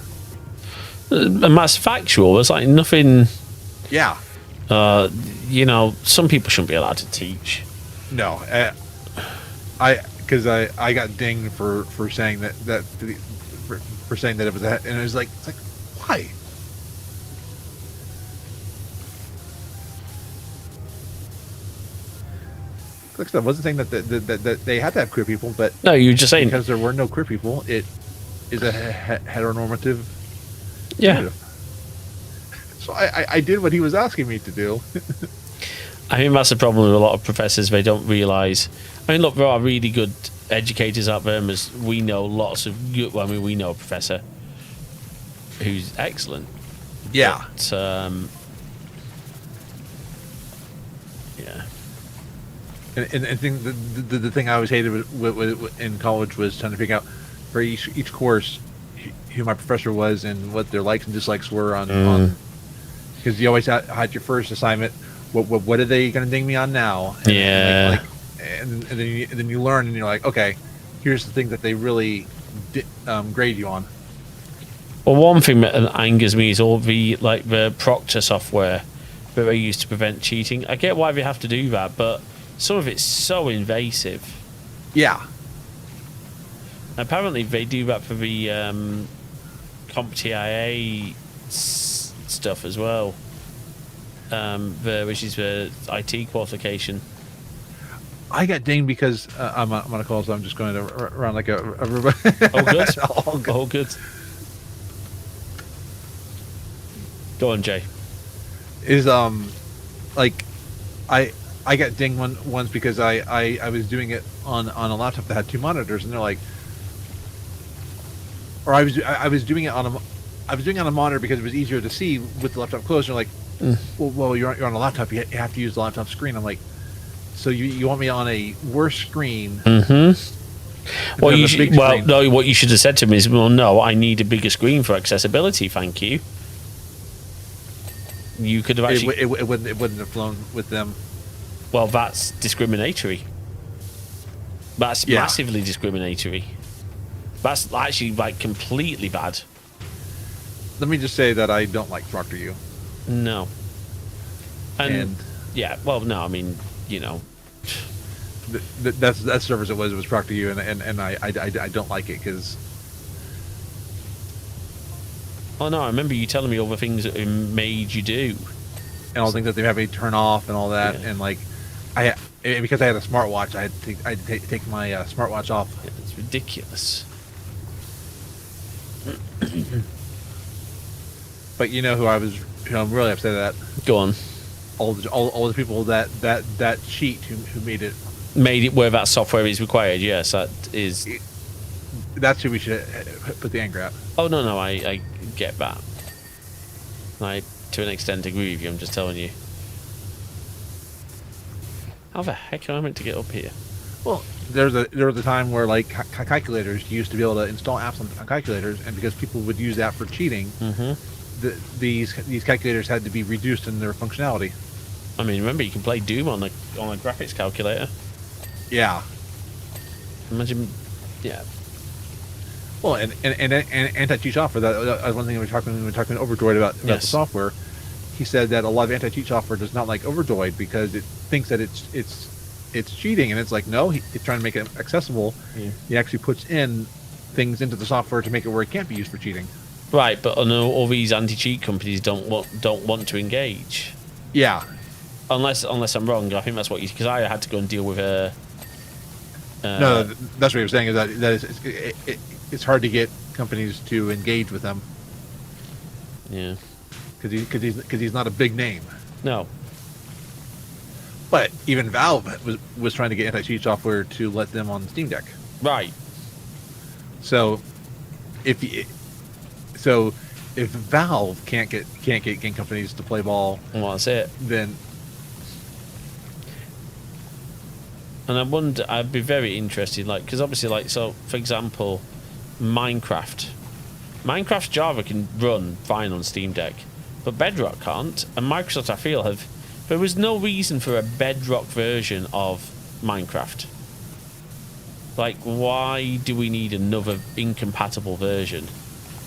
And that's factual. There's like nothing. Yeah. You know, some people shouldn't be allowed to teach. No. Because I got dinged for saying that for saying that it was and it was like, it's like, why? Like I wasn't saying that they had to have queer people, but No, you were just saying because there were no queer people, it is a heteronormative. Yeah. narrative. So I did what he was asking me to do. I think that's the problem with a lot of professors. They don't realise. I mean, look, there are really good educators out there, and we know lots of good. Well, I mean, we know a professor who's excellent. Yeah. But, yeah. And I think the thing I always hated with in college was trying to figure out for each course who my professor was and what their likes and dislikes were on because you always had your first assignment. What are they going to ding me on now? And, Yeah. and then you learn and you're like, okay, here's the thing that they really grade you on. Well, one thing that angers me is all the Proctor software that they use to prevent cheating. I get why they have to do that, but some of it's so invasive. Yeah. Apparently, they do that for the CompTIA stuff as well, which is the IT qualification. I got dinged because I'm on a call, so I'm just going to run like a Oh, good. All good. Oh, good. Go on, Jay. Is like I got dinged once because I was doing it on a laptop that had two monitors, and they're like, or I was doing it on a monitor because it was easier to see with the laptop closed. And they're like, well, you're on a laptop, you have to use the laptop screen. I'm like, so you want me on a worse screen? Mm-hmm. Well, no. What you should have said to me is, well, no, I need a bigger screen for accessibility. Thank you. You could have actually. It wouldn't have flown with them. Well, that's discriminatory. That's massively discriminatory. That's actually like completely bad. Let me just say that I don't like Proctor U. No. And yeah, well, no, I mean, you know, that's servers it was Proctor U, and I don't like it because. Oh no, I remember you telling me all the things that it made you do, and all the things that they have me turn off and all that, and like, because I had a smartwatch, I had to take my smartwatch off. Yeah, it's ridiculous. But you know who I'm really upset at? Go on. All the people that cheat who made it Where that software is required. Yes, that is. That's who we should put the anger at. Oh no, I get that. I to an extent agree with you. I'm just telling you. How the heck am I meant to get up here? Well, there was a time where like calculators used to be able to install apps on calculators, and because people would use that for cheating, these calculators had to be reduced in their functionality. I mean, remember you can play Doom on a graphics calculator. Yeah. Imagine, yeah. Well, and anti-cheat software. That one thing we were talking to Overdroid about the software. He said that a lot of anti-cheat software does not like Overdroid because it thinks that it's cheating, and it's like, no, it's trying to make it accessible. Yeah. He actually puts in things into the software to make it where it can't be used for cheating. Right, but I know all these anti-cheat companies don't want to engage. Yeah. unless I'm wrong. I think that's what you, because I had to go and deal with a. No, that's what he was saying. Is that it's hard to get companies to engage with them. Yeah. Because he's not a big name. No. But even Valve was trying to get anti-cheat software to let them on Steam Deck. Right. So, if Valve can't get game companies to play ball, Well, that's it. then And I wonder, I'd be very interested, like, because obviously, like, so for example, Minecraft's Java can run fine on Steam Deck, but Bedrock can't. And Microsoft, I feel, there was no reason for a Bedrock version of Minecraft. Like, why do we need another incompatible version?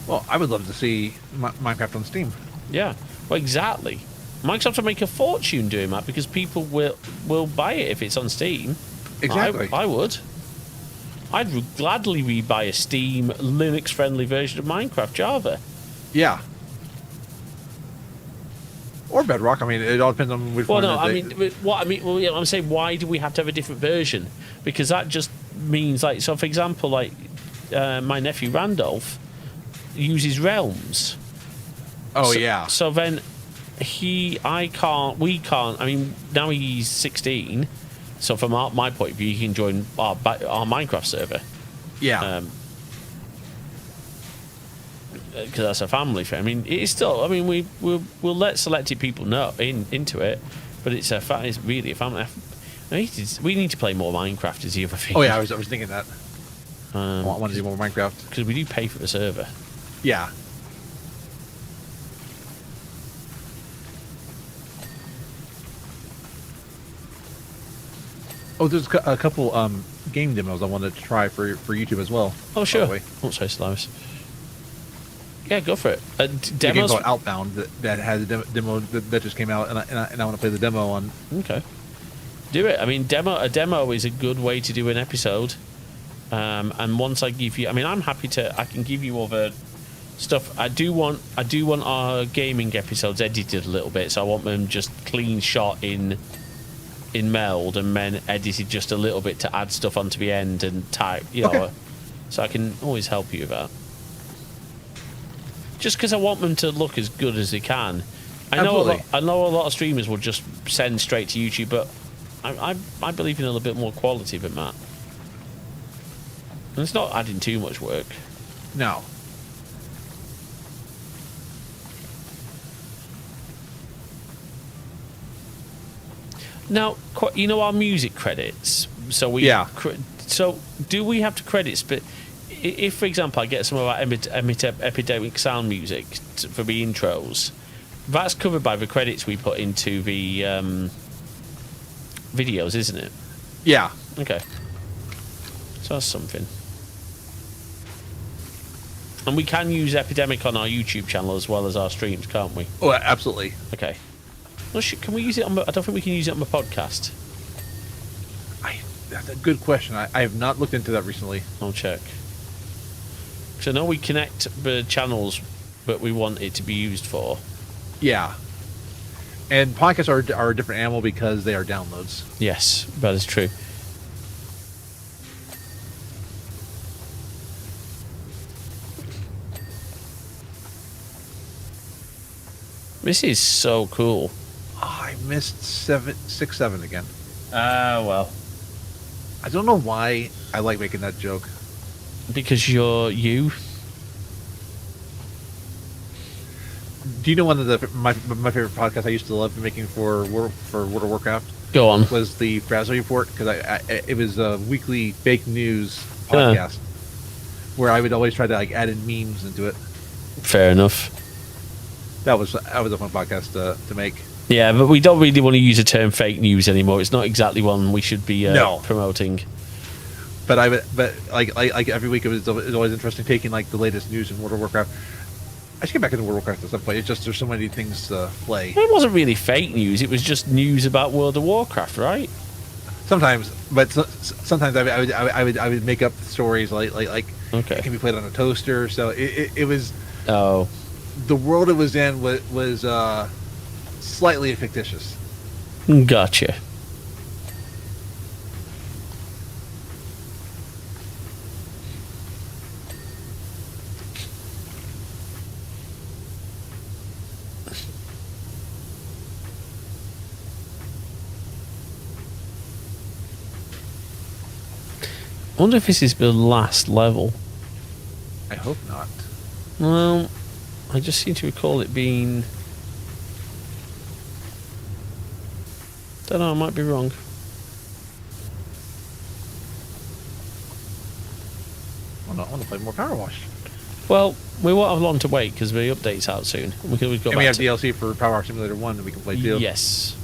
well, I would love to see Minecraft on Steam. Yeah, well, exactly. Microsoft will make a fortune doing that because people will buy it if it's on Steam. Exactly. I would. I'd gladly rebuy a Steam Linux-friendly version of Minecraft Java. Yeah. Or Bedrock. I mean, it all depends on which Well, one. no, I'm saying, why do we have to have a different version? Because that just means, like, so for example, like, my nephew Randolph uses Realms. Oh, So- yeah. So then we can't, I mean, now he's 16, so from my point of view, he can join our Minecraft server. Yeah. Because that's a family thing. I mean, it's still, I mean, we'll let selected people know into it, but it's really a family. We need to play more Minecraft is the other thing. Oh, yeah, I was thinking that. I want to do more Minecraft. Because we do pay for the server. Yeah. Oh, there's a couple game demos I wanted to try for YouTube as well. Oh, by sure. the way. Oh, sorry, Slavis. Yeah, go for it. The game Demos. called Outbound that has a demo that just came out, and I want to play the demo on. Okay. Do it. I mean, a demo is a good way to do an episode. And once I give you, I mean, I'm happy to. I can give you other stuff. I do want our gaming episodes edited a little bit, so I want them just clean shot in Meld and then edited just a little bit to add stuff onto the end and type, you know. Okay. So I can always help you with that. Just because I want them to look as good as they can. I know a lot of streamers will just send straight to YouTube, but I believe in a little bit more quality than that. And it's not adding too much work. No. Now, you know our music credits. So we Yeah. So do we have to credits? But if, for example, I get some of our Epidemic Sound music for the intros, that's covered by the credits we put into the videos, isn't it? Yeah. Okay. So that's something. And we can use Epidemic on our YouTube channel as well as our streams, can't we? Oh, absolutely. Okay. Well, can we use it on? I don't think we can use it on the podcast. That's a good question. I have not looked into that recently. I'll check. So I know we connect the channels, but we want it to be used for. Yeah. And podcasts are a different animal because they are downloads. Yes, that is true. This is so cool. Oh, I missed 6-7 again. Well. I don't know why I like making that joke. Because you're you. Do you know one of my favorite podcasts I used to love making for World of Warcraft Go on. was the Frazzle Report, because it was a weekly fake news podcast where I would always try to like add in memes into it. Fair enough. That was a fun podcast to make. Yeah, but we don't really want to use the term fake news anymore. It's not exactly one we should be promoting. But like every week it was always interesting taking like the latest news in World of Warcraft. I should get back into World of Warcraft at some point. It's just there's so many things to play. It wasn't really fake news. It was just news about World of Warcraft, right? Sometimes, but sometimes I would make up stories like Okay. it can be played on a toaster. So it was Oh. the world it was in was slightly fictitious. Gotcha. I wonder if this is the last level. I hope not. Well, I just seem to recall it being... Don't know, I might be wrong. I want to play more PowerWash. Well, we won't have long to wait because the update's out soon. We can always go And back we have to... DLC for PowerWash Simulator 1 that we can play too. Yes.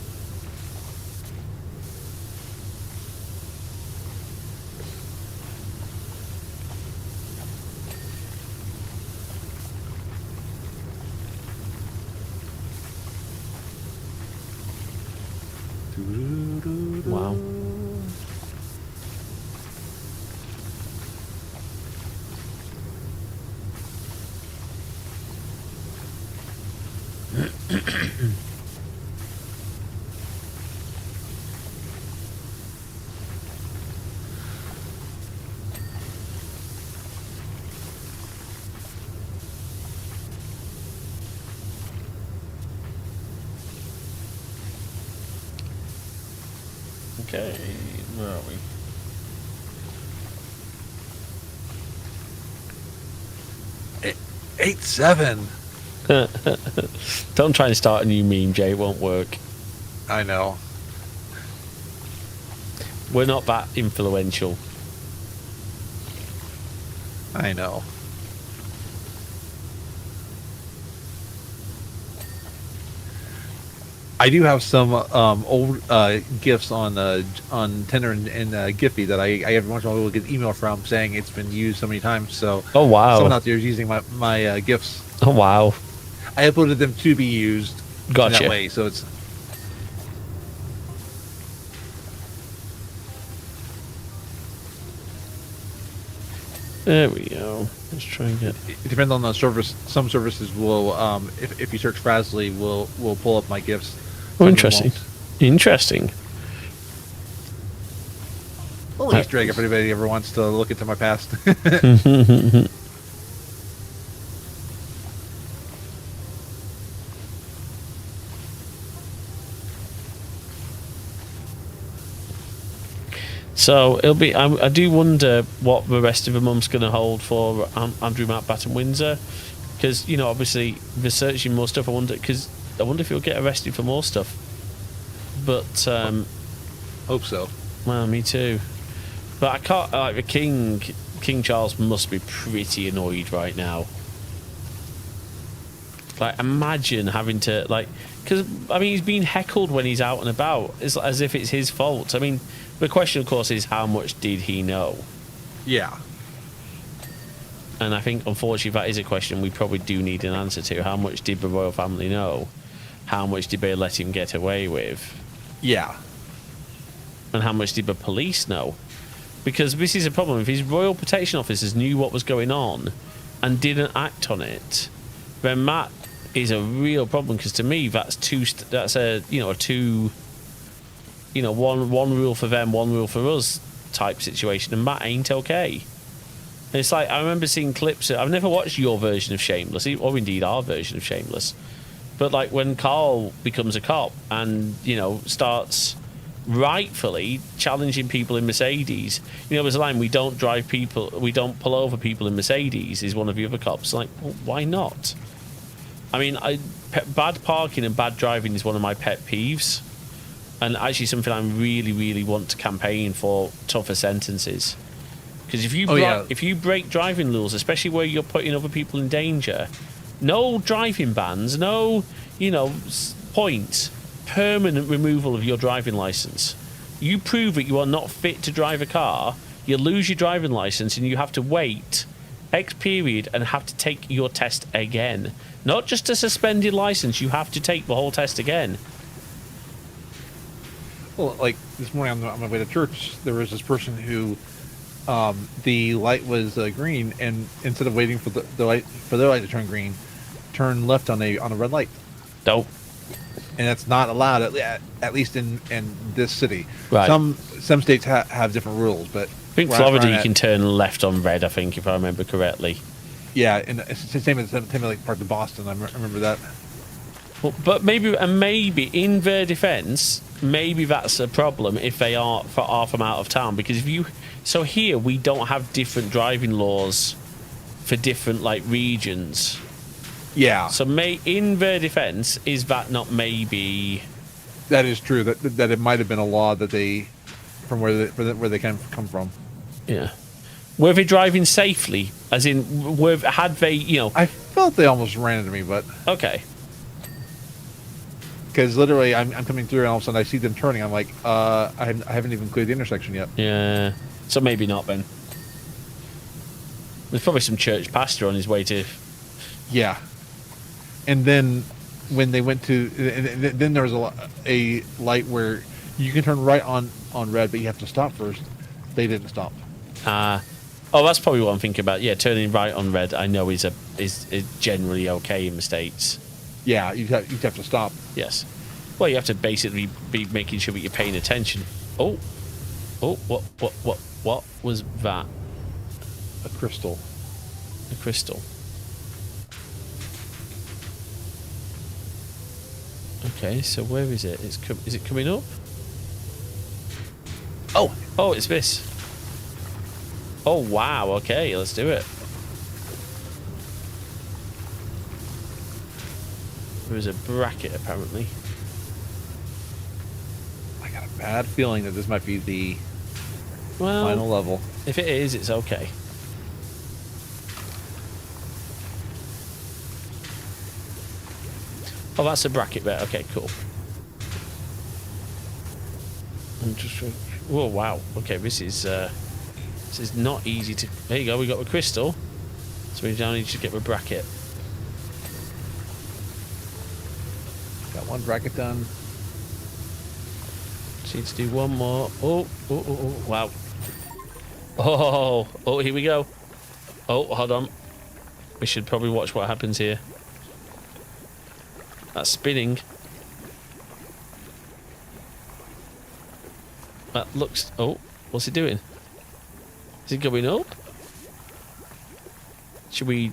Wow. Okay, where are we? 8-7. Don't try and start a new meme, Jay. It won't work. I know. We're not that influential. I know. I do have some old gifts on Tinder and Giphy that I every once in a while will get email from saying it's been used so many times. So Oh wow. someone out there is using my gifts. Oh wow. I uploaded them to be used in Gotcha. that way. So it's There we go. Let's try and get... it depends on the service. Some services will if you search Frazzly will pull up my gifts. Oh, Some interesting. won't. Interesting. Little Easter egg if anybody ever wants to look into my past. So it'll be. I do wonder what the rest of the month's going to hold for Andrew Mountbatten Windsor, because you know obviously researching more stuff. I wonder if he'll get arrested for more stuff. But Hope so. well, me too. But I can't. Like the King Charles must be pretty annoyed right now. Like imagine having to because I mean he's being heckled when he's out and about. It's as if it's his fault. I mean. The question, of course, is how much did he know? Yeah. And I think, unfortunately, that is a question we probably do need an answer to. How much did the royal family know? How much did they let him get away with? Yeah. And how much did the police know? Because this is a problem. If his royal protection officers knew what was going on and didn't act on it, then that is a real problem. Because to me, that's one rule for them, one rule for us type situation, and that ain't okay. And it's like I remember seeing clips. I've never watched your version of Shameless, or indeed our version of Shameless, but like when Carl becomes a cop and starts rightfully challenging people in Mercedes. There's a line: we don't pull over people in Mercedes. Is one of the other cops like, well, why not? I mean, bad parking and bad driving is one of my pet peeves. And actually something I really, really want to campaign for tougher sentences. Because if you break driving rules, especially where you're putting other people in danger, no driving bans, no, points, permanent removal of your driving license. You prove that you are not fit to drive a car, you lose your driving license and you have to wait X period and have to take your test again. Not just a suspended license, you have to take the whole test again. Well, like this morning on my way to church, there was this person who, the light was green, and instead of waiting for their light to turn green, turned left on a red light. Nope. and that's not allowed at least in this city. Right. Some states have different rules, but I think Florida you can turn left on red. I think if I remember correctly. Yeah, and it's the same as like part of Boston. I remember that. Well, but maybe in their defence, maybe that's a problem if they are from out of town, because so here we don't have different driving laws for different like regions. Yeah. So in their defence, is that not maybe? That is true. That it might have been a law that they from where they come from. Yeah. Were they driving safely? As in, had they, I felt they almost ran into me, but okay. Because literally, I'm coming through, and all of a sudden I see them turning. I'm like, I haven't even cleared the intersection yet. Yeah. So maybe not then. There's probably some church pastor on his way to. Yeah. And then when they went to, then there was a light where you can turn right on red, but you have to stop first. They didn't stop. Oh, that's probably what I'm thinking about. Yeah, turning right on red, I know is generally okay in the States. Yeah, you have to stop. Yes. Well, you have to basically be making sure that you're paying attention. Oh, what was that? A crystal. A crystal. Okay, so where is it? Is it coming up? Oh, it's this. Oh, wow. Okay, let's do it. There is a bracket, apparently. I got a bad feeling that this might be the final level. If it is, it's okay. Oh, that's a bracket bit. Okay, cool. I'm just. Oh, wow. Okay, this is not easy to. There you go. We got the crystal, so we now need to get the bracket. Got one bracket done. Just need to do one more. Oh, wow. Oh, here we go. Oh, hold on. We should probably watch what happens here. That's spinning. That looks. Oh, what's it doing? Is it going up? Should we?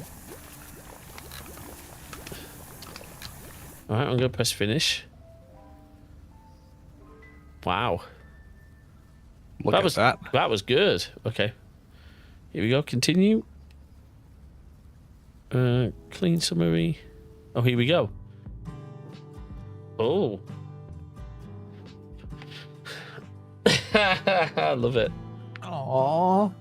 All right, I'm gonna press finish. Wow. Look at that. That was good. Okay. Here we go. Continue. Clean summary. Oh, here we go. Oh. I love it. Aww.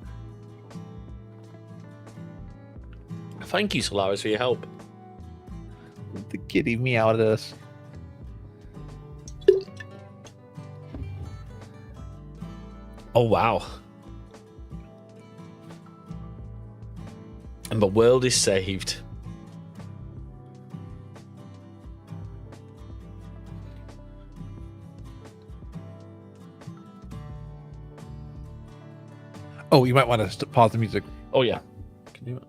Thank you, Solaris, for your help. The kitty meowed at us. Oh, wow. And the world is saved. Oh, you might want to pause the music. Oh, yeah. Can you...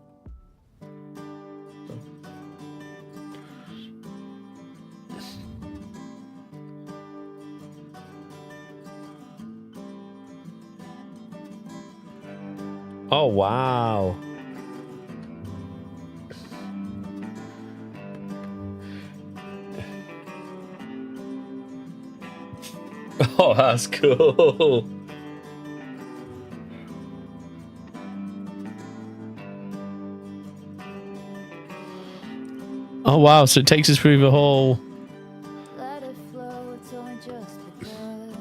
Oh, wow. Oh, that's cool. Oh, wow. So it takes us through the whole... Let it flow, it's only just begun.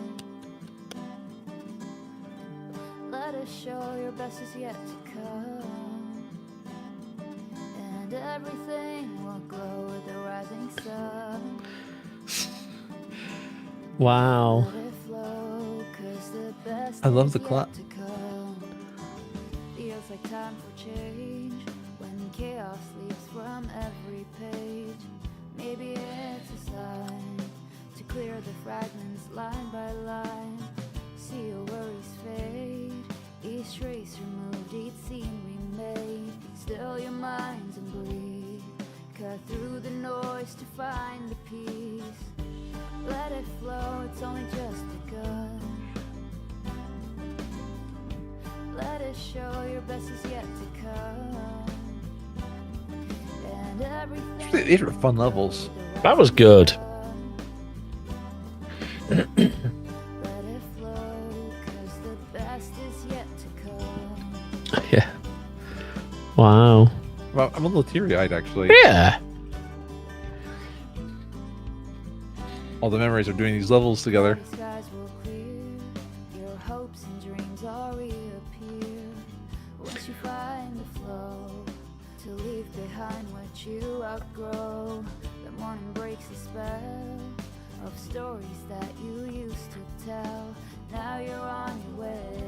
Let it show your best is yet to come. And everything will glow with the rising sun. Wow. Let it flow, 'cause the best I love is the yet clap. to come. Feels like time for change when chaos leaves from every page. Maybe it's a sign to clear the fragments line by line. See your worries fade, each trace removed, each scene remade. Still your minds and breathe, cut through the noise to find the peace. Let it flow, it's only just begun. Let it show your best is yet to come. And everything. These are fun levels. That was good. Let it flow, 'cause the best is yet to come. Yeah. Wow. Well, I'm a little teary-eyed, actually. Yeah. All the memories of doing these levels together. The skies will clear, your hopes and dreams all reappear. Once you find the flow, to leave behind what you outgrow. The morning breaks the spell of stories that you used to tell. Now you're on your way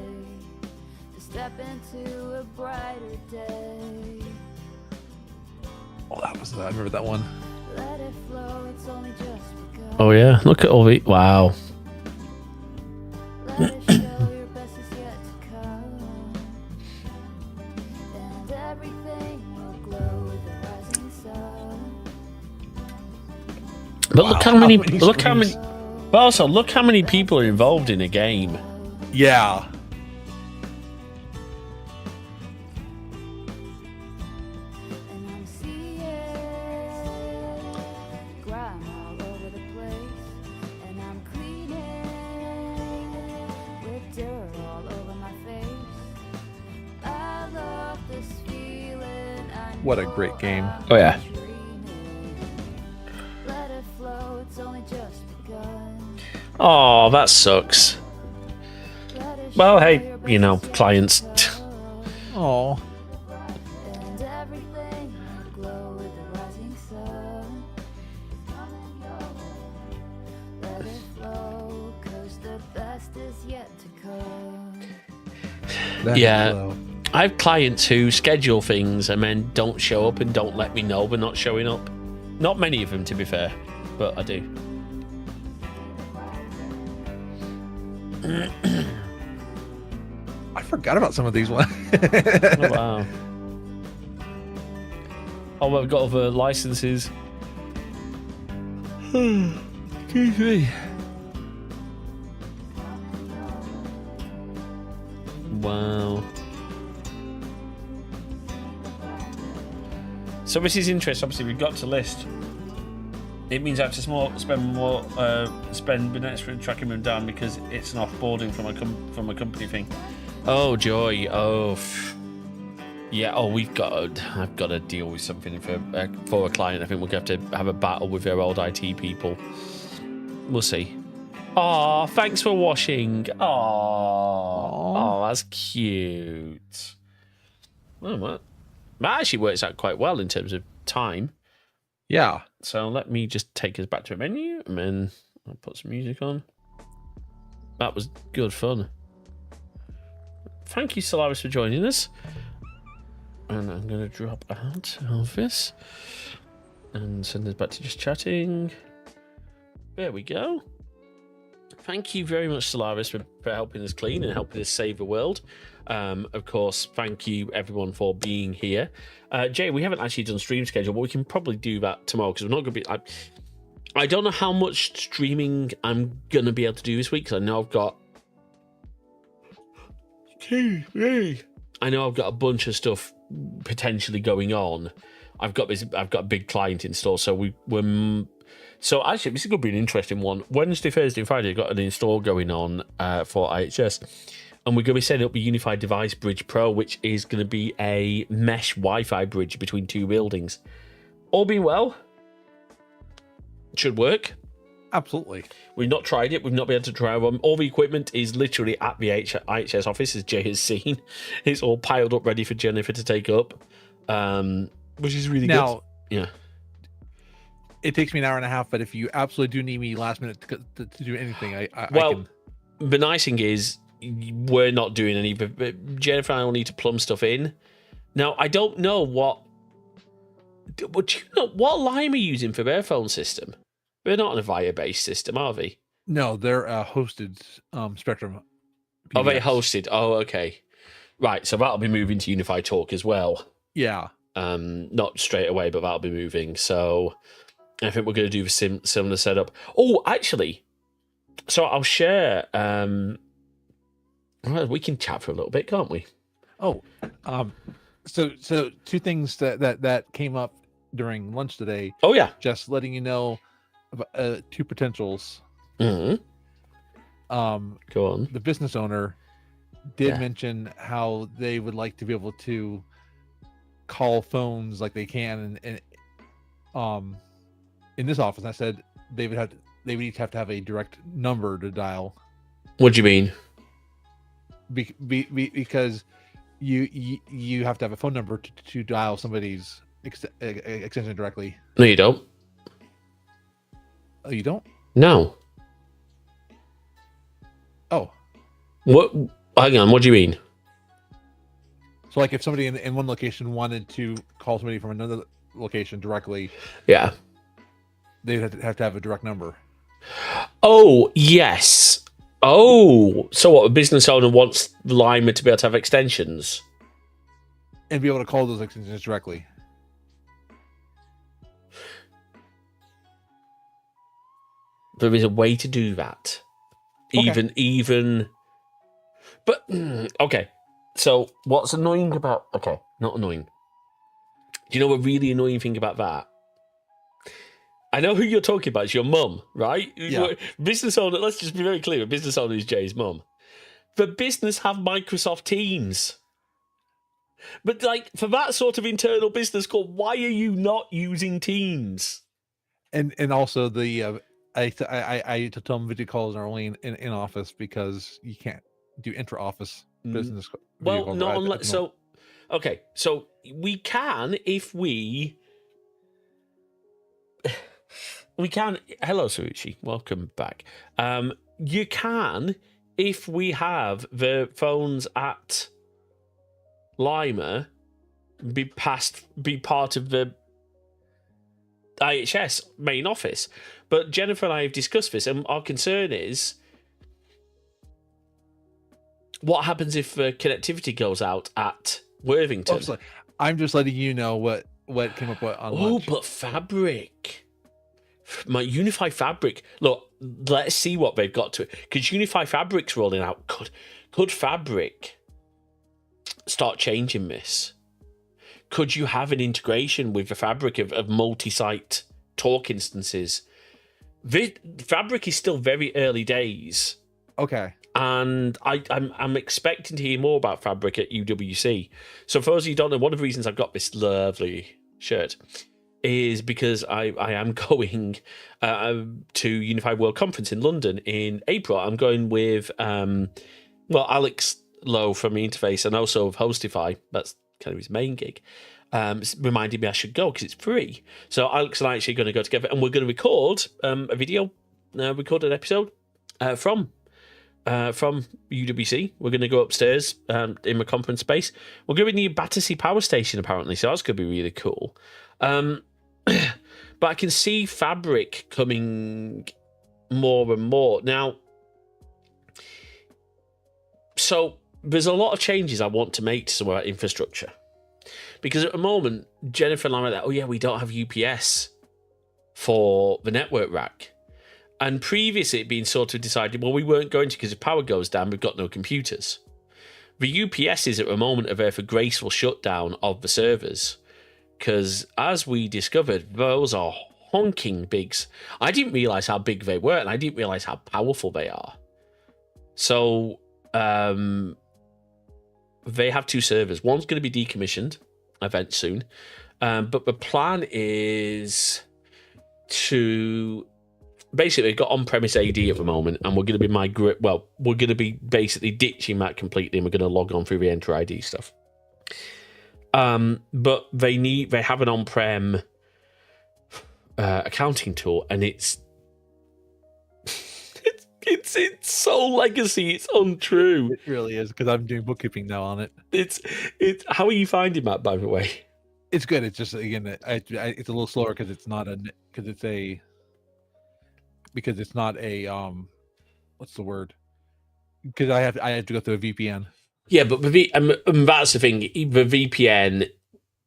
to step into a brighter day. Oh, that was I remember that one. Let it flow, it's only just begun. Oh yeah. Look at all the wow. Let it show your best is yet to come. And everything will glow with the rising sun. But look how many. How many Look how many. screens. But also, look how many people are involved in a game. Yeah. And I'm seeing grime all over the place. And I'm cleaning with dirt all over my face. I love this feeling. I What a know great game. I'm Oh, yeah. dreaming. Let it flow, it's only just begun. Oh, that sucks. Let it Well, show hey, your you know, best is yet clients. to come. Oh. And everything will glow with the rising sun. Come and go. Let it flow, 'cause the best is yet to come. That Yeah. is low. I have clients who schedule things and then don't show up and don't let me know we're not showing up. Not many of them, to be fair, but I do. I forgot about some of these ones. Oh, wow. Oh, we've got other licenses. Excuse me. Wow. So this is interesting. Obviously, we've got to list. It means I have to spend minutes for tracking them down because it's an offboarding from a company thing. Oh joy! Oh, yeah. Oh, I've got to deal with something for a client. I think we're going to have a battle with their old IT people. We'll see. Oh, thanks for washing. Oh, that's cute. Oh, well, that actually works out quite well in terms of time. Yeah. So let me just take us back to a menu and then I'll put some music on. That was good fun. Thank you, Solaris, for joining us. And I'm going to drop out of this and send us back to just chatting. There we go. Thank you very much, Solaris, for helping us clean and helping us save the world. Of course, thank you everyone for being here. Jay, we haven't actually done stream schedule, but we can probably do that tomorrow because we're not going to be. I don't know how much streaming I'm going to be able to do this week because I know I've got. I know I've got a bunch of stuff potentially going on. I've got a big client install, so we're. So actually, this is going to be an interesting one. Wednesday, Thursday, and Friday, I've got an install going on for IHS. And we're going to be setting up a Unified Device Bridge Pro, which is going to be a mesh Wi-Fi bridge between two buildings. All being well, it should work. Absolutely. We've not tried it. We've not been able to try one. All the equipment is literally at the IHS office, as Jay has seen. It's all piled up, ready for Jennifer to take up, which is really Now, good. Yeah. it takes me an hour and a half, but if you absolutely do need me last minute to do anything, I Well, can. the nice thing is we're not doing any, but Jennifer and I will need to plumb stuff in. Now, I don't know what line are you using for their phone system? They're not on a Avaya-based system, are they? No, they're hosted Spectrum. Are they PBX. hosted? Oh, okay. Right, so that'll be moving to Unified Talk as well. Yeah. Not straight away, but that'll be moving. So I think we're going to do the similar setup. Oh, actually, so I'll share. Well, we can chat for a little bit, can't we? Oh, so two things that came up during lunch today. Oh yeah. Just letting you know about two potentials. Mm-hmm. Go on. The business owner did Yeah. mention how they would like to be able to call phones like they can, and in this office, I said they would each have to have a direct number to dial. What do you mean? Because you have to have a phone number to dial somebody's extension directly. No, you don't. Oh, you don't? No. Oh, What? Hang on. What do you mean? so like if somebody in one location wanted to call somebody from another location directly, Yeah. they'd have to have a direct number. Oh yes. Oh, so what? A business owner wants the lineman to be able to have extensions. And be able to call those extensions directly. There is a way to do that. Okay. Even. But okay. So what's annoying about? Okay, not annoying. Do you know a really annoying thing about that? I know who you're talking about. It's your mum, right? Yeah. Business owner. Let's just be very clear. A business owner is Jay's mum. The business have Microsoft Teams. But like for that sort of internal business call, why are you not using Teams? And also the I to tell them video calls are only in office because you can't do intra office business. Video Well, calls not at the unless moment. so. Okay, so we can if we can. Hello, Suichi. Welcome back. You can if we have the phones at Lima be part of the IHS main office. But Jennifer and I have discussed this, and our concern is what happens if connectivity goes out at Worthington. Oh, sorry. I'm just letting you know what came up on lunch. But Fabric. My Unify Fabric. Look, let's see what they've got to it. Because Unify Fabric's rolling out. Could Fabric start changing this? Could you have an integration with the Fabric of multi-site talk instances? Fabric is still very early days. Okay. And I'm expecting to hear more about Fabric at UWC. So for those of you who don't know, one of the reasons I've got this lovely shirt is because I am going to Unify World Conference in London in April. I'm going with Alex Lowe from the Interface and also of Hostify. That's kind of his main gig. Reminded me I should go because it's free. So Alex and I are actually going to go together and we're going to record a video, record an episode from UWC. We're going to go upstairs in the conference space. We're going to be near Battersea Power Station apparently, so that's going to be really cool. But I can see Fabric coming more and more now. So there's a lot of changes I want to make to some of our infrastructure. Because at the moment, Jennifer and I are like, oh yeah, we don't have UPS for the network rack. And previously it'd been sort of decided, well, we weren't going to because if power goes down, we've got no computers. The UPSs at the moment are there for graceful shutdown of the servers. Because as we discovered, those are honking bigs. I didn't realise how big they were, and I didn't realise how powerful they are. So they have two servers. One's going to be decommissioned, event soon. But the plan is to basically got on-premise AD at the moment, and we're going to be we're going to be basically ditching that completely, and we're going to log on through the Enter ID stuff. But they have an on-prem accounting tool, and it's so legacy. It's untrue. It really is because I'm doing bookkeeping now on it. It's how are you finding that, by the way? It's good. It's just again, it's a little slower because it's not what's the word? Because I have to go through a VPN. Yeah, but that's the thing. The VPN,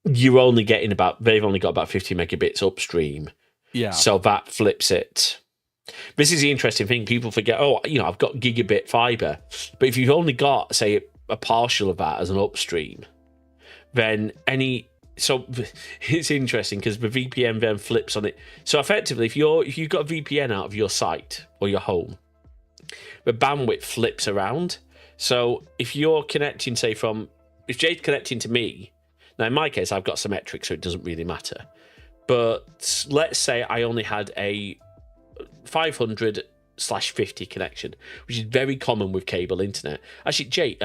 they've only got about 50 megabits upstream. Yeah. So that flips it. This is the interesting thing. People forget, I've got gigabit fiber. But if you've only got, say, a partial of that as an upstream, then so it's interesting because the VPN then flips on it. So effectively, if you've got a VPN out of your site or your home, the bandwidth flips around. So if you're connecting, say, if Jade's connecting to me, now in my case, I've got symmetric, so it doesn't really matter. But let's say I only had a 500/50 connection, which is very common with cable internet. Actually, Jay,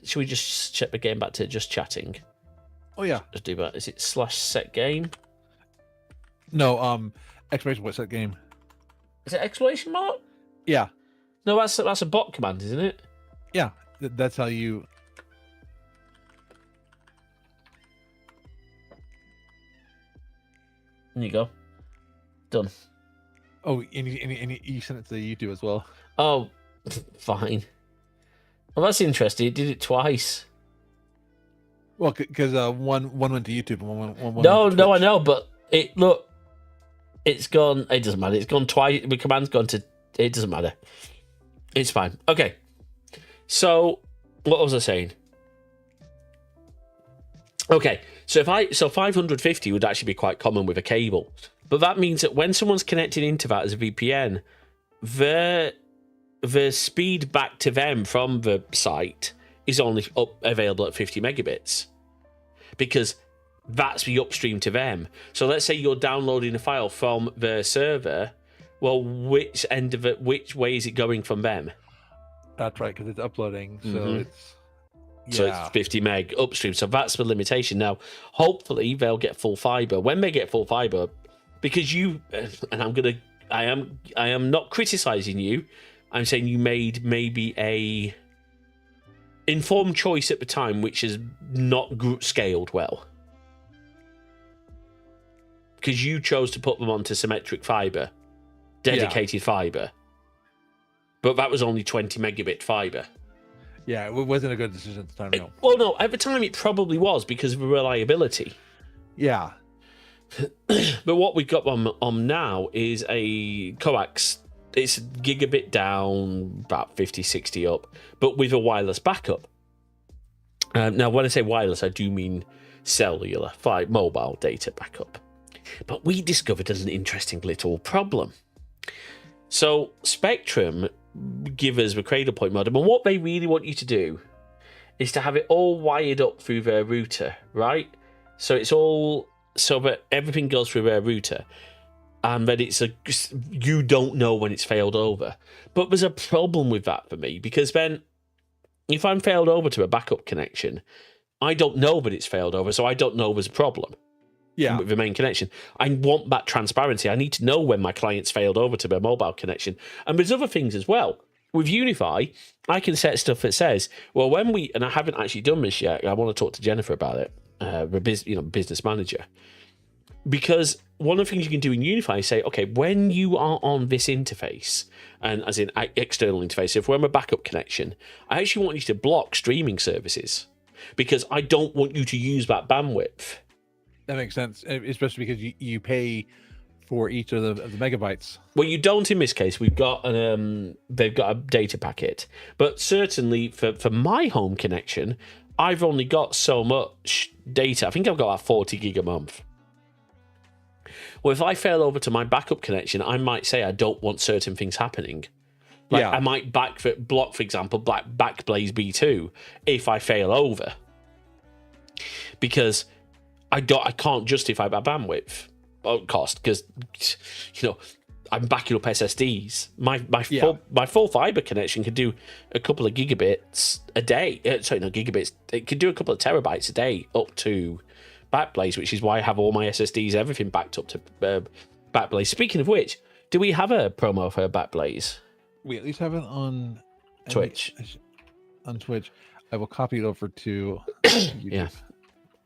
should we just check the game back to just chatting? Oh yeah. Just do that. Is it /set game? No, exploration point set game. Is it exclamation mark? Yeah. No, that's a bot command, isn't it? Yeah. That's how you. There you go. Done. Oh, and you sent it to YouTube as well. Oh, fine. Well, that's interesting. It did it twice. Well, because one went to YouTube and one No, went to I Twitch. know, but it's gone. It doesn't matter. It's gone twice. The command's gone to. It doesn't matter. It's fine. Okay. So, what was I saying? Okay, so 550 would actually be quite common with a cable, but that means that when someone's connected into that as a VPN, the speed back to them from the site is only available at 50 megabits, because that's the upstream to them. So let's say you're downloading a file from the server. Well, which way is it going from them? That's right, because it's uploading, so it's. So it's 50 meg upstream. So that's the limitation. Now, hopefully they'll get full fiber. When they get full fiber, because I am not criticizing you. I'm saying you made maybe a informed choice at the time, which is not scaled well. Because you chose to put them onto symmetric fiber, dedicated fiber. But that was only 20 megabit fiber. Yeah, it wasn't a good decision at the time. No. Well, no, at the time it probably was because of the reliability. Yeah. But what we've got on now is a coax. It's gigabit down, about 50, 60 up, but with a wireless backup. Now, when I say wireless, I do mean cellular, mobile data backup. But we discovered an interesting little problem. So Spectrum give us the cradle point modem, and what they really want you to do is to have it all wired up through their router, right? So it's all so that everything goes through their router, and that you don't know when it's failed over. But there's a problem with that for me, because then if I'm failed over to a backup connection, I don't know that it's failed over, so I don't know there's a problem. Yeah. With the main connection. I want that transparency. I need to know when my client's failed over to their mobile connection. And there's other things as well. With Unify, I can set stuff that says, well, and I haven't actually done this yet, I want to talk to Jennifer about it, the business manager. Because one of the things you can do in Unify is say, okay, when you are on this interface, and as in external interface, if we're on a backup connection, I actually want you to block streaming services, because I don't want you to use that bandwidth. That makes sense, especially because you pay for each of the megabytes. Well, you don't in this case. They've got a data packet, but certainly for my home connection, I've only got so much data. I think I've got like 40 gig a month. Well, if I fail over to my backup connection, I might say I don't want certain things happening. Like I might block, for example, Backblaze B2 if I fail over, because I can't justify that bandwidth cost, because I'm backing up SSDs. My full fiber connection could do a couple of gigabits a day. Sorry, not gigabits. It could do a couple of terabytes a day up to Backblaze, which is why I have all my SSDs, everything backed up to Backblaze. Speaking of which, do we have a promo for Backblaze? We at least have it on Twitch. On Twitch, I will copy it over to YouTube. Yeah.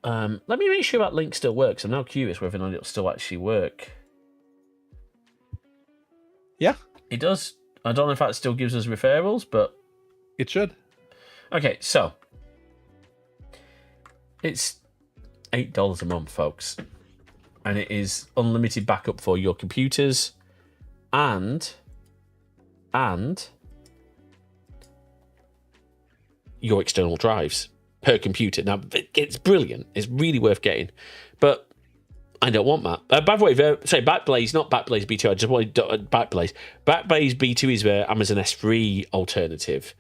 Let me make sure that link still works. I'm now curious whether or not it'll still actually work. Yeah, it does. I don't know if that still gives us referrals, but it should. Okay, so it's $8 a month, folks. and it is unlimited backup for your computers and your external drives per computer. Now, it's brilliant. It's really worth getting, but I don't want that. By the way, sorry, Backblaze, not Backblaze B2. I just wanted Backblaze. Backblaze B2 is the Amazon S3 alternative.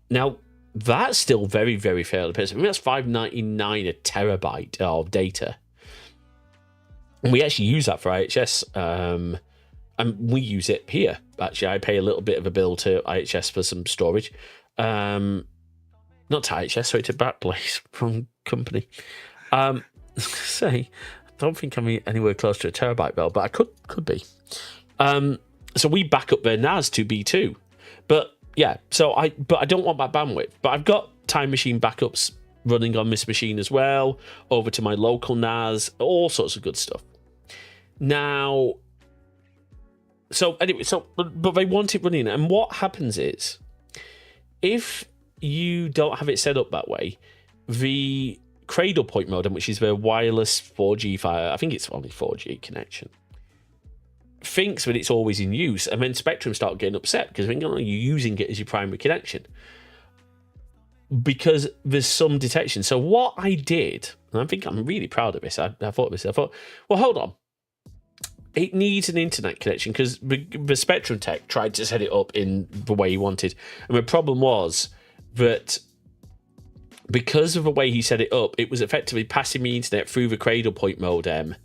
Now, that's still very, very fairly priced. I mean, that's $5.99 a terabyte of data. And we actually use that for IHS. And we use it here. Actually, I pay a little bit of a bill to IHS for some storage. Not to IHS, sorry, to Backblaze from company. Say, I don't think I'm anywhere close to a terabyte bill, but I could be. So we back up their NAS to B2, but yeah. But I don't want that bandwidth. But I've got Time Machine backups running on this machine as well, over to my local NAS, all sorts of good stuff. Now, so anyway, but they want it running, and what happens is, if you don't have it set up that way, the Cradle Point modem, which is the wireless 4G, I think it's only 4G connection, thinks that it's always in use, and then Spectrum start getting upset because you're using it as your primary connection because there's some detection. So what I did, and I think I'm really proud of this, I thought, well, hold on. It needs an internet connection because the Spectrum tech tried to set it up in the way he wanted, and the problem was that because of the way he set it up, it was effectively passing the internet through the Cradle Point modem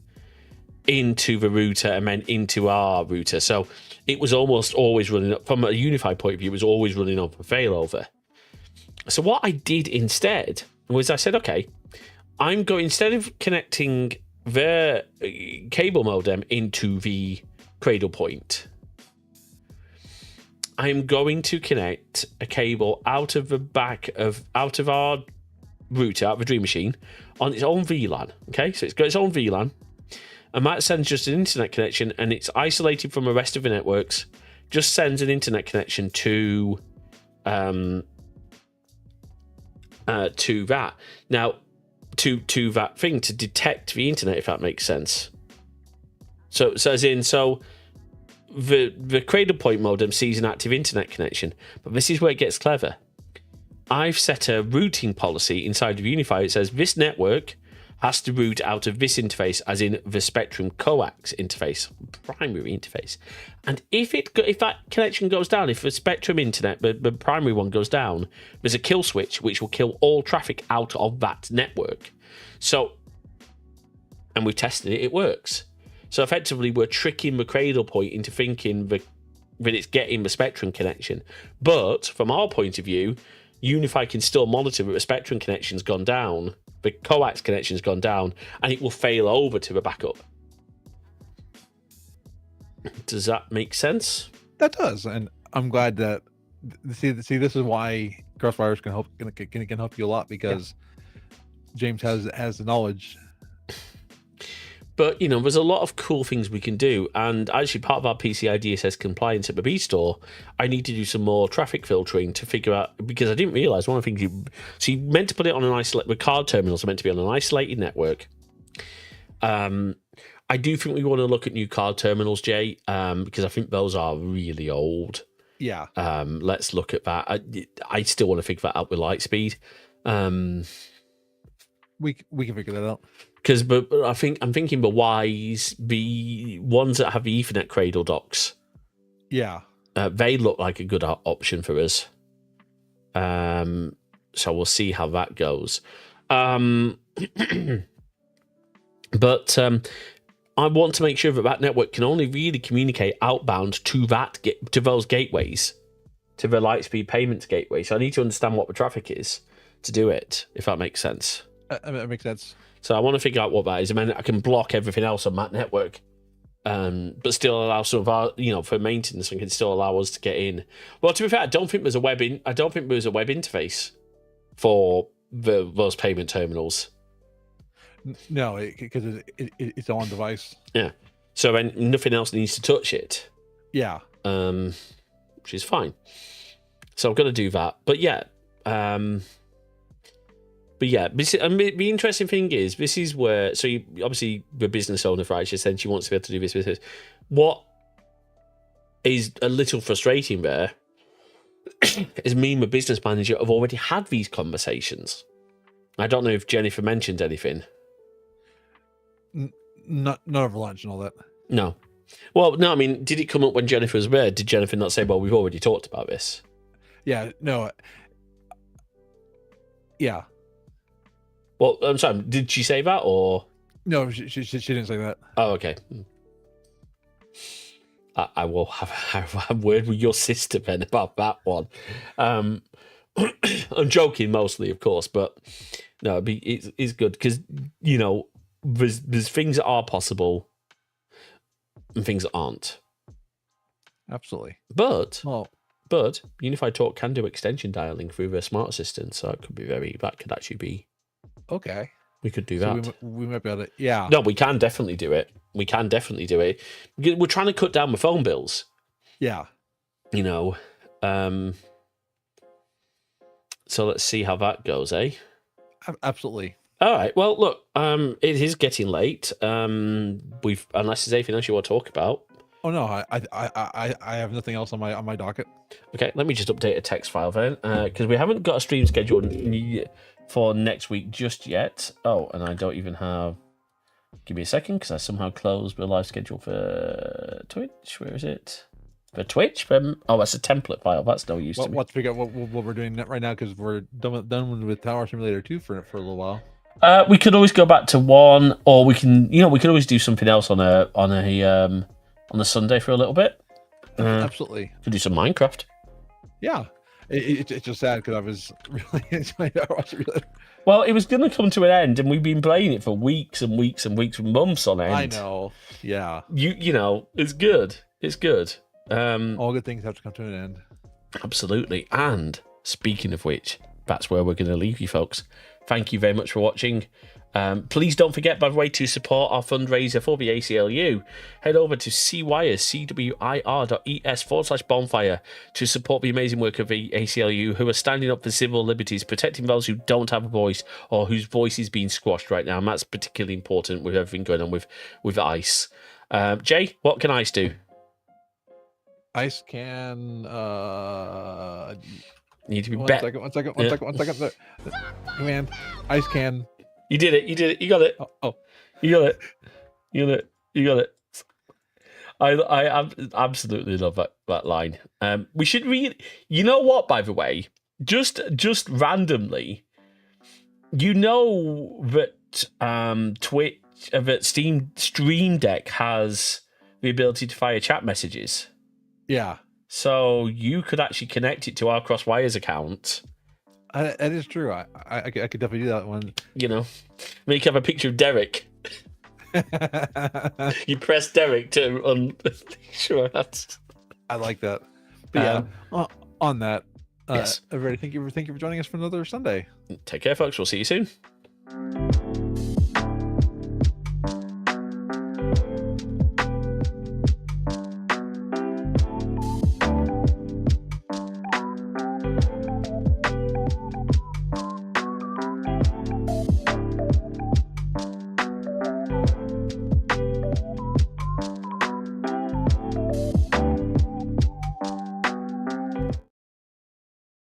into the router and then into our router. So it was almost always running up, from a unified point of view, it was always running on for failover. So what I did instead was I said, okay, I'm going, instead of connecting the cable modem into the Cradle Point, I'm going to connect a cable out of our router, out of the Dream Machine, on its own VLAN. Okay, so it's got its own VLAN, and that sends just an internet connection, and it's isolated from the rest of the networks. Just sends an internet connection to that. Now, to that thing to detect the internet, if that makes sense. So the Cradle Point modem sees an active internet connection, but this is where it gets clever. I've set a routing policy inside of Unify. It says this network has to route out of this interface, as in the Spectrum coax interface, primary interface. And if that connection goes down, if the Spectrum internet, the primary one goes down, there's a kill switch which will kill all traffic out of that network. So, and we've tested it, it works. So effectively, we're tricking the Cradle Point into thinking that it's getting the Spectrum connection. But from our point of view, Unify can still monitor that the Spectrum connection's gone down, the coax connection's gone down, and it will fail over to the backup. Does that make sense? That does, and I'm glad that see this is why Crossfires can help you a lot, because James has the knowledge. But, there's a lot of cool things we can do. And actually, part of our PCI DSS compliance at the B store, I need to do some more traffic filtering to figure out, because I didn't realize one of the things you meant to put it on the card terminals are meant to be on an isolated network. I do think we want to look at new card terminals, Jay, because I think those are really old. Yeah. Let's look at that. I still want to figure that out with Lightspeed. We can figure that out. But I'm thinking the ones that have the Ethernet cradle docks. Yeah. They look like a good option for us. So we'll see how that goes. But I want to make sure that network can only really communicate outbound to those gateways, to the Lightspeed payments gateway. So I need to understand what the traffic is to do it, if that makes sense. That makes sense. So I want to figure out what that is. I mean, I can block everything else on that network, but still allow some of our, for maintenance, and can still allow us to get in. Well, to be fair, I don't think there's a web interface for those payment terminals. No, because it's on device. Yeah. So then nothing else needs to touch it. Yeah. Which is fine. So I'm going to do that. But yeah, But yeah, the interesting thing is, this is where, so you, obviously the business owner, right, she said she wants to be able to do this. What is a little frustrating there is me and my business manager have already had these conversations. I don't know if Jennifer mentioned anything. Not over lunch and all that. No. Well, no, I mean, did it come up when Jennifer was there? Did Jennifer not say, well, we've already talked about this? Yeah, no. Yeah. Well, I'm sorry, did she say that or? No, she didn't say that. Oh, okay. I will have a word with your sister then about that one. I'm joking mostly, of course, but no, it's good because, you know, there's things that are possible and things that aren't. Absolutely. But Well, Unified Talk can do extension dialing through their smart assistant, so it could be that could actually be. okay. We could do So that. we might be able to. Yeah. No, we can definitely do it. We're trying to cut down the phone bills. Yeah. You know. So let's see how that goes, eh? Absolutely. All right. Well, look, it is getting late. Unless there's anything else you want to talk about. Oh no, I have nothing else on my docket. Okay, let me just update a text file then, because we haven't got a stream scheduled for next week just yet. Oh, and I don't even have. Give me a second, because I somehow closed the live schedule for Twitch. Where is it? For Twitch? Oh, that's a template file. That's no use to me. Let's figure out what we're doing right now because we're done with PowerWash Simulator 2 for a little while. We could always go back to 1, or we can, we could always do something else on a Sunday for a little bit. Absolutely. Could do some Minecraft. Yeah. It's just sad because I was really enjoying PowerWash Simulator. Well, it was going to come to an end, and we've been playing it for weeks and weeks and weeks, months on end. I know. Yeah. You know, it's good. It's good. All good things have to come to an end. Absolutely. And speaking of which, that's where we're going to leave you, folks. Thank you very much for watching. Please don't forget, by the way, to support our fundraiser for the ACLU. Head over to cwir.es/bonfire to support the amazing work of the ACLU, who are standing up for civil liberties, protecting those who don't have a voice or whose voice is being squashed right now. And that's particularly important with everything going on with ICE. Jay, what can ICE do? ICE can Need to be one better. second. Command. ICE can. You did it. You got it. Oh. You got it. I absolutely love that line. We should read. You know what? By the way, just randomly, that Twitch, that Stream Deck has the ability to fire chat messages. Yeah. So you could actually connect it to our Crosswires account. That is true. I could definitely do that one. Make have a picture of Derek. You press Derek to sure that's. I like that. But yeah, on that, yes. everybody, thank you for joining us for another Sunday. Take care, folks. We'll see you soon.